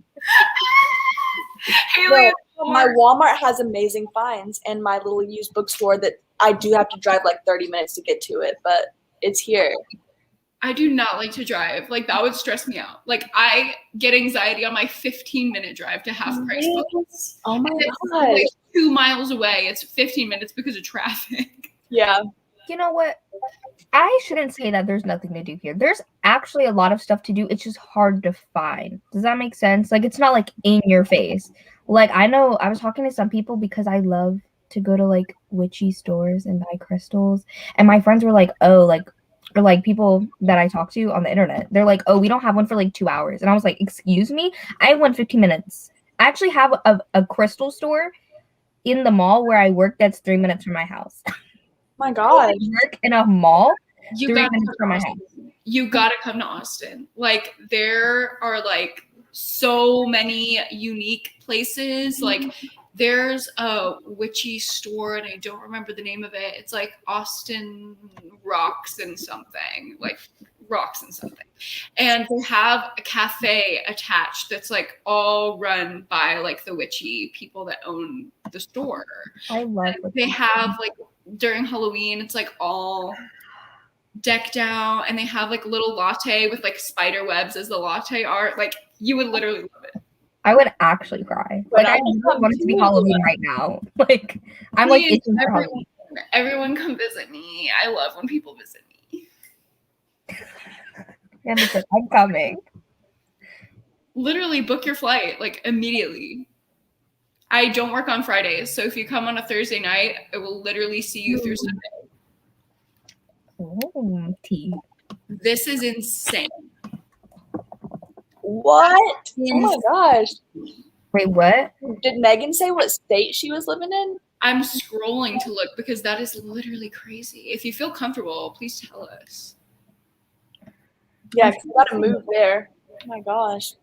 Haley, My Walmart has amazing finds, and my little used bookstore that I do have to drive like 30 minutes to get to it, but it's here. I do not like to drive. Like that would stress me out. Like I get anxiety on my 15-minute drive to Half Price Books. Oh my It's god. like 2 miles away. It's 15 minutes because of traffic. Yeah. You know what? I shouldn't say that there's nothing to do here. There's actually a lot of stuff to do. It's just hard to find. Does that make sense? Like it's not like in your face. Like I know I was talking to some people because I love to go to like witchy stores and buy crystals. And my friends were like, oh, like, or like people that I talk to on the internet, they're like, oh, we don't have one for like 2 hours. And I was like, excuse me? I have one 15 minutes. I actually have a crystal store in the mall where I work that's 3 minutes from my house. My god. I work in a mall You 3 got minutes from my house. You got to come to Austin. Like there are like so many unique places. Like there's a witchy store and I don't remember the name of it. It's like Austin Rocks and something. Like Rocks and something. And they have a cafe attached that's like all run by like the witchy people that own the store. I love And they have like during Halloween, it's like all decked out and they have like a little latte with like spider webs as the latte art. Like you would literally love it. I would actually cry. But Like I really want it to be Halloween right now. Like I'm like itching for Halloween. Everyone come visit me. I love when people visit me. And it's like, I'm coming. Literally book your flight like immediately. I don't work on Fridays, so if you come on a Thursday night, I will literally see you through Sunday. Oh, tea. This is insane. What? Oh my gosh. Wait, what? Did Megan say what state she was living in? I'm scrolling to look because that is literally crazy. If you feel comfortable, please tell us. Yeah, you gotta move there. Oh my gosh.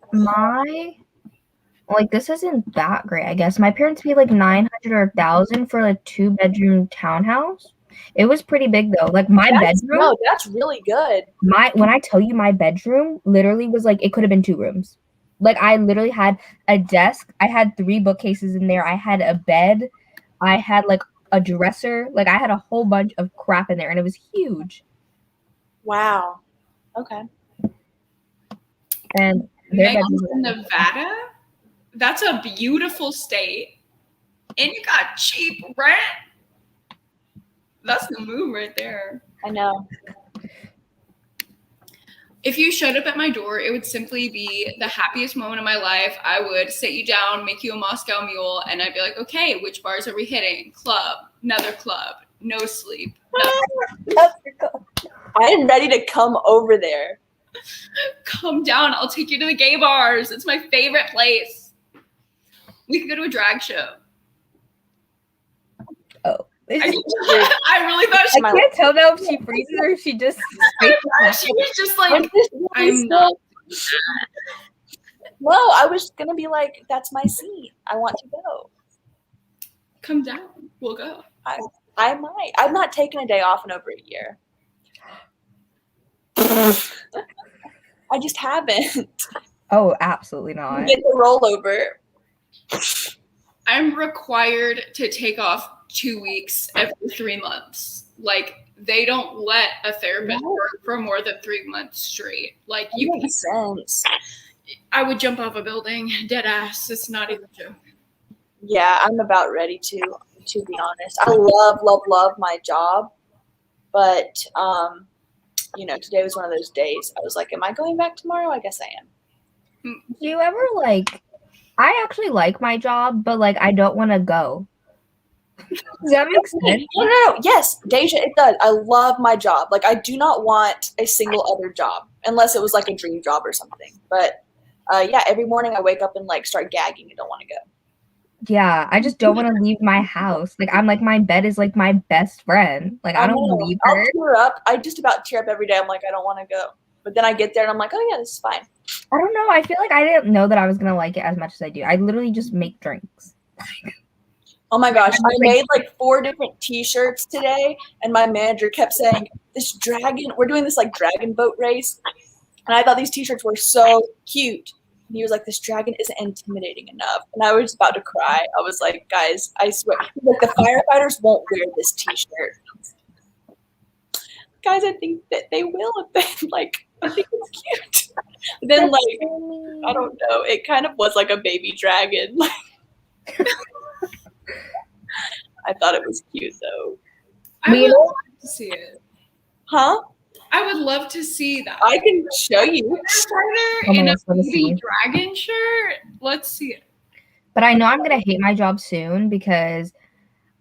This isn't that great, I guess. My parents paid like $900 or $1,000 for a 2-bedroom townhouse. It was pretty big though. Like my bedroom. No, that's really good. When I tell you my bedroom literally was like, it could have been 2 rooms. Like I literally had a desk. I had 3 bookcases in there. I had a bed. I had like a dresser. Like I had a whole bunch of crap in there, and it was huge. Wow. Okay. And Megan's in Nevada. That's a beautiful state, and you got cheap rent. That's the move right there. I know. If you showed up at my door, it would simply be the happiest moment of my life. I would sit you down, make you a Moscow Mule, and I'd be like, okay, which bars are we hitting? Club, another club, no sleep. I am ready to come over there. Come down. I'll take you to the gay bars. It's my favorite place. We could go to a drag show. Oh. I really thought I can't tell now if she freezes or if she just. She was just like, I'm not. No, I was gonna be like, that's my seat. I want to go. Come down. We'll go. I might. I've not taken a day off in over a year. I just haven't. Oh, absolutely not. Get the rollover. I'm required to take off 2 weeks every 3 months. Like, they don't let a therapist work for more than 3 months straight. Like, that makes sense. I would jump off a building, dead ass. It's not even a joke. Yeah, I'm about ready to be honest. I love my job, but today was one of those days. I was like, am I going back tomorrow? I guess I am. Do you ever I actually like my job, but I don't want to go. Does that make sense? No. Yes, Deja, it does. I love my job. Like, I do not want a single other job unless it was like a dream job or something. But every morning I wake up and start gagging and don't want to go. Yeah, I just don't want to leave my house. I'm my bed is my best friend. I don't want to leave her. I'll tear up. I just about tear up every day. I'm like, I don't want to go. But then I get there and I'm like, oh yeah, this is fine. I don't know. I feel like I didn't know that I was going to like it as much as I do. I literally just make drinks. Oh my gosh. I made 4 different t-shirts today, and my manager kept saying, we're doing this dragon boat race. And I thought these t-shirts were so cute. And he was like, this dragon isn't intimidating enough. And I was about to cry. I was like, guys, I swear. The firefighters won't wear this t-shirt. Guys, I think that they will if they I think it's cute. Then I don't know. It kind of was like a baby dragon. I thought it was cute though. I would love to see it. Huh? I would love to see that. I can show you. In a baby dragon shirt. Let's see it. But I know I'm gonna hate my job soon because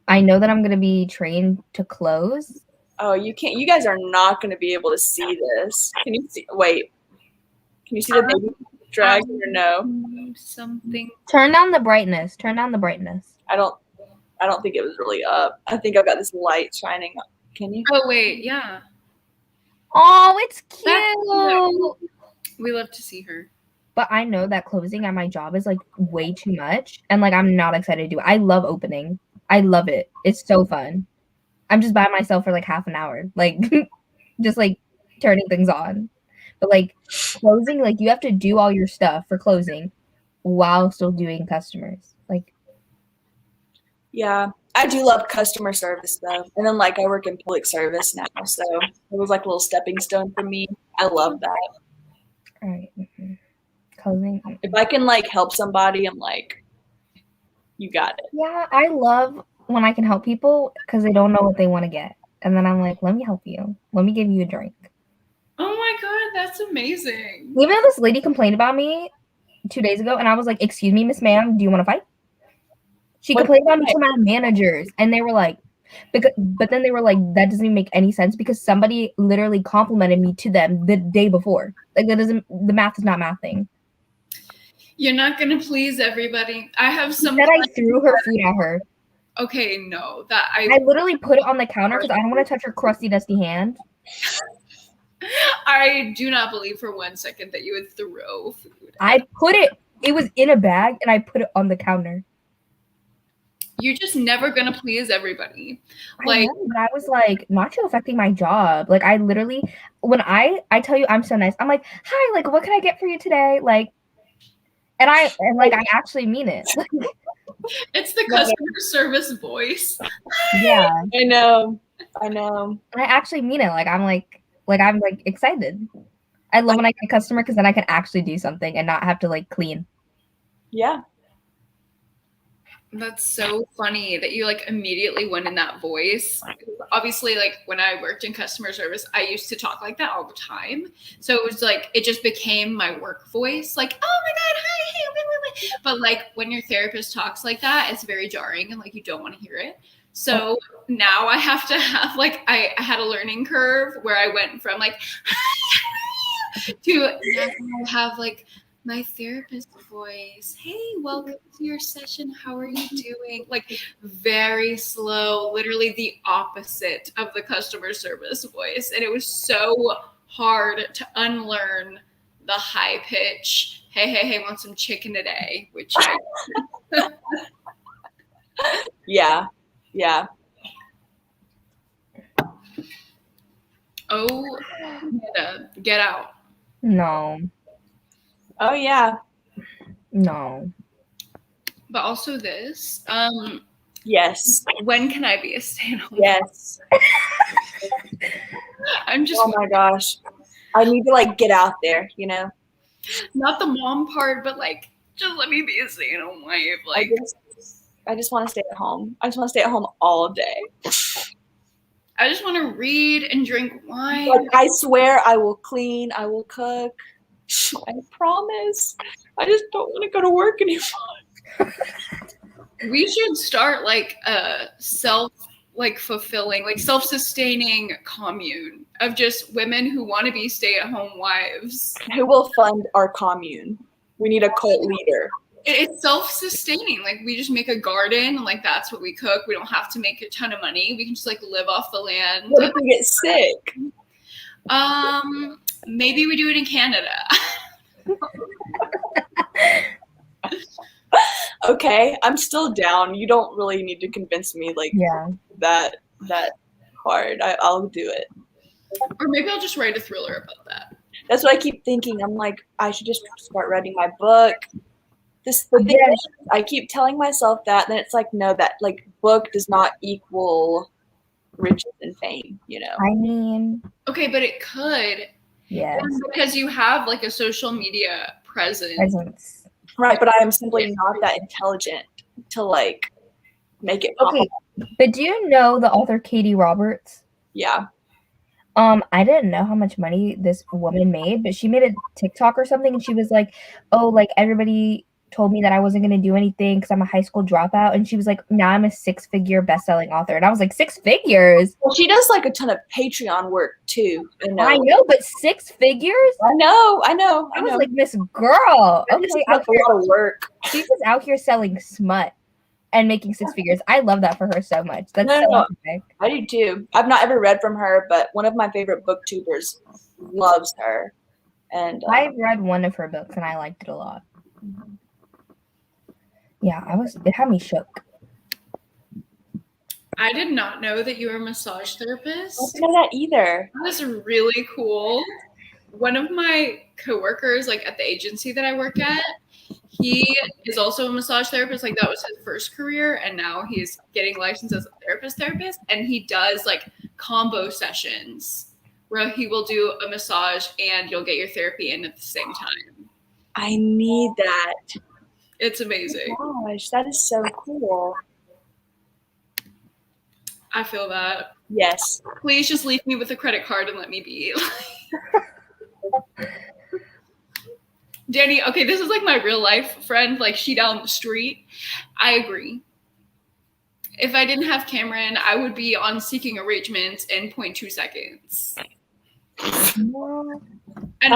I know that I'm gonna be trained to close. Oh, you can't. You guys are not going to be able to see this. Can you see? Wait. Can you see the baby dragon or no? Something. Turn down the brightness. I don't think it was really up. I think I've got this light shining up. Can you? Oh wait, yeah. Oh, it's cute. We love to see her. But I know that closing at my job is way too much, and I'm not excited to do it. I love opening. I love it. It's so fun. I'm just by myself for half an hour, just turning things on. But closing, you have to do all your stuff for closing while still doing customers. Yeah, I do love customer service though. And then I work in public service now, so it was a little stepping stone for me. I love that. All right. Closing. If I can help somebody, I'm you got it. Yeah, I love when I can help people because they don't know what they want to get. And then I'm like, let me help you. Let me give you a drink. Oh my God, that's amazing. Even though this lady complained about me 2 days ago, and I was like, excuse me, Miss Ma'am, do you want to fight? She complained about me to my managers, and they were like, but then they were like, that doesn't even make any sense because somebody literally complimented me to them the day before. The math is not mathing. You're not going to please everybody. I have some. That I threw her food at her. Okay, no, that I literally put it on the counter because I don't want to touch her crusty, dusty hand. I do not believe for 1 second that you would throw food. It was in a bag, and I put it on the counter. You're just never gonna please everybody. I know, but I was like, nacho affecting my job. Like, I literally, when I tell you I'm so nice, I'm like, hi, like, what can I get for you today? Like, and I actually mean it. It's the customer service voice. Yeah, I know. I actually mean it. Like, I'm excited. I love when I get a customer because then I can actually do something and not have to like clean. Yeah. That's so funny that you like immediately went in that voice. Obviously, like when I worked in customer service, I used to talk like that all the time. So it was like it just became my work voice. Like, oh my god, hi, hey, wait, wait. But like when your therapist talks like that, it's very jarring and like you don't want to hear it. So now I have to have like I had a learning curve where I went from like hi, how are you to now I have like my therapist voice. Hey, welcome to your session. How are you doing? Like very slow, literally the opposite of the customer service voice. And it was so hard to unlearn the high pitch, hey, want some chicken today, which I Yeah. Oh, get out. No. Oh yeah. No. But also this. Yes. When can I be a stay-at-home? Yes. I'm just. Oh my gosh. I need to like get out there, you know. Not the mom part, but like just let me be a stay-at-home wife. Like I just want to stay at home. I just want to stay at home all day. I just want to read and drink wine. Like, I swear I will clean. I will cook. I promise. I just don't want to go to work anymore. We should start like a self-fulfilling, like self-sustaining commune of just women who want to be stay-at-home wives. Who will fund our commune? We need a cult leader. It's self-sustaining. Like we just make a garden, and like that's what we cook. We don't have to make a ton of money. We can just like live off the land. What if we get sick? Maybe we do it in Canada. Okay, I'm still down. You don't really need to convince me like that hard. I'll do it. Or maybe I'll just write a thriller about that. That's what I keep thinking. I'm like, I should just start writing my book. The thing is, I keep telling myself that, then it's like, no, that like book does not equal riches and fame, you know. I mean, okay, but it could. Yes. Because you have like a social media presence. Right, but I am simply not that intelligent to like make it possible. Okay, but do you know the author Katie Roberts? Yeah. I didn't know how much money this woman made, but she made a TikTok or something, and she was like, "Oh, like everybody told me that I wasn't going to do anything because I'm a high school dropout," and she was like, "Now I'm a 6-figure best-selling author," and I was like, 6 figures? Well, she does like a ton of Patreon work too. I know, but 6 figures? I know. I was like, Miss Girl, okay, a lot of work. She's just out here selling smut and making 6 figures. I love that for her so much. That's no. I do too. I've not ever read from her, but one of my favorite booktubers loves her. And I've read one of her books and I liked it a lot. Yeah, it had me shook. I did not know that you were a massage therapist. I didn't know that either. That was really cool. One of my coworkers, like at the agency that I work at, he is also a massage therapist. Like that was his first career, and now he's getting licensed as a therapist. And he does like combo sessions where he will do a massage and you'll get your therapy in at the same time. I need that. It's amazing. Oh my gosh, that is so cool. I feel that. Yes. Please just leave me with a credit card and let me be. Danny, okay, this is like my real life friend, like she down the street. I agree. If I didn't have Cameron, I would be on seeking arrangements in 0.2 seconds. And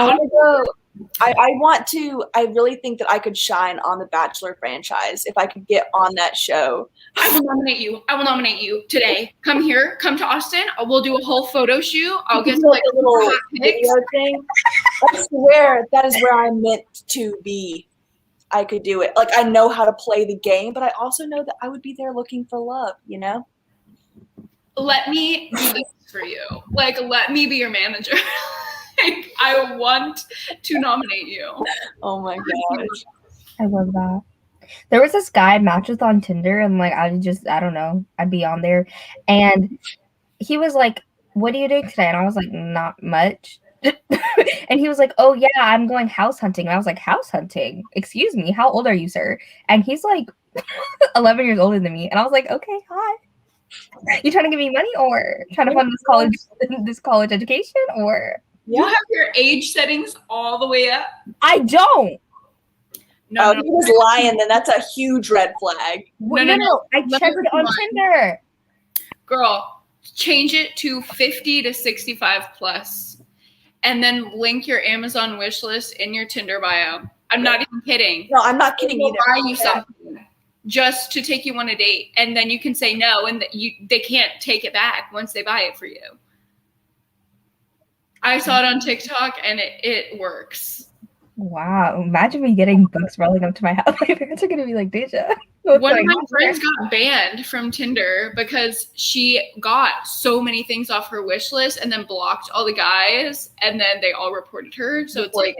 I really think that I could shine on the Bachelor franchise if I could get on that show. I will nominate you. I will nominate you today. Come here. Come to Austin. We'll do a whole photo shoot. I'll get like a little hot pics. video thing. I swear that is where I'm meant to be. I could do it. Like, I know how to play the game, but I also know that I would be there looking for love, you know? Let me do this for you. Like, let me be your manager. Like, I want to nominate you. Oh my gosh. I love that. There was this guy I matched with on Tinder, and like I don't know, I'd be on there, and he was like, "What are you doing today?" And I was like, "Not much." And he was like, "Oh yeah, I'm going house hunting." And I was like, "House hunting? Excuse me, how old are you, sir?" And he's like 11 years older than me, and I was like, "Okay, hi. You trying to give me money or trying to fund this college education or?" You have your age settings all the way up. I don't. No, he was lying, then that's a huge red flag. No. I checked it on Tinder. Girl, change it to 50 to 65 plus, and then link your Amazon wish list in your Tinder bio. I'm not even kidding. No, I'm not kidding either. Buy you something just to take you on a date, and then you can say no, and they can't take it back once they buy it for you. I saw it on TikTok, and it works. Wow. Imagine me getting books rolling up to my house. My parents are going to be like, Deja. One of my friends got banned from Tinder because she got so many things off her wish list and then blocked all the guys, and then they all reported her. So it's like,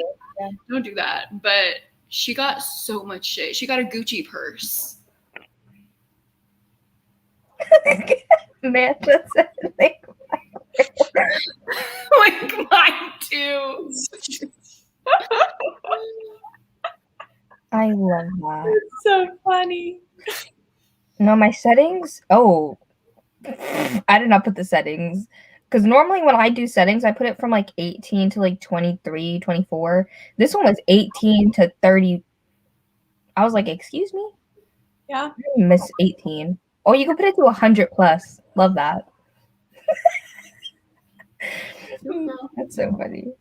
don't do that. But she got so much shit. She got a Gucci purse. Man, just like mine too. I love that. It's so funny. No, my settings. Oh, I did not put the settings because normally when I do settings, I put it from like 18 to like 23, 24. This one was 18 to 30. I was like, excuse me? Yeah. I miss 18. Oh, you can put it to 100 plus. Love that. That's so funny.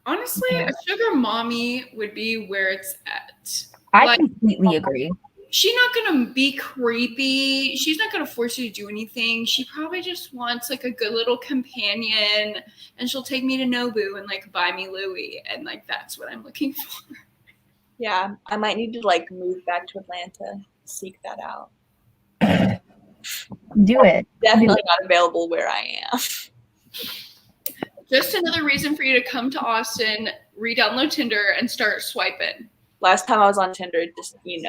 Honestly, a sugar mommy would be where it's at. I completely agree. She's not going to be creepy. She's not going to force you to do anything. She probably just wants like a good little companion, and she'll take me to Nobu and like buy me Louis, and like that's what I'm looking for. Yeah, I might need to like move back to Atlanta, seek that out. Do it. Definitely not available where I am. Just another reason for you to come to Austin, re-download Tinder, and start swiping. Last time I was on Tinder, it just, it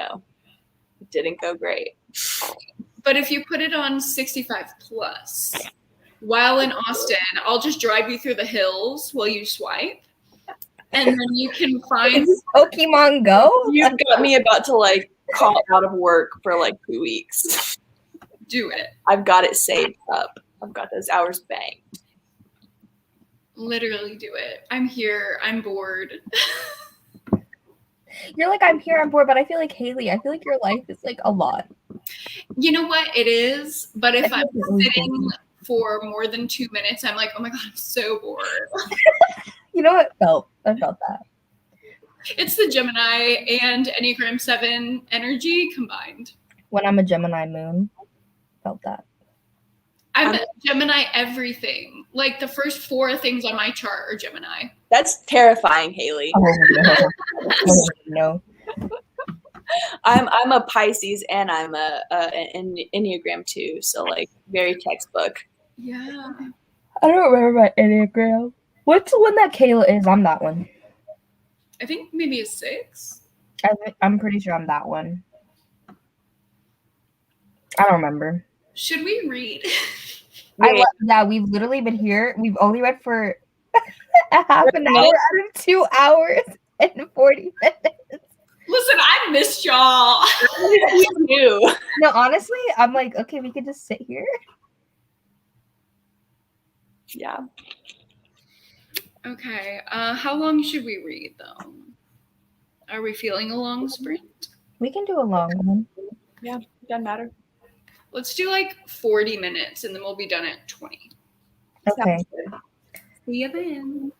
didn't go great. But if you put it on 65 plus, while in Austin, I'll just drive you through the hills while you swipe. And then you can find Pokemon Go. You've got me about to like call out of work for like 2 weeks. Do it. I've got it saved up. I've got those hours banked. Literally do it. I'm here. I'm bored. You're like, I'm here, I'm bored, but I feel like Haley, I feel like your life is like a lot. You know what? It is. But if I'm sitting for more than 2 minutes, I'm like, oh my God, I'm so bored. You know what? I felt that. It's the Gemini and Enneagram 7 energy combined. When I'm a Gemini moon, felt that. I'm a Gemini everything. Like the first 4 things on my chart are Gemini. That's terrifying, Haley. Oh, no. I'm a Pisces and I'm an Enneagram too. So like very textbook. Yeah. I don't remember my Enneagram. What's the one that Kayla is? I'm that one. I think maybe a 6. I'm pretty sure I'm that one. I don't remember. Should we read? Yeah, we've literally been here. We've only read for a half an hour out of 2 hours and 40 minutes. Listen, I missed y'all. We do. No, honestly, I'm like, okay, we could just sit here. Yeah. Okay. How long should we read, though? Are we feeling a long sprint? We can do a long one. Yeah, doesn't matter. Let's do like 40 minutes, and then we'll be done at 20. Okay. See you then.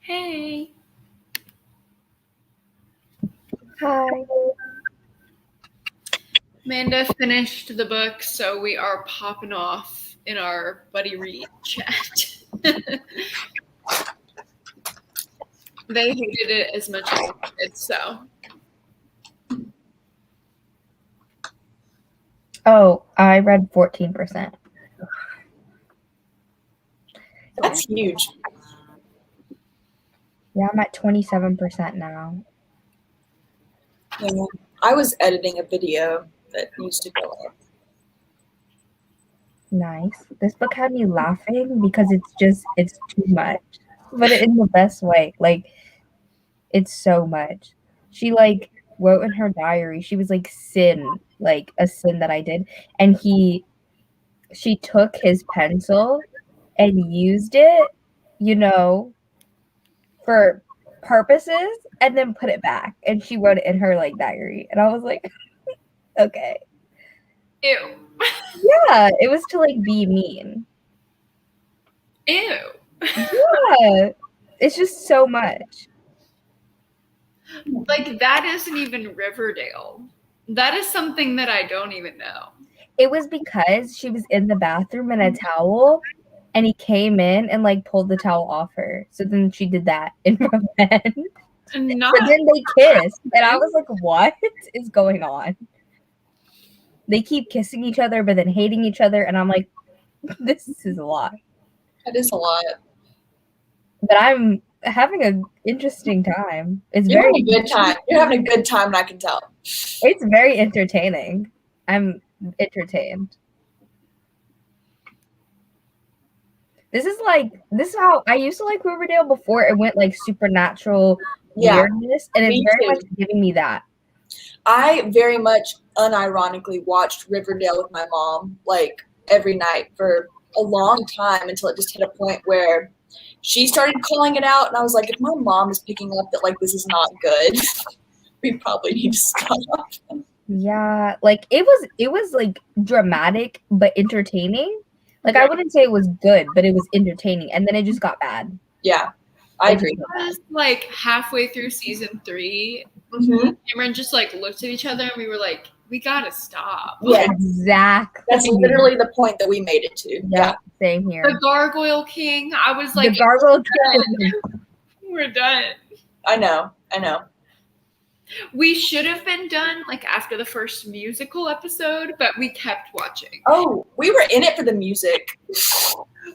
Hey. Hi. Amanda finished the book, so we are popping off in our buddy read chat. They hated it as much as I did, so. Oh, I read 14%. That's huge. Yeah, I'm at 27% now. Yeah. I was editing a video that needs to go up. Nice. This book had me laughing because it's too much, but in the best way. Like, it's so much. She like wrote in her diary, she was like a sin that I did, and she took his pencil and used it, for purposes, and then put it back, and she wrote it in her like diary, and I was like, okay. Ew. Yeah, it was to like be mean. Ew. Yeah, it's just so much. Like, that isn't even Riverdale. That is something that I don't even know. It was because she was in the bathroom in a towel, and he came in and like pulled the towel off her. So then she did that in revenge. Not But then they kissed, and I was like, what is going on? They keep kissing each other, but then hating each other, and I'm like, this is a lot. That is a lot. But I'm having an interesting time. You're having a good time. You're having a good time, and I can tell. It's very entertaining. I'm entertained. This is how I used to like Riverdale before it went like supernatural weirdness, and it's very much giving me that. I very much unironically watched Riverdale with my mom like every night for a long time until it just hit a point where she started calling it out, and I was like, if my mom is picking up that like this is not good, we probably need to stop. Yeah, like it was like dramatic but entertaining. Like I wouldn't say it was good, but it was entertaining, and then it just got bad. Yeah, I agree. It was like halfway through season 3. Cameron just like looked at each other, and we were like, we gotta stop. Yeah, exactly. That's literally the point that we made it to. Yeah, same here. The Gargoyle King. I was like, the Gargoyle King. We're done. I know. We should have been done like after the first musical episode, but we kept watching. Oh, we were in it for the music.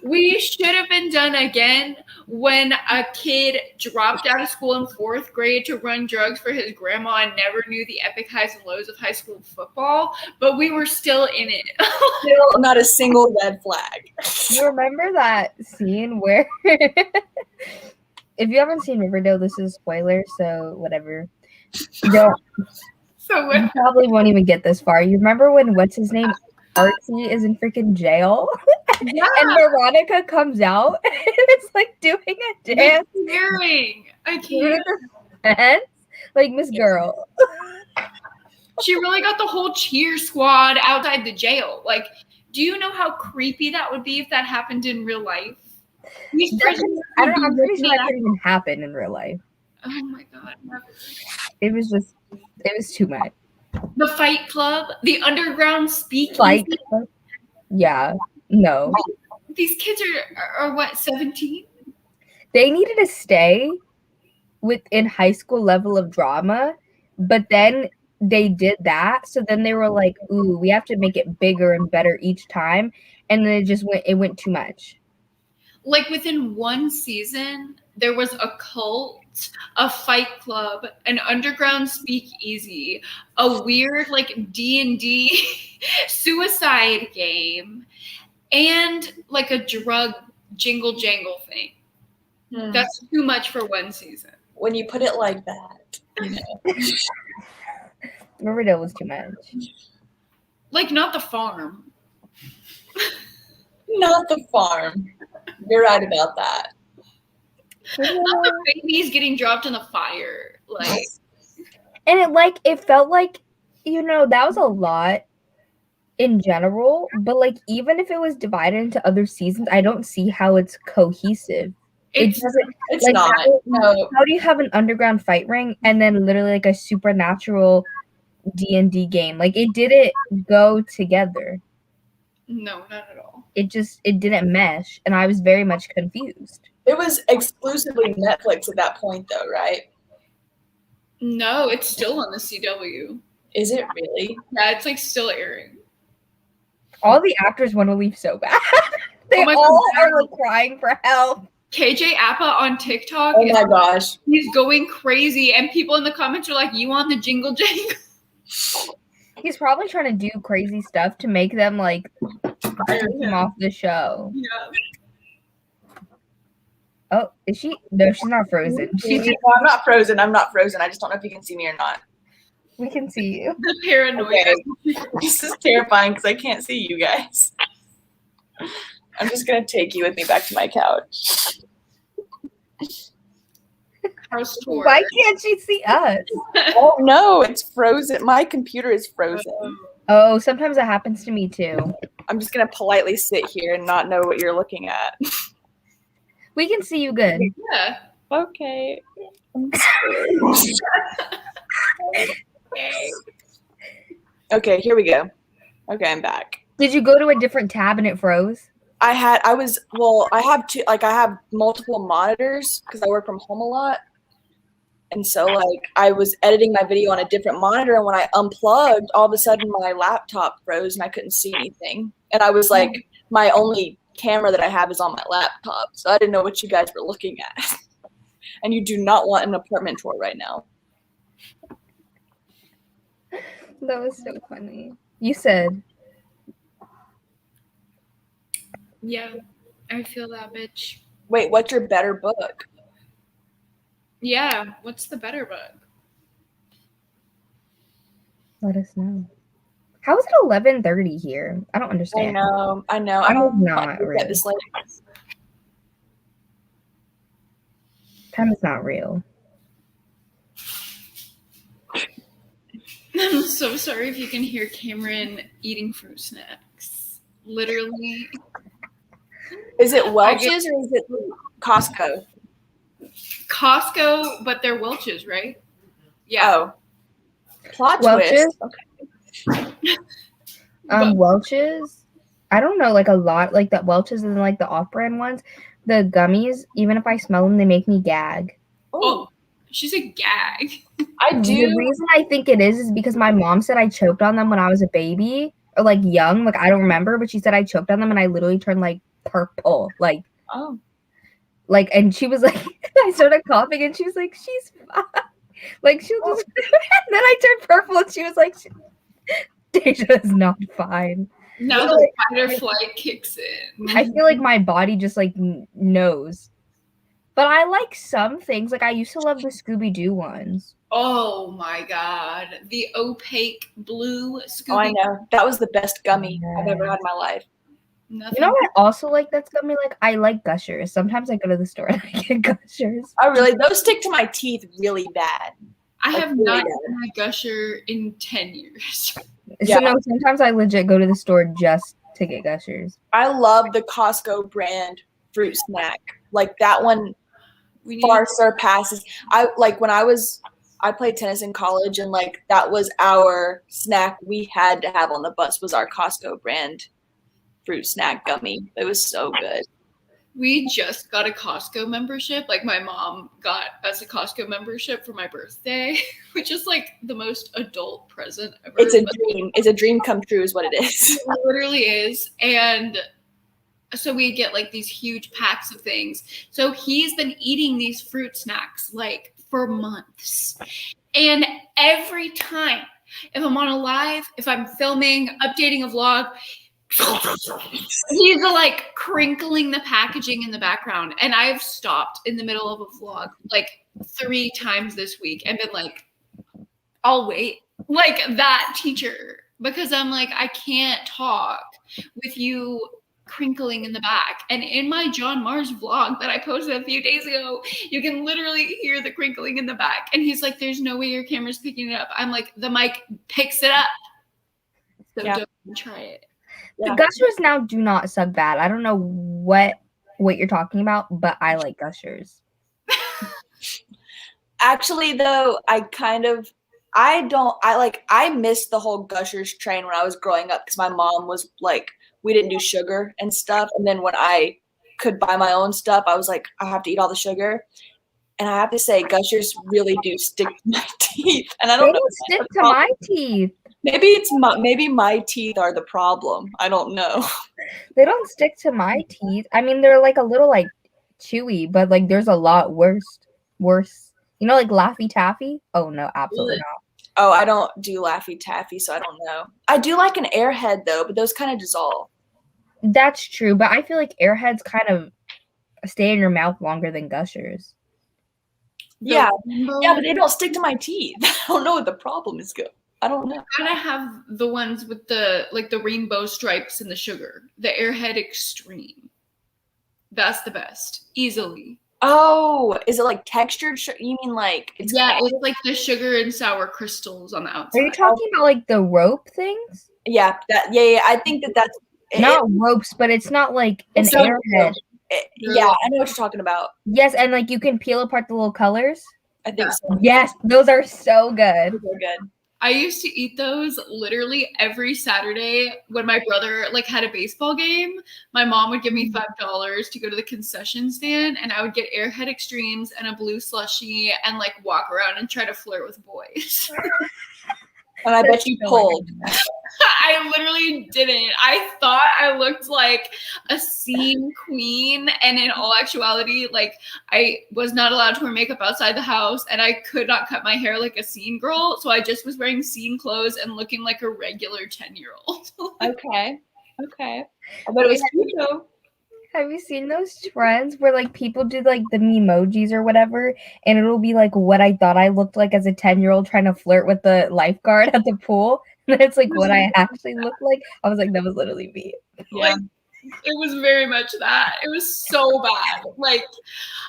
We should have been done again when a kid dropped out of school in 4th grade to run drugs for his grandma and never knew the epic highs and lows of high school football, but we were still in it. Still not a single red flag. You remember that scene where if you haven't seen Riverdale, this is a spoiler, so whatever. You probably won't even get this far. You remember when what's his name? Archie is in freaking jail, Yeah. and Veronica comes out and it's like doing a dance. I can't. Like Miss Girl. She really got the whole cheer squad outside the jail. Like, do you know how creepy that would be if that happened in real life? I'm pretty sure that could even happen in real life. Oh my god. It was too much. The Fight Club, the underground speakeasy. Yeah, no. These kids are what, 17? They needed to stay within high school level of drama, but then they did that. So then they were like, ooh, we have to make it bigger and better each time. And then it went too much. Like within one season, there was a cult, a fight club, an underground speakeasy, a weird like D&D suicide game, and like a drug jingle jangle thing. That's too much for one season. When you put it like that, you know. Riverdale was too much. Like, not the farm. Not the farm. You're right about that. Not the babies getting dropped in the fire. Like, and it felt like, that was a lot in general, but like even if it was divided into other seasons, I don't see how it's cohesive. It It's doesn't. It's Like, not. No. How do you have an underground fight ring and then literally like a supernatural D&D game? Like, it didn't go together. no, not at all. It didn't mesh, and I was very much confused. It was exclusively Netflix at that point, though, right? No, it's still on the CW. Is it really? Yeah, it's like still airing. All the actors want to leave so bad. They Oh my all God. are like crying for help. KJ Appa on TikTok Oh my gosh. he's going crazy, and people in the comments are like, "You on the jingle jangle?" He's probably trying to do crazy stuff to make them like take him off the show. Yeah. Oh, is she? No, she's not frozen. I'm not frozen. I'm not frozen. I just don't know if you can see me or not. We can see you. The paranoia. Okay. This is terrifying because I can't see you guys. I'm just gonna take you with me back to my couch. House tour. Why can't she see us? Oh no, it's frozen. My computer is frozen. Oh, sometimes that happens to me too. I'm just gonna politely sit here and not know what you're looking at. We can see you good. Yeah. Okay. Okay, here we go. Okay, I'm back. Did you go to a different tab and it froze? I have two, like I have multiple monitors because I work from home a lot. And so like I was editing my video on a different monitor, and when I unplugged, all of a sudden my laptop froze and I couldn't see anything. And I was like, my only camera that I have is on my laptop. So I didn't know what you guys were looking at. And you do not want an apartment tour right now. That was so funny. You said. Yeah. I feel that, bitch. Wait, what's your better book? Yeah. What's the better book? Let us know. How is it 11:30 here? I don't understand. I know. I'm don't not like to really. get this late. Time is not real. I'm so sorry if you can hear Cameron eating fruit snacks. Literally. Is it Welch's or is it Costco? Costco, but they're Welch's, right? Yeah. Oh. Plot Welch's? twist. Okay. Welch's. I don't know, like a lot, like the Welch's and like the off-brand ones. The gummies, even if I smell them, they make me gag. Oh, she's a gag. I do. The reason I think it is because my mom said I choked on them when I was a baby or like young. Like I don't remember, but she said I choked on them and I literally turned like purple. Like, Oh. Like, and she was like, I started coughing and she was like, she's fine. Like, she'll just, and then I turned purple and she was like, Deja is not fine. Now So, the like, fight or flight kicks in. I feel like my body just like knows. But I like some things. Like I used to love the Scooby-Doo ones. Oh my god. The opaque blue Scooby. Oh, I know. That was the best gummy I've ever had in my life. Nothing. You know what I also like that's gummy? Like I like Gushers. Sometimes I go to the store and I get Gushers. Oh, really? Those stick to my teeth really bad. I have really not bad. had a Gusher in 10 years. Yeah. So no, sometimes I legit go to the store just to get Gushers. I love the Costco brand fruit snack. Like that one We far surpasses. I played tennis in college, and like that was our snack we had to have on the bus was our Costco brand fruit snack gummy. It was so good. We just got a Costco membership. Like my mom got us a Costco membership for my birthday, which is like the most adult present ever. It's a dream. It's a dream come true is what it is. It literally is. And so we get like these huge packs of things. So he's been eating these fruit snacks like for months. And every time, if I'm on a live, if I'm filming, updating a vlog, he's like crinkling the packaging in the background. And I've stopped in the middle of a vlog like 3 times this week and been like, I'll wait. Like that teacher, because I'm like, I can't talk with you crinkling in the back. And in my John Mars vlog that I posted a few days ago, you can literally hear the crinkling in the back. And he's like, there's no way your camera's picking it up. I'm like, the mic picks it up. So don't try it. The Gushers now do not suck bad. I don't know what what you're talking about, but I like gushers. Actually, though, I missed the whole Gushers train when I was growing up because my mom was like, we didn't do sugar and stuff. And then when I could buy my own stuff, I was like, I have to eat all the sugar. And I have to say, Gushers really do stick to my teeth. And I They don't know. don't stick to my teeth. Maybe my teeth are the problem. I don't know. They don't stick to my teeth. I mean, they're like a little like chewy, but like there's a lot worse. You know, like Laffy Taffy? Oh no, absolutely not. Oh, I don't do Laffy Taffy, so I don't know. I do like an Airhead though, but those kind of dissolve. That's true, but I feel like Airheads kind of stay in your mouth longer than Gushers. Yeah, but they don't stick to my teeth. I don't know what the problem is. I don't know. I kind of have the ones with the rainbow stripes and the sugar. The Airhead Extreme. That's the best, easily. Oh, is it like textured? You mean like it's like the sugar and sour crystals on the outside. Are you talking about like the rope things? Yeah, yeah. I think that's not ropes, but it's not like an Airhead. Yeah, I know what you're talking about. Yes, and like you can peel apart the little colors. I think so. Yes, those are so good. Those are good. I used to eat those literally every Saturday when my brother like had a baseball game. My mom would give me $5 to go to the concession stand, and I would get Airhead Extremes and a blue slushie and like walk around and try to flirt with boys. And I bet you pulled. I literally didn't. I thought I looked like a scene queen, and in all actuality, like I was not allowed to wear makeup outside the house, and I could not cut my hair like a scene girl, so I just was wearing scene clothes and looking like a regular 10-year-old. Okay. I bet it was cute though. Have you seen those trends where like people do like the memojis or whatever, and it'll be like what I thought I looked like as a 10-year-old trying to flirt with the lifeguard at the pool? And it's like what I actually looked like. I was like, that was literally me. Yeah. Like, it was very much that. It was so bad. Like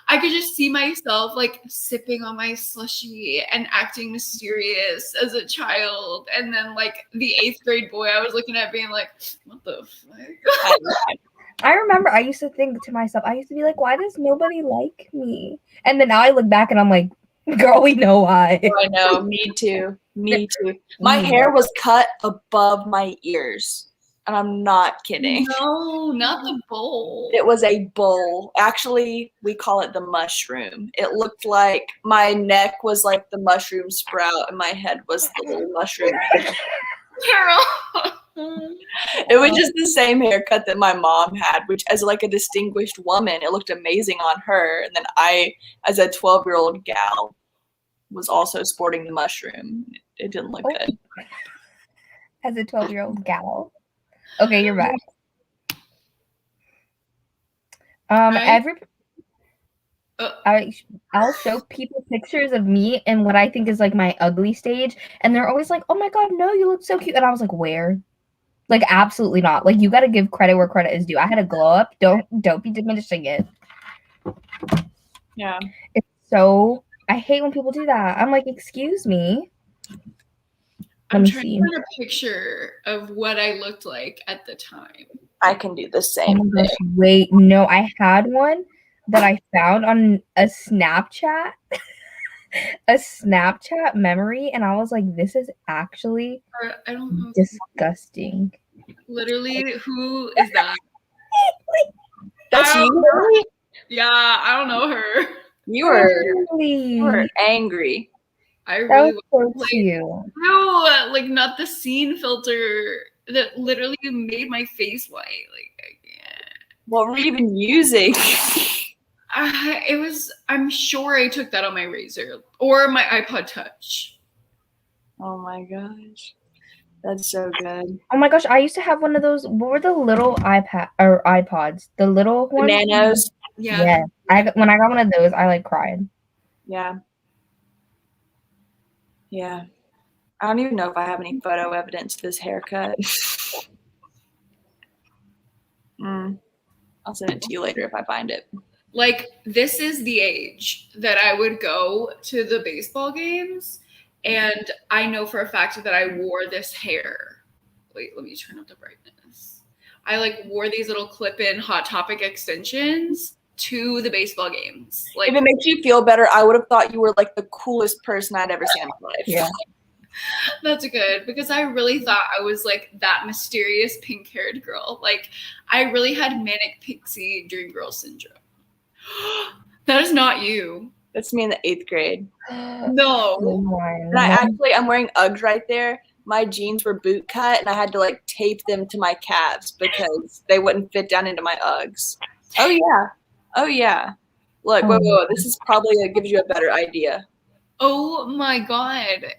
I could just see myself like sipping on my slushie and acting mysterious as a child. And then like the 8th grade boy I was looking at being like, what the fuck? I remember I used to think to myself, I used to be like, why does nobody like me? And then now I look back and I'm like, girl, we know why. I know, me too. My hair was cut above my ears. And I'm not kidding. No, not the bowl. It was a bowl. Actually, we call it the mushroom. It looked like my neck was like the mushroom sprout and my head was the little mushroom. Carol. It was just the same haircut that my mom had, which as like a distinguished woman, it looked amazing on her. And then I, as a 12-year-old gal, was also sporting the mushroom. It didn't look good. As a 12-year-old gal. Okay, you're back. I'll show people pictures of me and what I think is like my ugly stage, and they're always like, "Oh my god, no, you look so cute." And I was like, "Where?" Like, absolutely not. Like, you got to give credit where credit is due. I had a glow up. Don't be diminishing it. Yeah. It's so. I hate when people do that. I'm like, excuse me. I'm trying to find a picture of what I looked like at the time. I can do the same. Oh my gosh, wait, no, I had one that I found on a Snapchat, a Snapchat memory, and I was like, this is actually I don't know. Disgusting. Literally, who is that? That's you? Yeah, I don't know her. You were angry. I really was so cute. No, like not the scene filter that literally made my face white. Like I can't. What were you even using? It was. I'm sure I took that on my Razor or my iPod Touch. Oh my gosh, that's so good. Oh my gosh, I used to have one of those. What were the little iPad or iPods? The little ones. Nanos. Yeah. When I got one of those, I like cried. Yeah. Yeah. I don't even know if I have any photo evidence of this haircut. I'll send it to you later if I find it. Like, this is the age that I would go to the baseball games, and I know for a fact that I wore this hair. Wait, let me turn up the brightness. I like wore these little clip-in Hot Topic extensions to the baseball games. Like, if it makes you feel better, I would have thought you were like the coolest person I'd ever seen in my life. Yeah. That's good, because I really thought I was like that mysterious pink-haired girl. Like, I really had manic pixie dream girl syndrome. That is not you. That's me in the 8th grade. No. And I'm wearing Uggs right there. My jeans were boot cut, and I had to like tape them to my calves because they wouldn't fit down into my Uggs. Oh yeah. Look, whoa. This is probably gives you a better idea. Oh my god.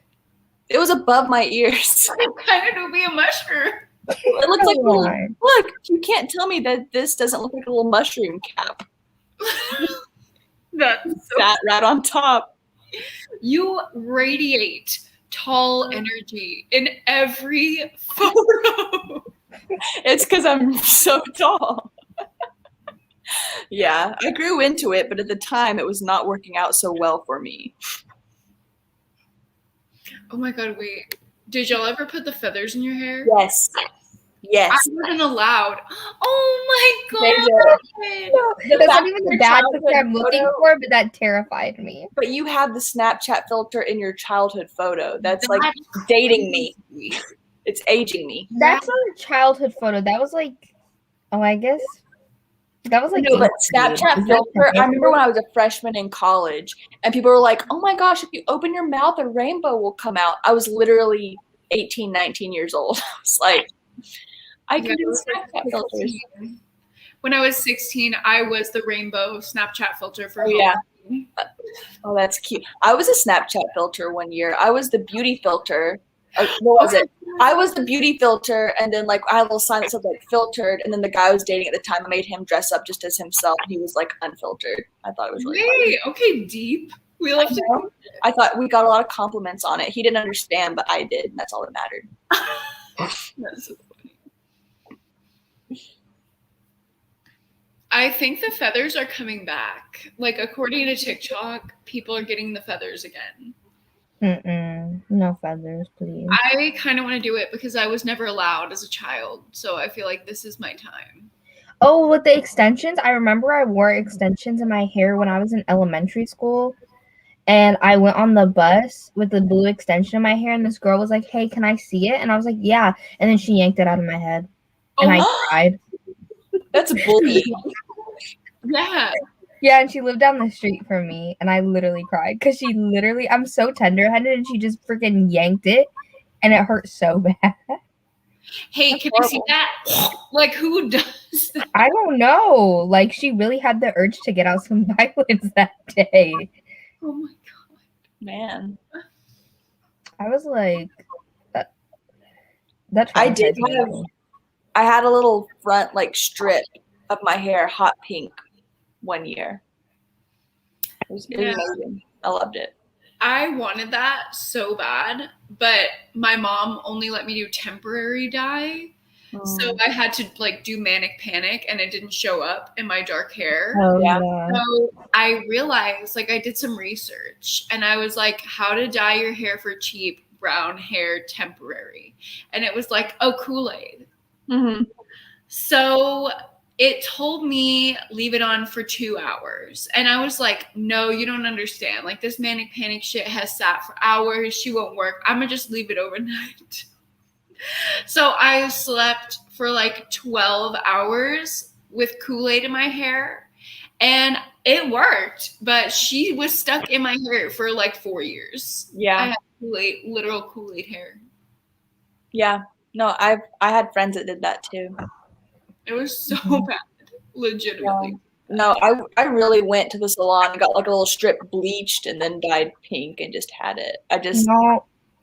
It was above my ears. It kind of would be a mushroom. It looks like look. You can't tell me that this doesn't look like a little mushroom cap. That's so Sat right on top. You radiate tall energy in every photo. It's because I'm so tall. Yeah, I grew into it, but at the time it was not working out so well for me. Oh my god, wait. Did y'all ever put the feathers in your hair? Yes. I wasn't allowed. Oh my god. No, that's not even the bad picture I'm looking for, but that terrified me. But you have the Snapchat filter in your childhood photo. That's like dating me. It's aging me. That's not a childhood photo. That was like, I guess. That was like no, but Snapchat filter. I remember when I was a freshman in college, and people were like, "Oh my gosh, if you open your mouth, a rainbow will come out." I was literally 18, 19 years old. I was like, I can do Snapchat filters. When I was 16, I was the rainbow Snapchat filter for Halloween. Oh, that's cute. I was a Snapchat filter one year. I was the beauty filter. What was it? I was the beauty filter, and then like I had a little sign that said like filtered, and then the guy I was dating at the time, I made him dress up just as himself. He was like unfiltered. I thought it was really funny. Okay, deep. We love to. I thought we got a lot of compliments on it. He didn't understand, but I did, and that's all that mattered. That's so funny. I think the feathers are coming back. Like, according to TikTok, people are getting the feathers again. No feathers, please. I kind of want to do it because I was never allowed as a child. So I feel like this is my time. Oh, with the extensions, I remember I wore extensions in my hair when I was in elementary school. And I went on the bus with the blue extension in my hair, and this girl was like, "Hey, can I see it?" And I was like, "Yeah." And then she yanked it out of my head. And I cried. That's bullying. Yeah. Yeah, and she lived down the street from me, and I literally cried because I'm so tender-headed, and she just freaking yanked it, and it hurt so bad. Hey, can I see that? Like, who does that? I don't know. Like, she really had the urge to get out some violence that day. Oh my god. Man. I was like, that I did I had a little front like strip of my hair hot pink one year. It was amazing. I loved it. I wanted that so bad, but my mom only let me do temporary dye. So I had to like do manic panic, and it didn't show up in my dark hair. Oh, yeah. So I realized, like, I did some research, and I was like, how to dye your hair for cheap, brown hair temporary. And it was like, oh, Kool-Aid. Mm-hmm. So it told me leave it on for 2 hours. And I was like, no, you don't understand. Like, this manic panic shit has sat for hours. She won't work. I'm going to just leave it overnight. So I slept for like 12 hours with Kool-Aid in my hair, and it worked, but she was stuck in my hair for like 4 years. Yeah. I had Kool-Aid, literal Kool-Aid hair. Yeah. No, I had friends that did that too. It was so bad, legitimately. Yeah. No, I really went to the salon and got like a little strip bleached and then dyed pink and just had it.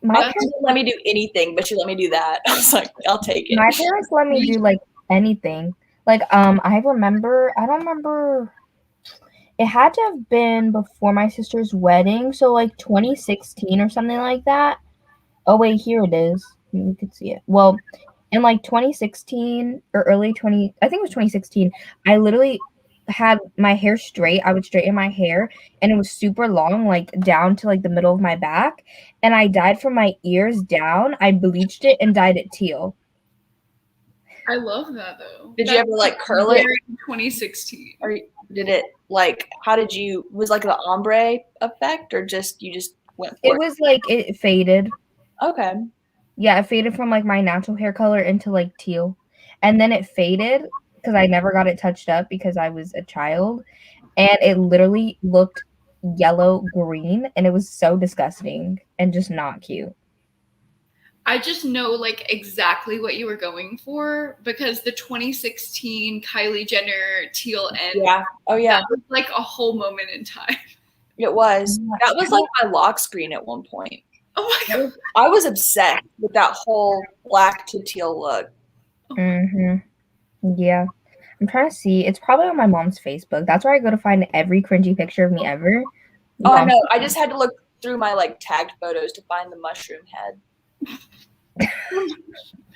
My parents didn't let me do anything, but she let me do that. I was like, I'll take it. My parents let me do like anything. Like, I don't remember. It had to have been before my sister's wedding, so like 2016 or something like that. Oh wait, here it is. You can see it. Well, in like 2016 or I think it was 2016, I literally had my hair straight. I would straighten my hair, and it was super long, like down to like the middle of my back. And I dyed from my ears down. I bleached it and dyed it teal. I love that though. Did you ever like curl it? Very 2016. Or did it like, how did you, was like the ombre effect or just, you just went for It was like, it faded. Okay. Yeah, it faded from like my natural hair color into like teal. And then it faded because I never got it touched up because I was a child. And it literally looked yellow green and it was so disgusting and just not cute. I just know like exactly what you were going for because the 2016 Kylie Jenner teal end. Yeah. Oh yeah. That was like a whole moment in time. It was. That was like my lock screen at one point. Oh my god. I was obsessed with that whole black to teal look. Yeah. I'm trying to see. It's probably on my mom's Facebook. That's where I go to find every cringy picture of me ever. Oh no, I just had to look through my like tagged photos to find the mushroom head.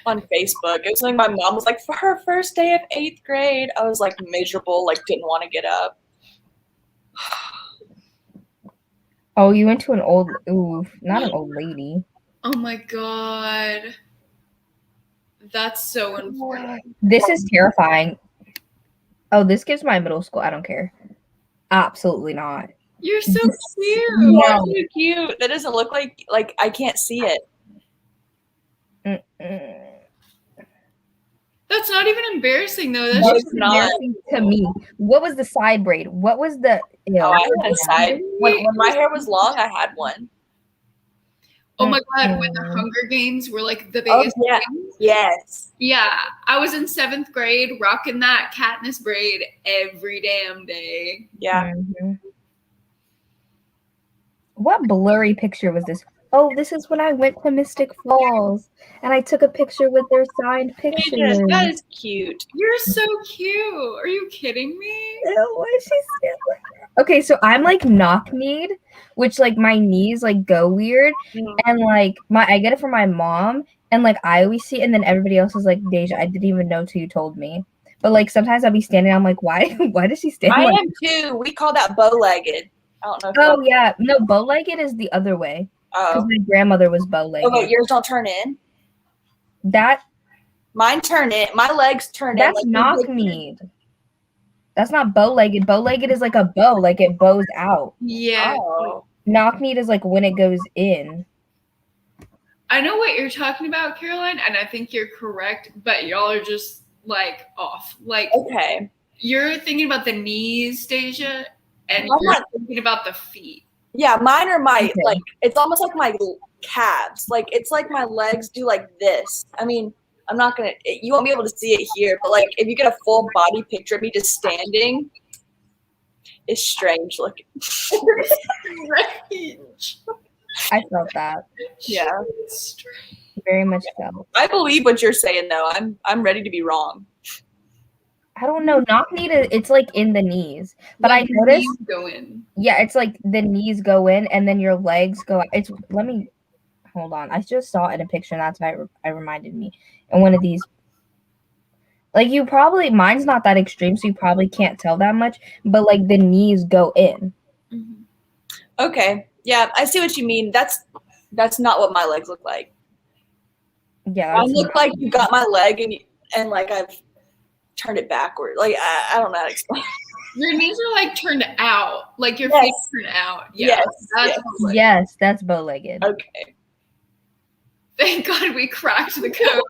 On Facebook. It was like my mom was like, for her first day of 8th grade. I was like miserable, like didn't want to get up. Oh, you went to an old, not an old lady. Oh my god. That's so unfortunate. This is terrifying. Oh, this gives my middle school. I don't care. Absolutely not. You're so cute. You are so cute. That doesn't look like I can't see it. That's not even embarrassing though. That's No, just it's not. Embarrassing to me. What was the side braid? What was the? Oh, I had a side. When my hair was long, I had one. Oh my god, when the Hunger Games were like the Oh biggest yeah. things. Yes. Yeah, I was in 7th grade rocking that Katniss braid every damn day. Yeah. What blurry picture was this? Oh, this is when I went to Mystic Falls and I took a picture with their signed pictures. That is cute. You're so cute. Are you kidding me? Ew, why is she still? Okay, so I'm like knock-kneed, which like my knees like go weird, and like I get it from my mom, and like I always see it, and then everybody else is like, Deja, I didn't even know till you told me. But like sometimes I'll be standing, I'm like, why does she stand? I like am too. We call that bow-legged. I don't know. If oh yeah, no, bow-legged is the other way. Because my grandmother was bow-legged. Oh wait, yours don't turn in? That mine turn in. My legs turn in. That's knock-kneed. That's not bow-legged. Bow-legged is like a bow, like it bows out. Yeah. Oh. Knock-kneed is like when it goes in. I know what you're talking about, Caroline, and I think you're correct, but y'all are just like off. Like okay. You're thinking about the knees, Deja, and I'm you're not thinking about the feet. Yeah, mine are my like it's almost like my calves. Like it's like my legs do like this. I mean, I'm not gonna you won't be able to see it here, but like if you get a full body picture of me just standing, it's strange looking. Strange. I felt that. Yeah. Strange. Very much felt. I believe what you're saying though. I'm ready to be wrong. I don't know. Knock-kneed, it's like in the knees. But like I noticed. Knees go in. Yeah, it's like the knees go in and then your legs go out. It's let me hold on. I just saw it in a picture and that's why it reminded me. And one of these, like you probably, mine's not that extreme, so you probably can't tell that much. But like the knees go in. Mm-hmm. Okay. Yeah, I see what you mean. That's not what my legs look like. Yeah, I look like you got my leg and like I've turned it backward. Like I don't know how to explain. Your knees are like turned out, like your feet turn out. Yeah, yes, that's bow-legged. Okay. Thank God we cracked the code.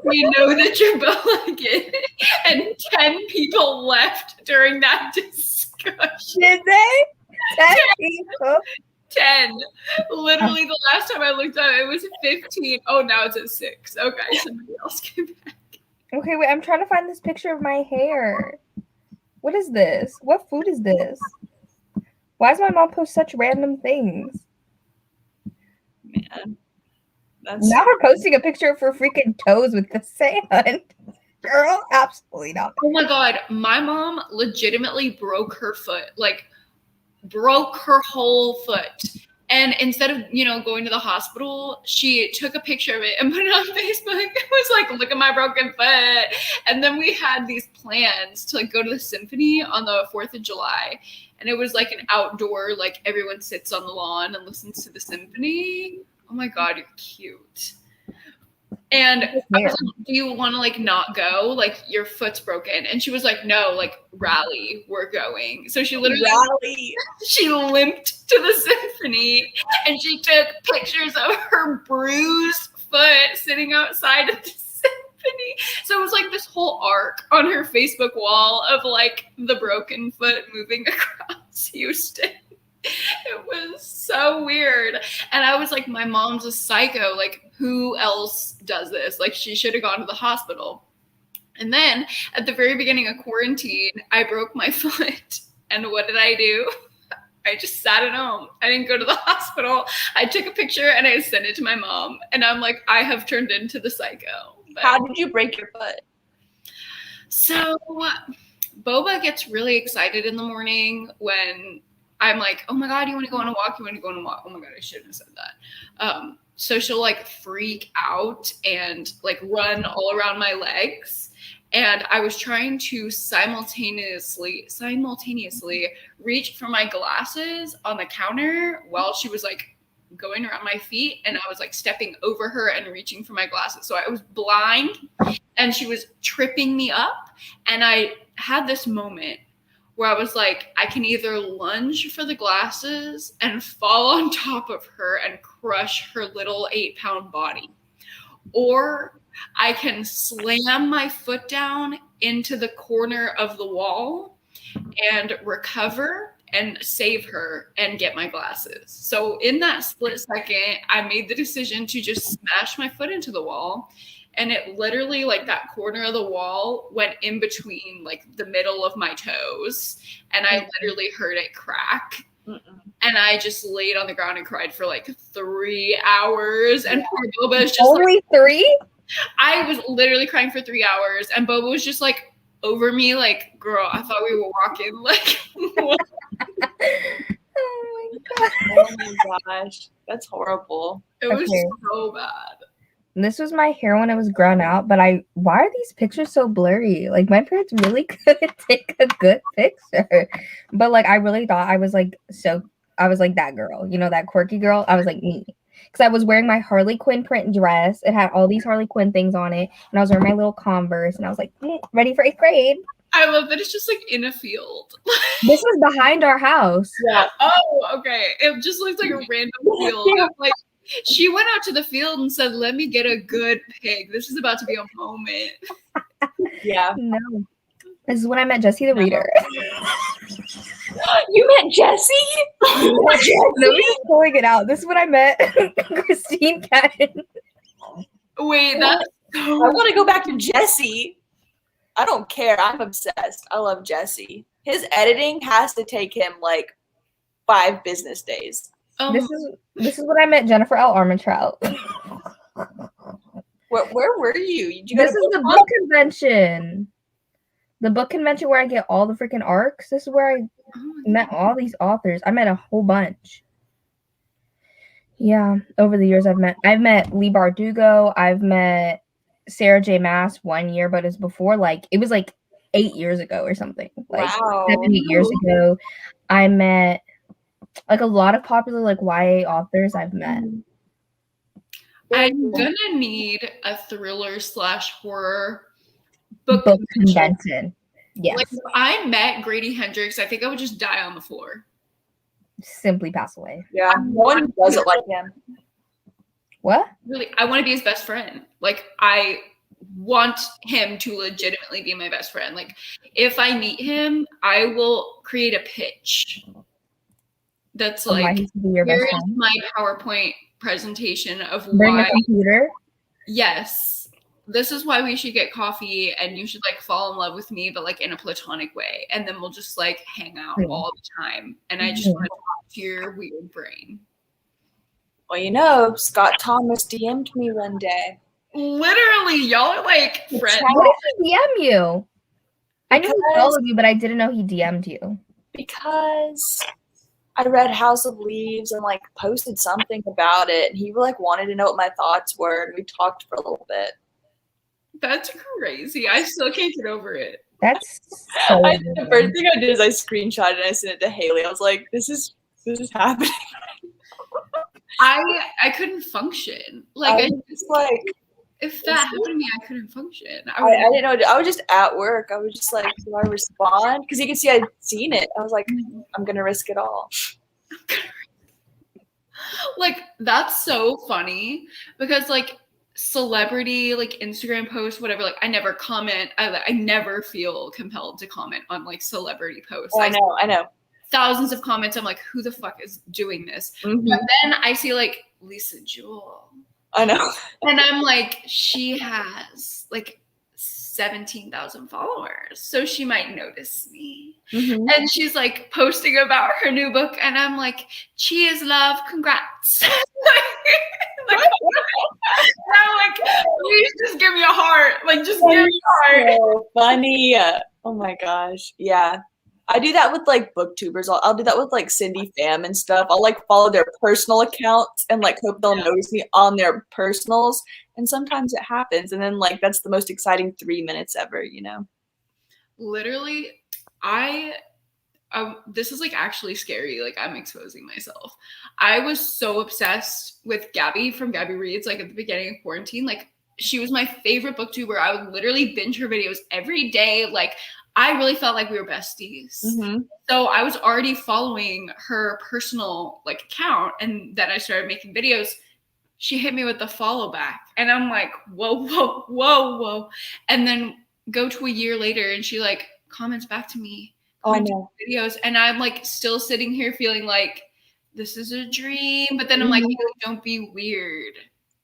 We know that you're bow-legged, and 10 people left during that discussion. Did they? 10 people. 10. Literally, the last time I looked up, it was 15. Oh, now it's at 6. Okay, somebody else came back. Okay, wait, I'm trying to find this picture of my hair. What is this? What food is this? Why does my mom post such random things? Man. Now we're posting a picture of her freaking toes with the sand. Girl, absolutely not. Oh my God, my mom legitimately broke her foot. Like, broke her whole foot. And instead of, going to the hospital, she took a picture of it and put it on Facebook. It was like, look at my broken foot. And then we had these plans to like go to the symphony on the 4th of July. And it was like an outdoor, like everyone sits on the lawn and listens to the symphony. Oh my God, you're cute. And I was like, do you want to like not go? Like your foot's broken. And she was like, no, like rally, we're going. So she literally she limped to the symphony and she took pictures of her bruised foot sitting outside of the symphony. So it was like this whole arc on her Facebook wall of like the broken foot moving across Houston. It was so weird. And I was like, my mom's a psycho. Like, who else does this? Like, she should have gone to the hospital. And then at the very beginning of quarantine, I broke my foot. And what did I do? I just sat at home. I didn't go to the hospital. I took a picture and I sent it to my mom. And I'm like, I have turned into the psycho. But how did you break your foot? So Boba gets really excited in the morning when I'm like, oh my God, you want to go on a walk? You want to go on a walk? Oh my God, I shouldn't have said that. So she'll like freak out and like run all around my legs. And I was trying to simultaneously reach for my glasses on the counter while she was like going around my feet. And I was like stepping over her and reaching for my glasses. So I was blind and she was tripping me up. And I had this moment where I was like, I can either lunge for the glasses and fall on top of her and crush her little 8-pound body, or I can slam my foot down into the corner of the wall and recover and save her and get my glasses. So in that split second, I made the decision to just smash my foot into the wall. And it literally, like, that corner of the wall went in between, like, the middle of my toes. And I literally heard it crack. And I just laid on the ground and cried for, like, 3 hours. And poor Boba is just only like, 3? I was literally crying for 3 hours. And Boba was just, like, over me, like, girl, I thought we were walking. Like, what? Oh, my God. Oh, my gosh. That's horrible. It was so bad. This was my hair when it was grown out, but why are these pictures so blurry? Like, my parents really couldn't take a good picture. But like, I really thought I was like that girl, you know, that quirky girl. I was like me. Because I was wearing my Harley Quinn print dress. It had all these Harley Quinn things on it. And I was wearing my little Converse. And I was like, ready for 8th grade. I love that it's just like in a field. This is behind our house. Yeah. Oh, okay. It just looks like a random field. Like, she went out to the field and said, let me get a good pig. This is about to be a moment. Yeah. No. This is when I met Jessie the Reader. You met Jessie? Nobody's pulling it out. This is when I met Christine Catton. Wait, that's I want to go back to Jessie. I don't care. I'm obsessed. I love Jessie. His editing has to take him like 5 business days. This is when I met Jennifer L. Armentrout. Where were you? This is the book convention. The book convention where I get all the freaking arcs. This is where I met all these authors. I met a whole bunch. Yeah, over the years I've met Leigh Bardugo. I've met Sarah J. Maas 1 year, but it's before it was like 8 years ago or something. Like wow. 7, 8 years ago. I met like a lot of popular like YA authors I've met. I'm gonna need a thriller/horror book convention. Yes. Like if I met Grady Hendrix, I think I would just die on the floor. Simply pass away. Yeah, no one doesn't like him. What? Really, I want to be his best friend. Like, I want him to legitimately be my best friend. Like, if I meet him, I will create a pitch that's like, here is my PowerPoint presentation of Bring why. a computer? Yes. This is why we should get coffee, and you should like fall in love with me, but like in a platonic way. And then we'll just like hang out all the time. And I just want to talk to your weird brain. Well, you know, Scott Thomas DM'd me one day. Literally, y'all are like friends. Why did he DM you? I knew he followed you, but I didn't know he DM'd you. Because I read House of Leaves and like posted something about it, and he like wanted to know what my thoughts were, and we talked for a little bit. That's crazy. I still can't get over it. That's so the first thing I did is I screenshotted and I sent it to Haley. I was like, this is happening. I couldn't function. Like I was like, If that happened to me, I couldn't function. I didn't know. I was just at work. I was just like, do I respond? Because you can see I'd seen it. I was like, I'm gonna risk it all. Like, that's so funny because like celebrity like Instagram posts, whatever, like I never comment. I never feel compelled to comment on like celebrity posts. Oh, I know. Thousands of comments. I'm like, who the fuck is doing this? Mm-hmm. But then I see like Lisa Jewell. I know. And I'm like, she has like 17,000 followers, so she might notice me. Mm-hmm. And she's like posting about her new book, and I'm like, cheers, love, congrats. like, I'm like, please just give me a heart. Like, just give me a heart. So funny. Oh my gosh. Yeah. I do that with like booktubers. I'll do that with like Cindy Pham and stuff. I'll like follow their personal accounts and like hope they'll notice me on their personals. And sometimes it happens. And then like that's the most exciting 3 minutes ever, you know? Literally, this is like actually scary. Like I'm exposing myself. I was so obsessed with Gabby from Gabby Reads, like at the beginning of quarantine. Like she was my favorite booktuber. I would literally binge her videos every day. Like I really felt like we were besties. Mm-hmm. So I was already following her personal like account, and then I started making videos. She hit me with the follow back, and I'm like, whoa. And then go to a year later, and she like comments back to me. Oh, I know. Videos, and I'm like still sitting here feeling like this is a dream. But then I'm like, don't be weird.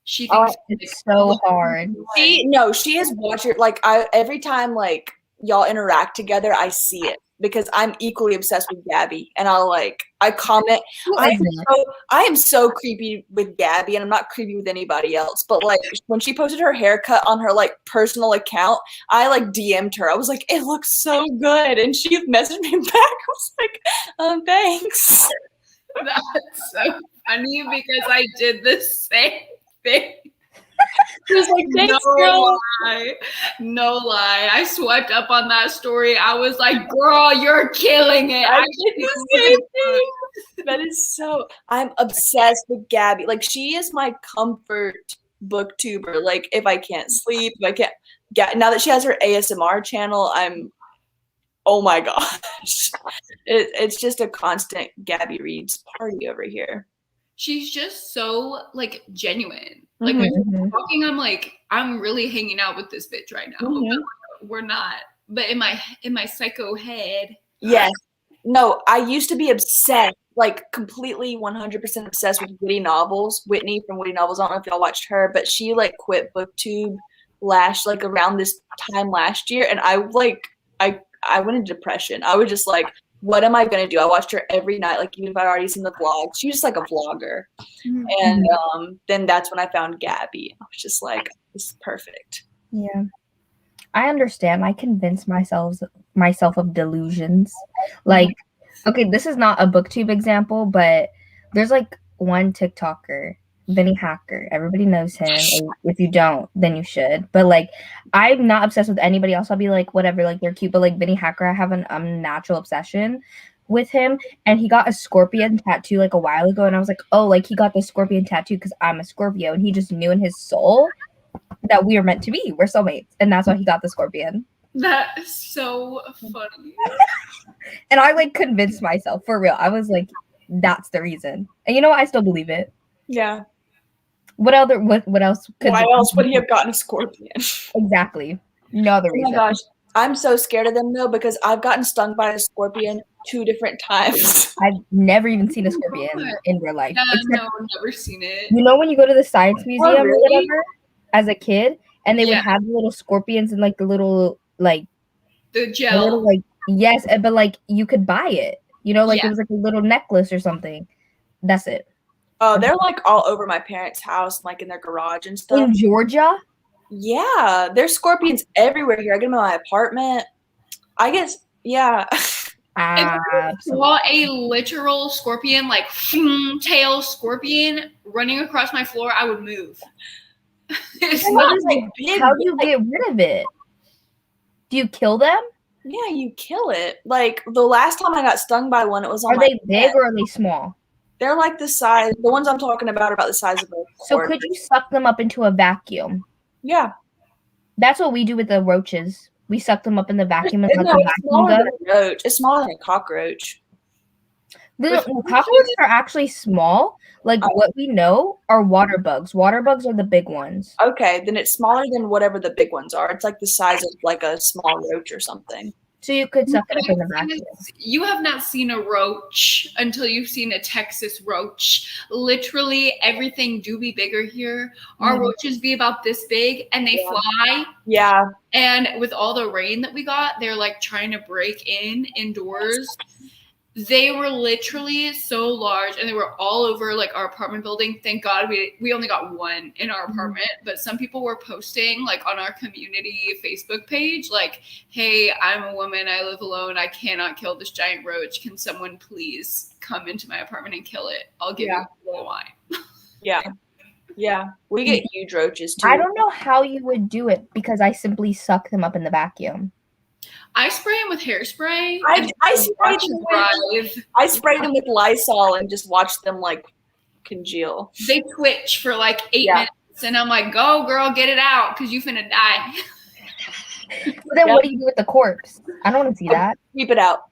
She thinks it's so hard. She has watched it. Like every time like y'all interact together, I see it because I'm equally obsessed with Gabby, and I comment. I am so creepy with Gabby, and I'm not creepy with anybody else. But like when she posted her haircut on her like personal account, I like DM'd her. I was like, it looks so good, and she messaged me back. I was like, thanks. That's so funny because I did the same thing. She was like, thanks, girl. No lie. I swiped up on that story. I was like, girl, you're killing it. I did the same thing. That is so, I'm obsessed with Gabby. Like, she is my comfort booktuber. Like, if I can't sleep, if I can't get, now that she has her ASMR channel, oh my gosh. It's just a constant Gabby Reads party over here. She's just so like genuine. Like when we're talking, I'm like, I'm really hanging out with this bitch right now. But we're not. But in my psycho head. Yes. No, I used to be obsessed, like completely 100% obsessed with Witty Novels. Whitney from Witty Novels. I don't know if y'all watched her, but she like quit BookTube around this time last year, and I went into depression. I was just like, what am I gonna do? I watched her every night, like even if I'd already seen the vlogs. She was just like a vlogger. And then that's when I found Gabby. I was just like, this is perfect. Yeah. I understand. I convince myself of delusions. Like, okay, this is not a booktube example, but there's like one TikToker, Vinny Hacker. Everybody knows him. If you don't, then you should. But like, I'm not obsessed with anybody else. I'll be like, whatever, like they're cute. But like Vinny Hacker, I have an unnatural obsession with him. And he got a scorpion tattoo like a while ago. And I was like, oh, like he got the scorpion tattoo because I'm a Scorpio. And he just knew in his soul that we are meant to be. We're soulmates. And that's why he got the scorpion. That is so funny. And I like convinced myself for real. I was like, that's the reason. And you know what? I still believe it. Yeah. What else? Why else would he have gotten a scorpion? Exactly. No other reason. Oh my gosh. I'm so scared of them though, because I've gotten stung by a scorpion 2 different times. I've never even seen a scorpion in real life. No, I've never seen it. You know when you go to the science museum really? or whatever as a kid, and they would have the little scorpions and like the little like the gel. Little, like, yes, but like you could buy it. You know, like it was like a little necklace or something. That's it. Oh, they're like all over my parents' house, like in their garage and stuff. In Georgia? Yeah, there's scorpions everywhere here. I get them in my apartment. I guess, yeah. If I saw a literal scorpion, like tail scorpion running across my floor, I would move. It's not like big. How do you get rid of it? Do you kill them? Yeah, you kill it. Like the last time I got stung by one, it was on Are they big or are they small? They're like the size. The ones I'm talking about are about the size of a So could you suck them up into a vacuum? Yeah. That's what we do with the roaches. We suck them up in the vacuum and let No, them it's vacuum smaller go. than a roach. It's smaller than a cockroach. The cockroaches are actually small. Like what we know are water bugs. Water bugs are the big ones. Okay, then it's smaller than whatever the big ones are. It's like the size of like a small roach or something. So you could suck it up in the vacuum. You have not seen a roach until you've seen a Texas roach. Literally everything do be bigger here. Our roaches be about this big and they fly. Yeah. And with all the rain that we got, they're like trying to break indoors. They were literally so large and they were all over like our apartment building. Thank God we only got one in our apartment, but some people were posting like on our community Facebook page, like, hey, I'm a woman, I live alone, I cannot kill this giant roach. Can someone please come into my apartment and kill it? I'll give you a little wine. Yeah. Yeah. We get huge roaches too. I don't know how you would do it because I simply suck them up in the vacuum. I spray them with hairspray. I spray them with Lysol and just watch them like congeal. They twitch for like 8 minutes, and I'm like, "Go, girl, get it out, because you finna die." But then what do you do with the corpse? I don't want to see that. Keep it out.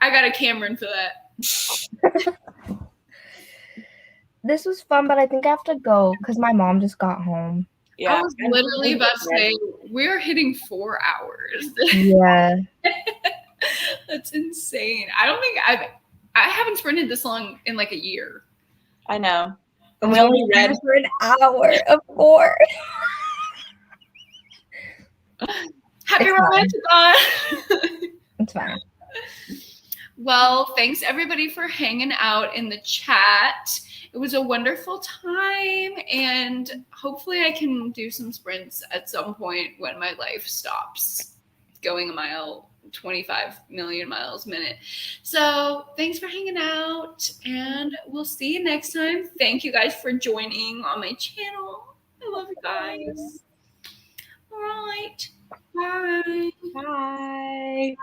I got a Cameron for that. This was fun, but I think I have to go because my mom just got home. Yeah, I was literally about to say we're hitting 4 hours. Yeah. That's insane. I don't think I haven't sprinted this long in like a year. I know. And we only read for an hour, of course. Happy romance-a-thon. It's fine. Well, thanks everybody for hanging out in the chat. It was a wonderful time, and hopefully I can do some sprints at some point when my life stops going a mile, 25 million miles a minute. So thanks for hanging out, and we'll see you next time. Thank you guys for joining on my channel. I love you guys. All right. Bye. Bye.